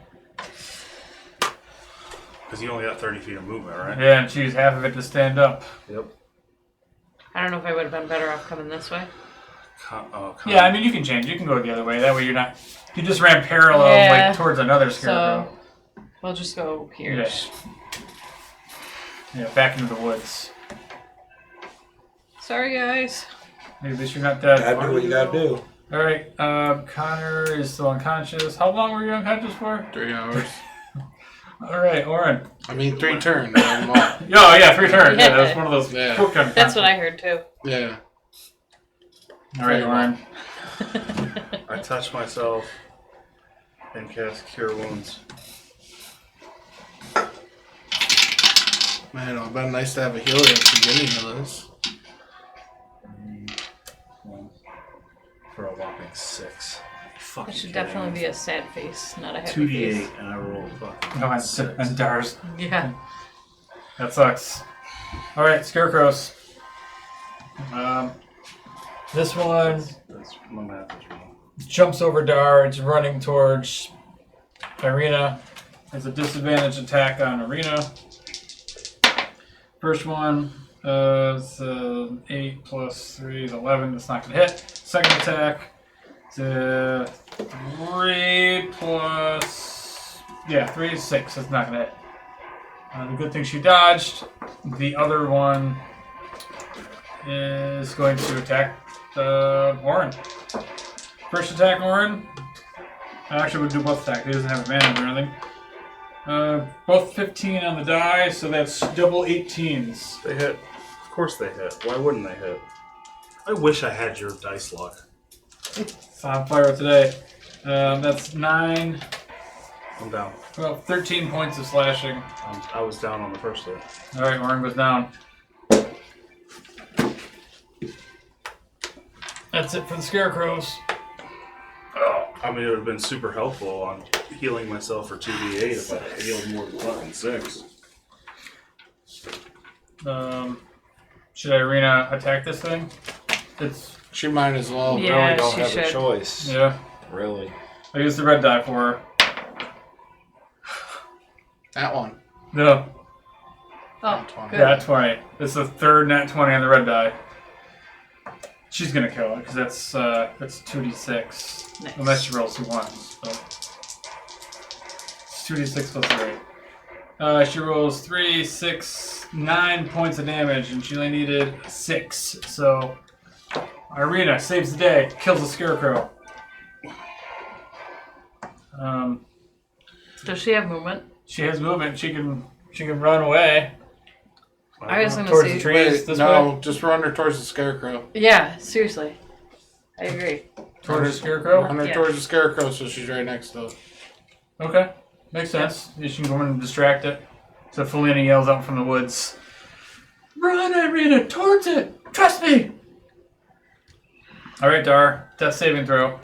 Because you only got 30 feet of movement, right? Yeah, and choose half of it to stand up. Yep. I don't know if I would have been better off coming this way. Yeah, I mean, you can change. You can go the other way. That way you're not... You just ran parallel Yeah. like towards another scarecrow. So we'll just go here. Yeah. Yeah, back into the woods. Sorry, guys. Maybe at least you're not dead. Gotta do what you gotta do. Alright, Connor is still unconscious. How long were you unconscious for? 3 hours. Alright, Oren. I mean, 3 turns. I'm up. Oh, yeah, 3 turns. Yeah, Yeah. that was one of those Yeah. quick unconscious. That's what I heard too. Yeah. Alright, Oren. I touch myself and cast Cure Wounds. Man, it would have been nice to have a healer at the beginning of this. For a whopping 6. Fucking It should kidding definitely me. be a sad face, not a happy 2d8 face. and I roll fucking Oh, and 6. Dars. Yeah. That sucks. Alright, scarecrows. This one That's my math is wrong. jumps over Dar. It's running towards Irina. It's a disadvantage attack on Irina. First one is 8 plus 3 is 11. That's not going to hit. Second attack is 3 plus... Yeah, 3 is 6. That's not going to hit. The good thing she dodged. The other one is going to attack Oren. First attack, Oren. Actually, we'll do both attacks. He doesn't have advantage or anything. Both 15 on the die, so that's double 18s. They hit. Of course they hit. Why wouldn't they hit? I wish I had your dice luck. It's on fire today. That's 9, I'm down. well, 13 points of slashing. I was down on the first day. Alright, Oren goes down. That's it for the scarecrows. I mean, it would have been super helpful on healing myself for 2d8 if I had healed more than fucking 6. Should Irina attack this thing? It's... She might as well. Yeah, really don't she have should. a choice. Yeah. Really. I used the red die for her. That one. No. Oh, 20. good. Yeah, 20. It's the third nat 20 on the red die. She's gonna kill it because that's 2d6. Nice. Unless she rolls 2 ones. So. It's 2d6 plus 3. She rolls 3, 6, 9 points of damage, and she only needed 6. So Irina saves the day, kills the scarecrow. Does she have movement? She has movement. She can run away I was gonna towards say. the trees. Wait, This no, way. just run her towards the scarecrow. Yeah, seriously. I agree. Towards the scarecrow. Run her Yeah. towards the scarecrow so she's right next to it. Okay, makes sense. You can go in and distract it. So Felina yells out from the woods, "Run, Irina, towards it! Trust me!" Alright, Dar. Death saving throw.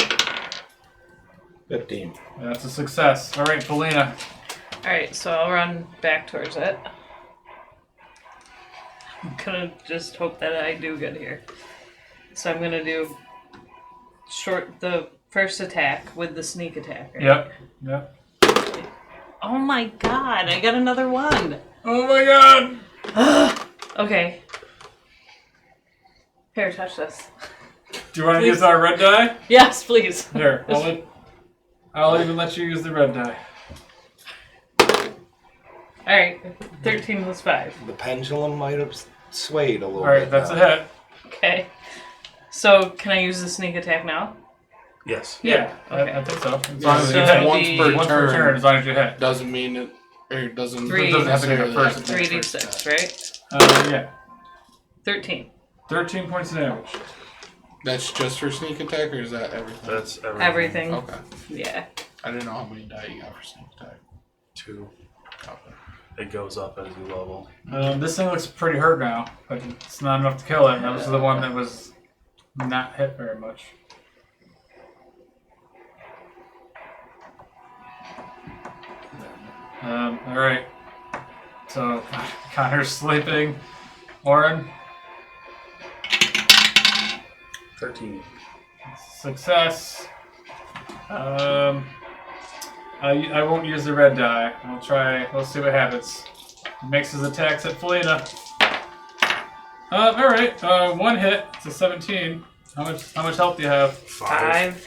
15. That's a success. Alright, Felina. Alright, so I'll run back towards it. I'm gonna just hope that I do good here. So I'm gonna do the first attack with the sneak attack. Right? Yep. Oh my god, I got another one. Oh my god! Okay. Here, touch this. Do you want to Please. use our red die? Yes, please. Here, I'll even let you use the red die. Alright, 13 plus 5. The pendulum might have swayed a little bit. Alright, that's a now. hit. Okay. So, can I use the sneak attack now? Yes. Yeah, Okay. I think so. As Yeah, long as so you hit. once per Once per turn, turn. as long as you hit. Doesn't mean it. Or it doesn't. Three. It doesn't have to be the necessarily first. have to attack. 3d6, right? Yeah. 13. 13 points of damage. That's just for sneak attack, or is that everything? That's Everything. Okay. Yeah. I didn't know how many die you got for sneak attack. 2. Okay. It goes up as you level. This thing looks pretty hurt now, but it's not enough to kill it. That was the one that was not hit very much. Alright. So, Connor's sleeping. Oren, 13. success. I won't use the red die. I'll try. Let's see what happens. He makes his attacks at Felina. Alright. One hit. It's a 17. How much health do you have? 5.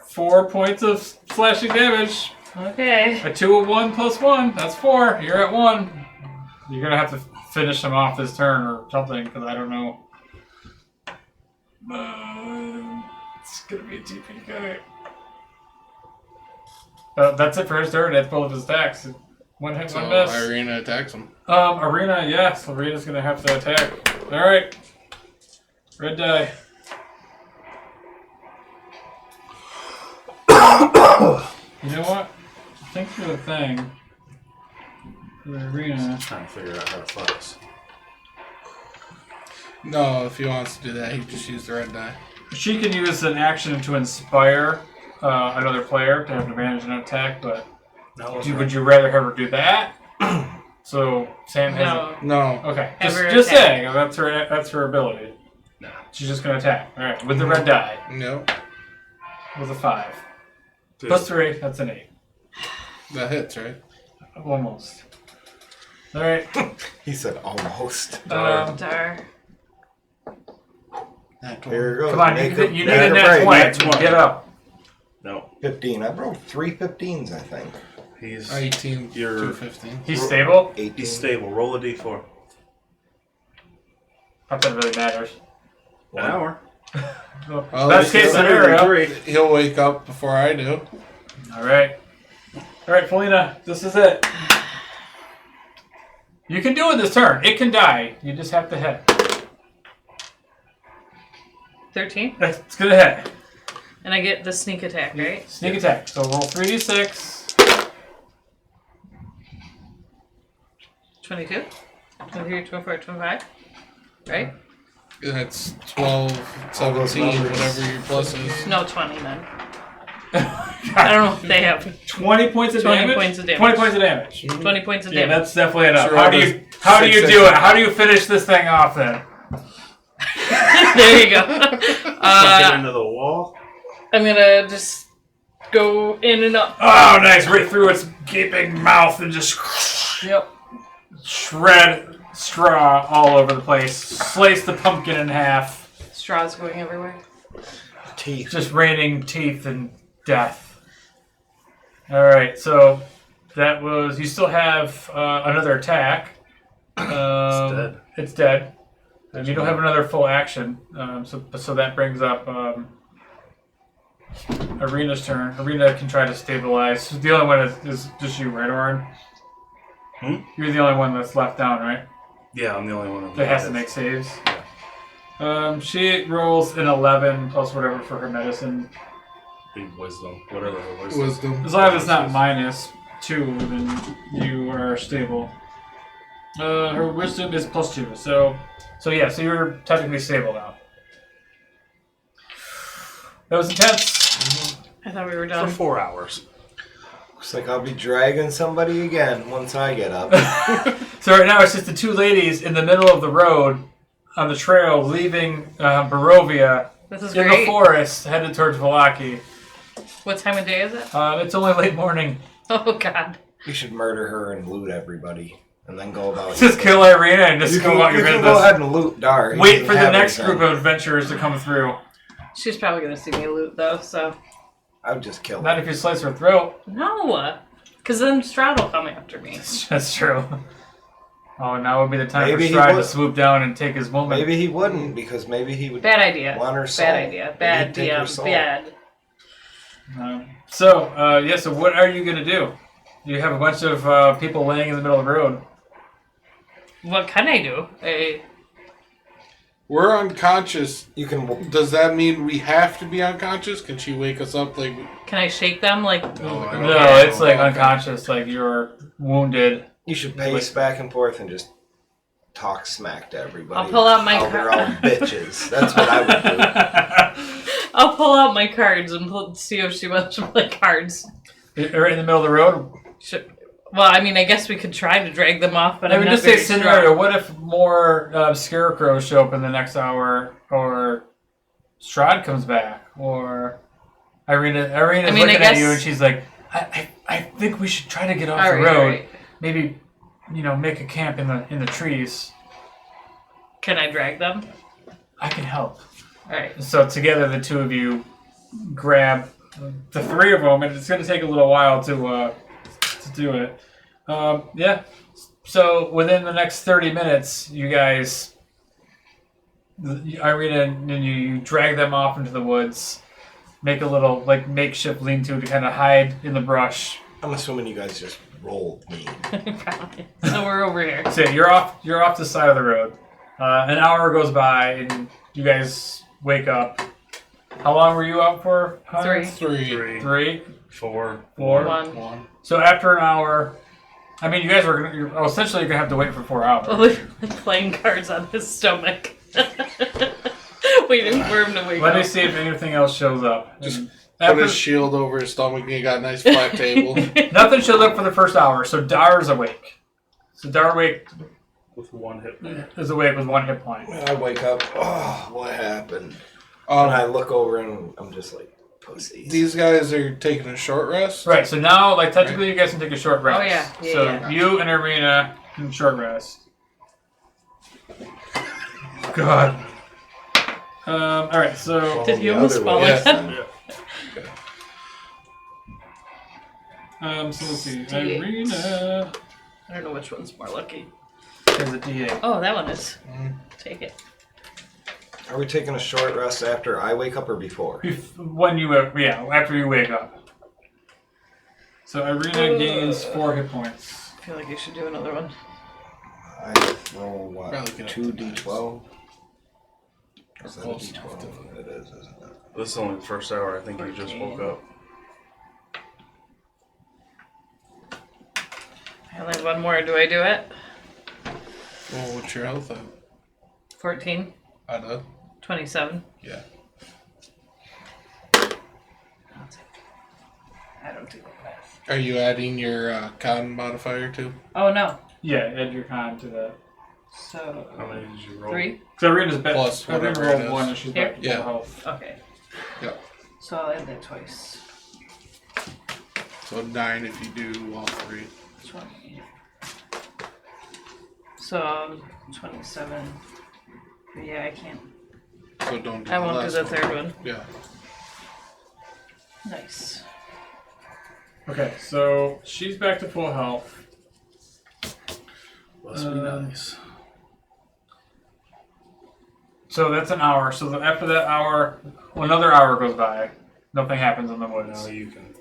4 points of slashing damage. Okay. A 2, a 1 plus 1. That's 4. You're at 1. You're gonna have to finish him off this turn or something, because I don't know. It's gonna be a TP guy. That's it for his turn. That's both of his attacks. One hit, So one miss. Irina attacks him. Arena, yes. Arena's gonna have to attack. Alright. Red die. You know what? Think through the thing. For the arena. Trying to figure out how to focus. No, if he wants to do that, he just use the red die. She can use an action to inspire another player to have an advantage in an attack, but No, would you rather have her do that? So Sam has No. No. okay. Have her Just attack. saying, that's her ability. Nah. She's just gonna attack. Alright, with the red die. No. With a 5. 2. Plus 3, that's an 8. That hits, right? Almost. Alright. He said almost. Dar. Here it goes. Come on, Make you her- need make a her net brave. 20. Net 20. Get up. No. 15. I broke 3 15s, I think. He's 18, You're- 215. He's stable? 18. he's stable. Roll a d4. Not that it really matters. An hour. Well, Best case he's scenario. 3. He'll wake up before I do. Alright. Alright, Felina, this is it. You can do it this turn. It can die. You just have to hit. 13. It's gonna hit. And I get the sneak attack, right? Sneak attack. So roll 3d6. 22. 23, 24, 25. Right? That's 12, 17, whatever your plus is. No, 20 then. I don't know if they have 20 points of 20 damage? points of damage. 20 points of damage. 20 points of Yeah, damage. that's definitely enough. Sure, How do there's you do 6 it? How do you finish this thing off then? There you go. Suck it into the wall. I'm gonna just go in and up. Oh, nice. Right through its gaping mouth and just Yep. shred straw all over the place. Slice the pumpkin in half. Straws going everywhere. Teeth. Just raining teeth and death. Alright, so that was... You still have another attack. It's dead. It's dead. And you don't have another full action. So that brings up Arena's turn. Arena can try to stabilize. The only one is just you, right, Orin? You're the only one that's left down, right? Yeah, I'm the only one That has to make saves. She rolls an 11 plus whatever for her medicine. Be wisdom, whatever her Wisdom. As long as it's not -2, then you are stable. Her wisdom is +2, so yeah, so you're technically stable now. That was intense. I thought we were for done. 4 hours. Looks like I'll be dragging somebody again once I get up. So right now it's just the two ladies in the middle of the road on the trail leaving Barovia This is in great. the forest headed towards Vallaki. What time of day is it? It's only late morning. Oh God. You should murder her and loot everybody, and then go about. Just kill Irina and just go about your you can business. go ahead and loot Dar. He Wait doesn't for the have next anything. group of adventurers to come through. She's probably gonna see me loot though, so I would just kill Not her. if you slice her throat. no. Because then Strahd will come after me. That's true. Oh, now would be the time Maybe he for Strahd to would. swoop down and take his moment. Maybe he wouldn't, because maybe he would Bad idea. want her soul. Bad idea. Maybe Bad he'd take her DM. soul. Bad. So what are you going to do? You have a bunch of people laying in the middle of the road. What can I do? We're unconscious. You can. Does that mean we have to be unconscious? Can she wake us up like? Can I shake them like? No, I don't No, know. it's like Okay. unconscious, like you're wounded. You should pace back and forth and just talk smack to everybody. I'll pull out my How card. they're all bitches. That's what I would do. I'll pull out my cards and see if she wants to play cards. Right in the middle of the road. Well, I mean, I guess we could try to drag them off, but I I'm mean, not just say very scenario. strong. What if more scarecrows show up in the next hour, or Strahd comes back, or Irina's I mean, looking I at guess- you and she's like, I think we should try to get off All the right, road. all right. Maybe, make a camp in the trees. Can I drag them? I can help. All right. So together, the two of you grab the three of them, and it's going to take a little while to do it. Yeah. So within the next 30 minutes, you guys, Irina and you drag them off into the woods, make a little makeshift lean-to kind of hide in the brush. I'm assuming you guys just rolled me. Probably. So we're over here. So you're off the side of the road. An hour goes by, and you guys wake up. How long were you out for? Hunter? 3. 3, 3, 4. 4. 1. 1. So after an hour, I mean, you guys you're essentially gonna have to wait for 4 hours. Playing cards on his stomach. Waiting for him to wake Let up. me see if anything else shows up. Just And Put after, his shield over his stomach and he got a nice flat table. nothing shows up for the first hour, so Dar's awake. So Dar With 1 hit. is awake with 1 hit point. I wake up. Oh, what happened? And I look over and I'm just like, pussies. These guys are taking a short rest. Right, so now, technically, you guys can take a short rest. Oh, yeah. Yeah, so yeah. you and Irina can short rest. God. Alright, so... Did The you almost other fall way, like then. so let's see. D8. Irina I don't know which one's more lucky. has a D8. Oh, that one is. Take it. Are we taking a short rest after I wake up or before? When you, after you wake up. So Irina gains 4 hit points. I feel like you should do another one. I roll what? Probably gonna 2d12? Is that a Close enough d12? It is, isn't it? This is only the first hour. I think you just woke up. I only have one more. Do I do it? Well, what's your health at? 14. Out of? 27. Yeah. I'll take it. I don't do the math. Are you adding your con modifier too? Oh, no. Yeah, add your con to that. So, How many did you roll? 3? So Irina's better. Plus Irina whatever it rolled is. 1 and she's back to Yeah. full health. Okay. Yep. So I'll add that twice. So 9 if you do all 3. 20. So, 27. Yeah, I can't. So don't do I the won't do last the one. third one. Yeah. Nice. Okay, so she's back to full health. Must be nice. So that's an hour. So after that hour, another hour goes by. Nothing happens in the woods. Now you can.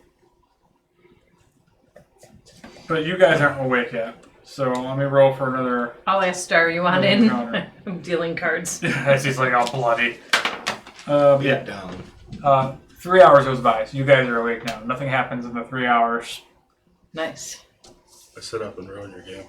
But you guys aren't awake yet. So let me roll for another. I'll ask Star, you want another in? encounter. I'm dealing cards. As he's like all bloody. Get down. 3 hours goes by, so you guys are awake now. Nothing happens in the 3 hours. Nice. I sit up and ruin your game.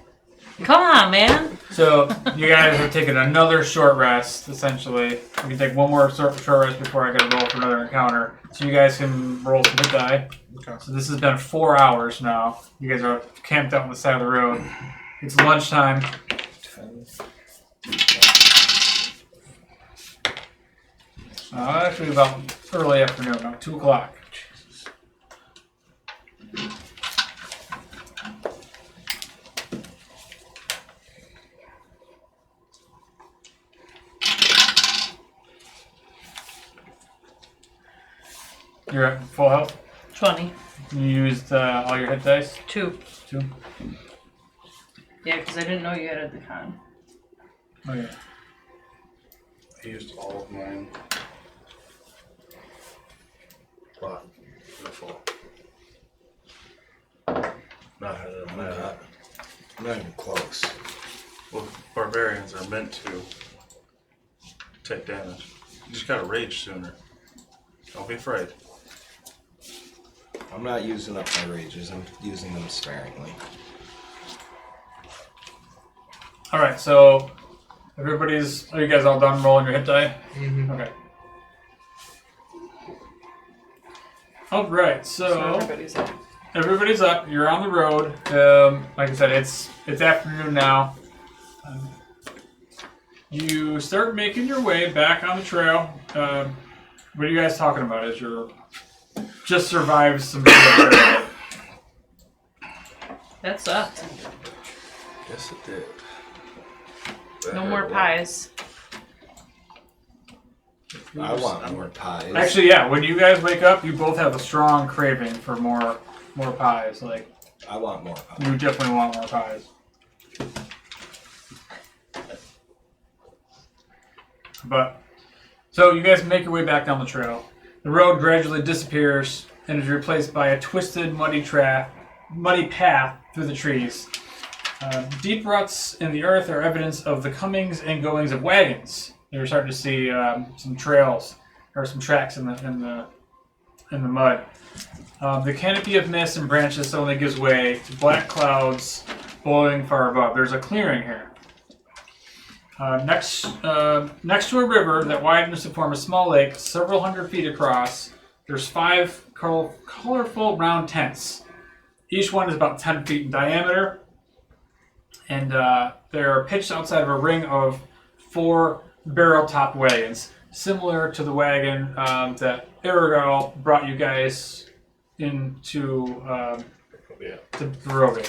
Come on, man. So you guys are taking another short rest, essentially. We can take one more short rest before I gotta roll for another encounter. So you guys can roll some hit die. Okay. So this has been 4 hours now. You guys are camped out on the side of the road. It's lunchtime. 10. Actually about early afternoon, about 2 o'clock. You're at full health? 20. You used all your hit dice? 2. 2? Yeah, because I didn't know you had the con. Oh yeah. I used all of mine. But they're full. Not other than that. Not even close. Well, barbarians are meant to take damage. You just gotta rage sooner. Don't be afraid. I'm not using up my rages. I'm using them sparingly. Alright, so are you guys all done rolling your hit die? Mm-hmm. Okay. Alright, so everybody's up. everybody's up. You're on the road. Like I said, it's afternoon now. You start making your way back on the trail. What are you guys talking about? As you're just survived some. That sucked. Yes, it did. No more pies. I want more pies. Actually, yeah. When you guys wake up, you both have a strong craving for more pies. Like I want more pies. you definitely want more pies. But so you guys make your way back down the trail. The road gradually disappears and is replaced by a twisted, muddy path through the trees. Deep ruts in the earth are evidence of the comings and goings of wagons. You're starting to see some trails or some tracks in the mud. The canopy of mist and branches suddenly gives way to black clouds billowing far above. There's a clearing here. Next to a river that widens to form a small lake several hundred feet across, there's 5 colorful round tents. Each one is about 10 feet in diameter, and they're pitched outside of a ring of 4 barrel-top wagons, similar to the wagon that Aragal brought you guys into to Barovia.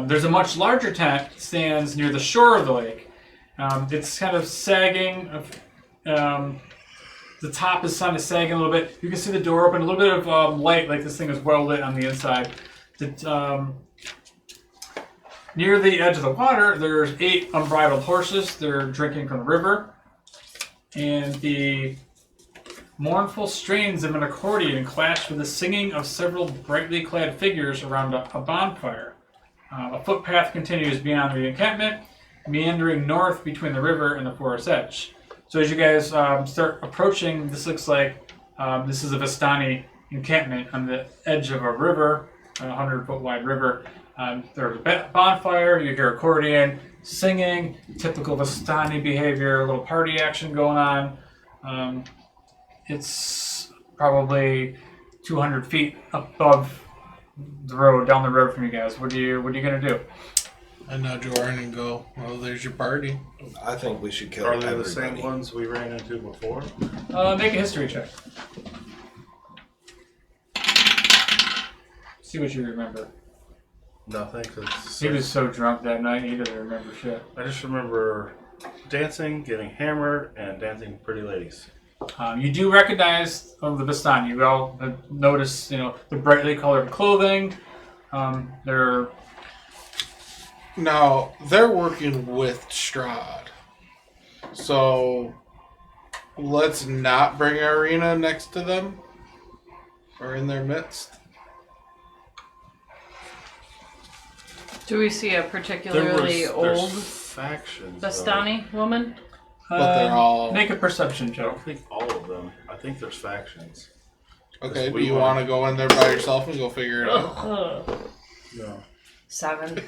There's a much larger tent that stands near the shore of the lake. It's kind of sagging. The top is kind of sagging a little bit. You can see the door open. A little bit of light, like this thing is well lit on the inside. Near the edge of the water, there's 8 unbridled horses. They're drinking from the river. And the mournful strains of an accordion clash with the singing of several brightly clad figures around a bonfire. A footpath continues beyond the encampment, meandering north between the river and the forest edge. So as you guys start approaching, this looks like this is a Vistani encampment on the edge of a river, a 100-foot wide river. There's a bonfire, you hear accordion, singing, typical Vistani behavior, a little party action going on. It's probably 200 feet above the road, down the road from you guys. What are you gonna do? I nudge Orin and go, well, there's your party. I think we should kill Are they everybody. the same ones we ran into before? Make a history check. See what you remember. Nothing, because He was so drunk that night, he doesn't remember shit. I just remember dancing, getting hammered, and dancing with pretty ladies. You do recognize the Vistani. You all have noticed, the brightly colored clothing. They're Now, they're working with Strahd. So, let's not bring Irina next to them. are in their midst. Do we see a particularly There's old factions. Bastani woman? But they're all... Make a perception I check. don't think all of them. I think there's factions. Okay, do We you want- want to go in there by yourself and go figure it out? Ugh. No. 7.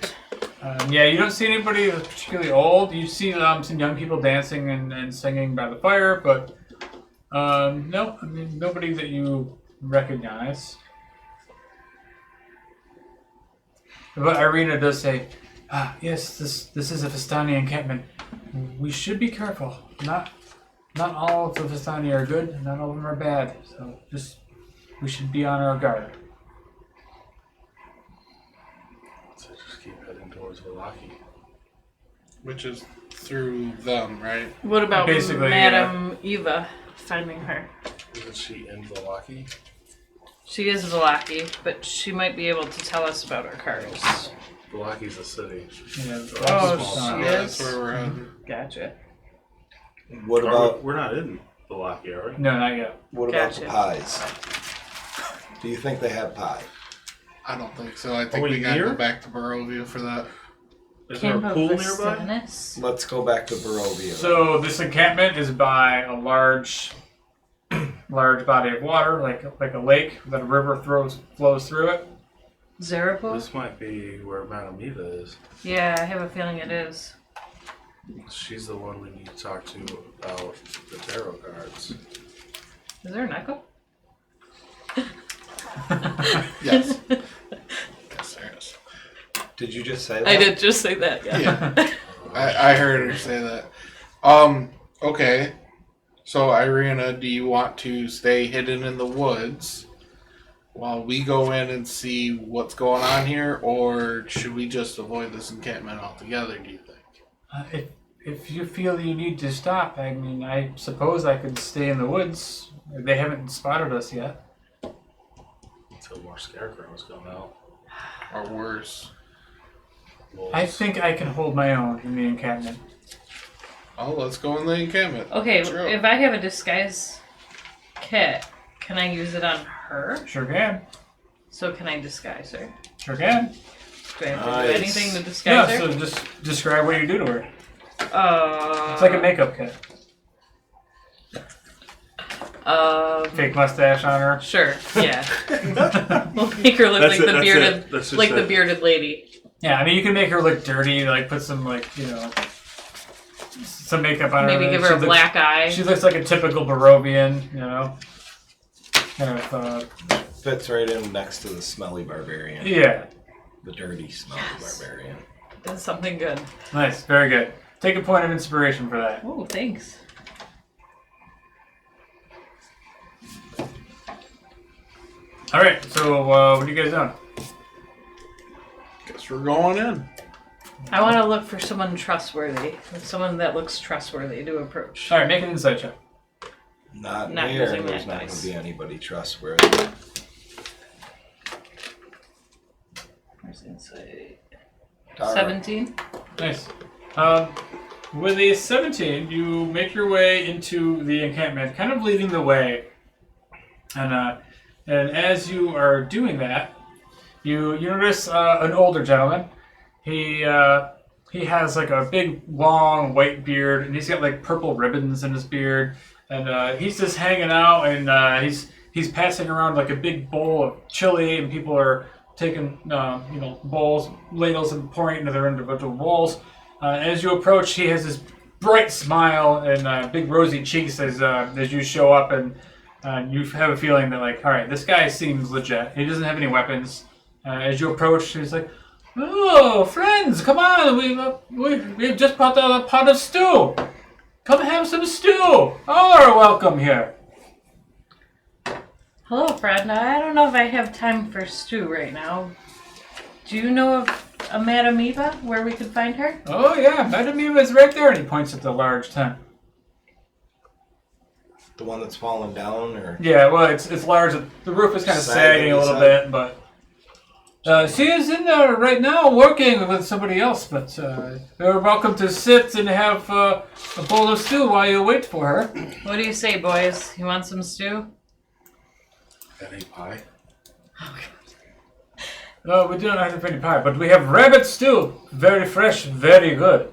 Yeah, you don't see anybody that's particularly old. You see some young people dancing and singing by the fire, but no, I mean, nobody that you recognize. But Irina does say, yes, this is a Vistani encampment. We should be careful. Not all of the Vistani are good, not all of them are bad. So we should be on our guard. So just keep heading towards Vallaki. Which is through them, right? What about Basically, Madame Eva finding her? Isn't she in Vallaki? She is Vallaki, but she might be able to tell us about her cards. Vallaki's a city. Yeah, Oh, small she Yeah, is? that's where we're heading. Gotcha. What about We're not in Vallaki, are we? No, not yet. what about Gotcha. the pies? Do you think they have pie? I don't think so. I think we we gotta near? go back to Barovia for that. Is there Camp a of pool nearby? Vistanis? Let's go back to Barovia. So this encampment is by a large body of water, like a lake that a river flows through it. Zerapul? This might be where Madame Eva is. Yeah, I have a feeling it is. She's the one we need to talk to about the tarot cards. Is there an echo? Yes. Yes, there is. Did you just say that? I did just say that, yeah. Yeah. I heard her say that. Okay. So, Irina, do you want to stay hidden in the woods while we go in and see what's going on here, or should we just avoid this encampment altogether, do you think? If you feel you need to stop, I mean, I suppose I could stay in the woods. They haven't spotted us yet. Until more scarecrows come out. Or worse? Wolves. I think I can hold my own in the encampment. Oh, let's go in the encampment. Okay, True. if I have a disguise kit, can I use it on her? Sure can. So can I disguise her? Sure can. Do I have to do Nice. anything to Yeah, disguise her? so just describe what you do to her. It's It's like a makeup kit. Fake mustache on her. Sure, yeah. We'll make her look like the bearded, That's just like the it. bearded lady. Yeah, I mean, you can make her look dirty, like put some, like, some makeup on her. Maybe give her a black eye. She looks like a typical Barovian, Kind of, Fits right in next to the smelly barbarian. yeah. The dirty, smelly barbarian. That's something good. Nice, very good. Take a point of inspiration for that. Oh, thanks. All right, so what are you guys doing? Guess we're going in. I want to look for someone trustworthy. Someone that looks trustworthy to approach. All right, make an insight check. Not Not here. using There's that not going dice. to be anybody trustworthy. Where's insight? Tara. 17. Nice. With a 17, you make your way into the encampment, kind of leading the way. And as you are doing that, you notice an older gentleman. He has like a big, long, white beard, and he's got like purple ribbons in his beard. And he's just hanging out, and he's passing around like a big bowl of chili, and people are taking bowls, ladles, and pouring it into their individual bowls. As you approach, he has this bright smile and big rosy cheeks as you show up, and you have a feeling that, like, all right, this guy seems legit. He doesn't have any weapons. As you approach, he's like, "Oh, friends, come on! We've just brought out a pot of stew. Come have some stew. All are welcome here." Hello, Fred. I don't know if I have time for stew right now. Do you know of a Madame Eva where we could find her? Oh yeah, Madame Eva is right there, and he points at the large tent. The one that's fallen down, or Yeah, well, it's large. The roof is kind of sagging a little bit, but she is in there right now working with somebody else. But you're welcome to sit and have a bowl of stew while you wait for her. What do you say, boys? You want some stew? Got any pie? No, we do not have any pie, but we have rabbit stew. Very fresh, very good.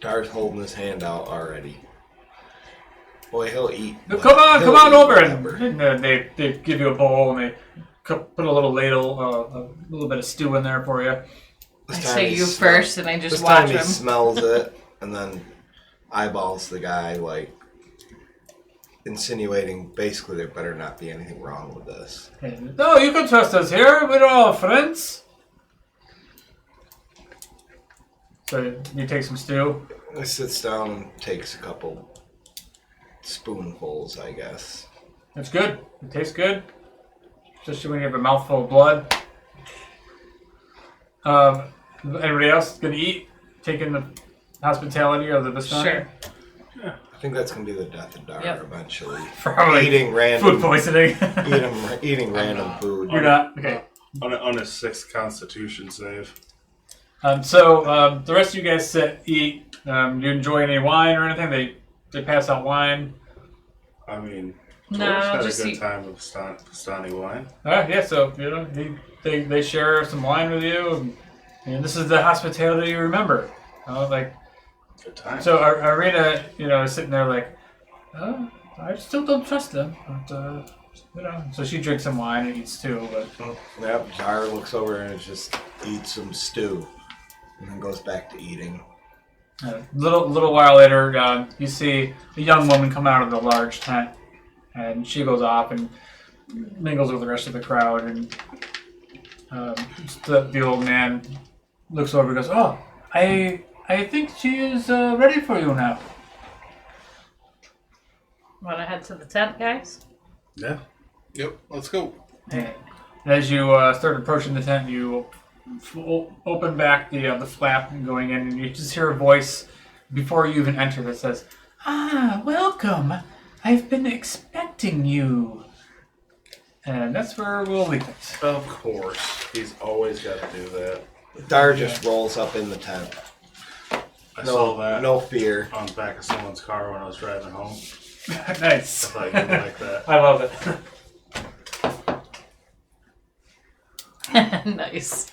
Dar's holding his hand out already. Boy, he'll eat. Come on he'll over. eat whatever. And they give you a bowl and they put a little ladle, a little bit of stew in there for you. I This time say he you smell- first, and I just This watch time he him. smells it and then eyeballs the guy like insinuating basically there better not be anything wrong with this. No, you can trust us here. We're all friends. So you take some stew. He sits down and takes a couple spoonfuls, I guess. It's good. It tastes good. Especially when you have a mouthful of blood. Everybody else gonna eat? Taking the hospitality of the Vistani? Sure. I think that's gonna be the death of Dar Yep. eventually. Probably Eating random food poisoning. eating random food. You're not? Okay. On a 6th Constitution save. So the rest of you guys sit, eat. Do you enjoy any wine or anything? They pass out wine. I mean, No, George had just a good eat. time with Vistani wine. Yeah, so you know they share some wine with you, and this is the hospitality you remember. Like Good time. so, Arena, is sitting there like, I still don't trust them, but So she drinks some wine and eats too. But Yep, Dar looks over and just eats some stew, and then goes back to eating. a little while later, you see a young woman come out of the large tent, and she goes off and mingles with the rest of the crowd, and the old man looks over and goes, "Oh, I think she is ready for you now." Want to head to the tent, guys? Yeah. Yep, let's go. And as you start approaching the tent, you open back the flap and going in, and you just hear a voice before you even enter that says, "Ah, welcome. I've been expecting you." And that's where we'll leave it. Of course. He's always got to do that. Dar just rolls up in the tent. I saw that No fear. on the back of someone's car when I was driving home. I Nice. thought you'd like that. I love it. Nice.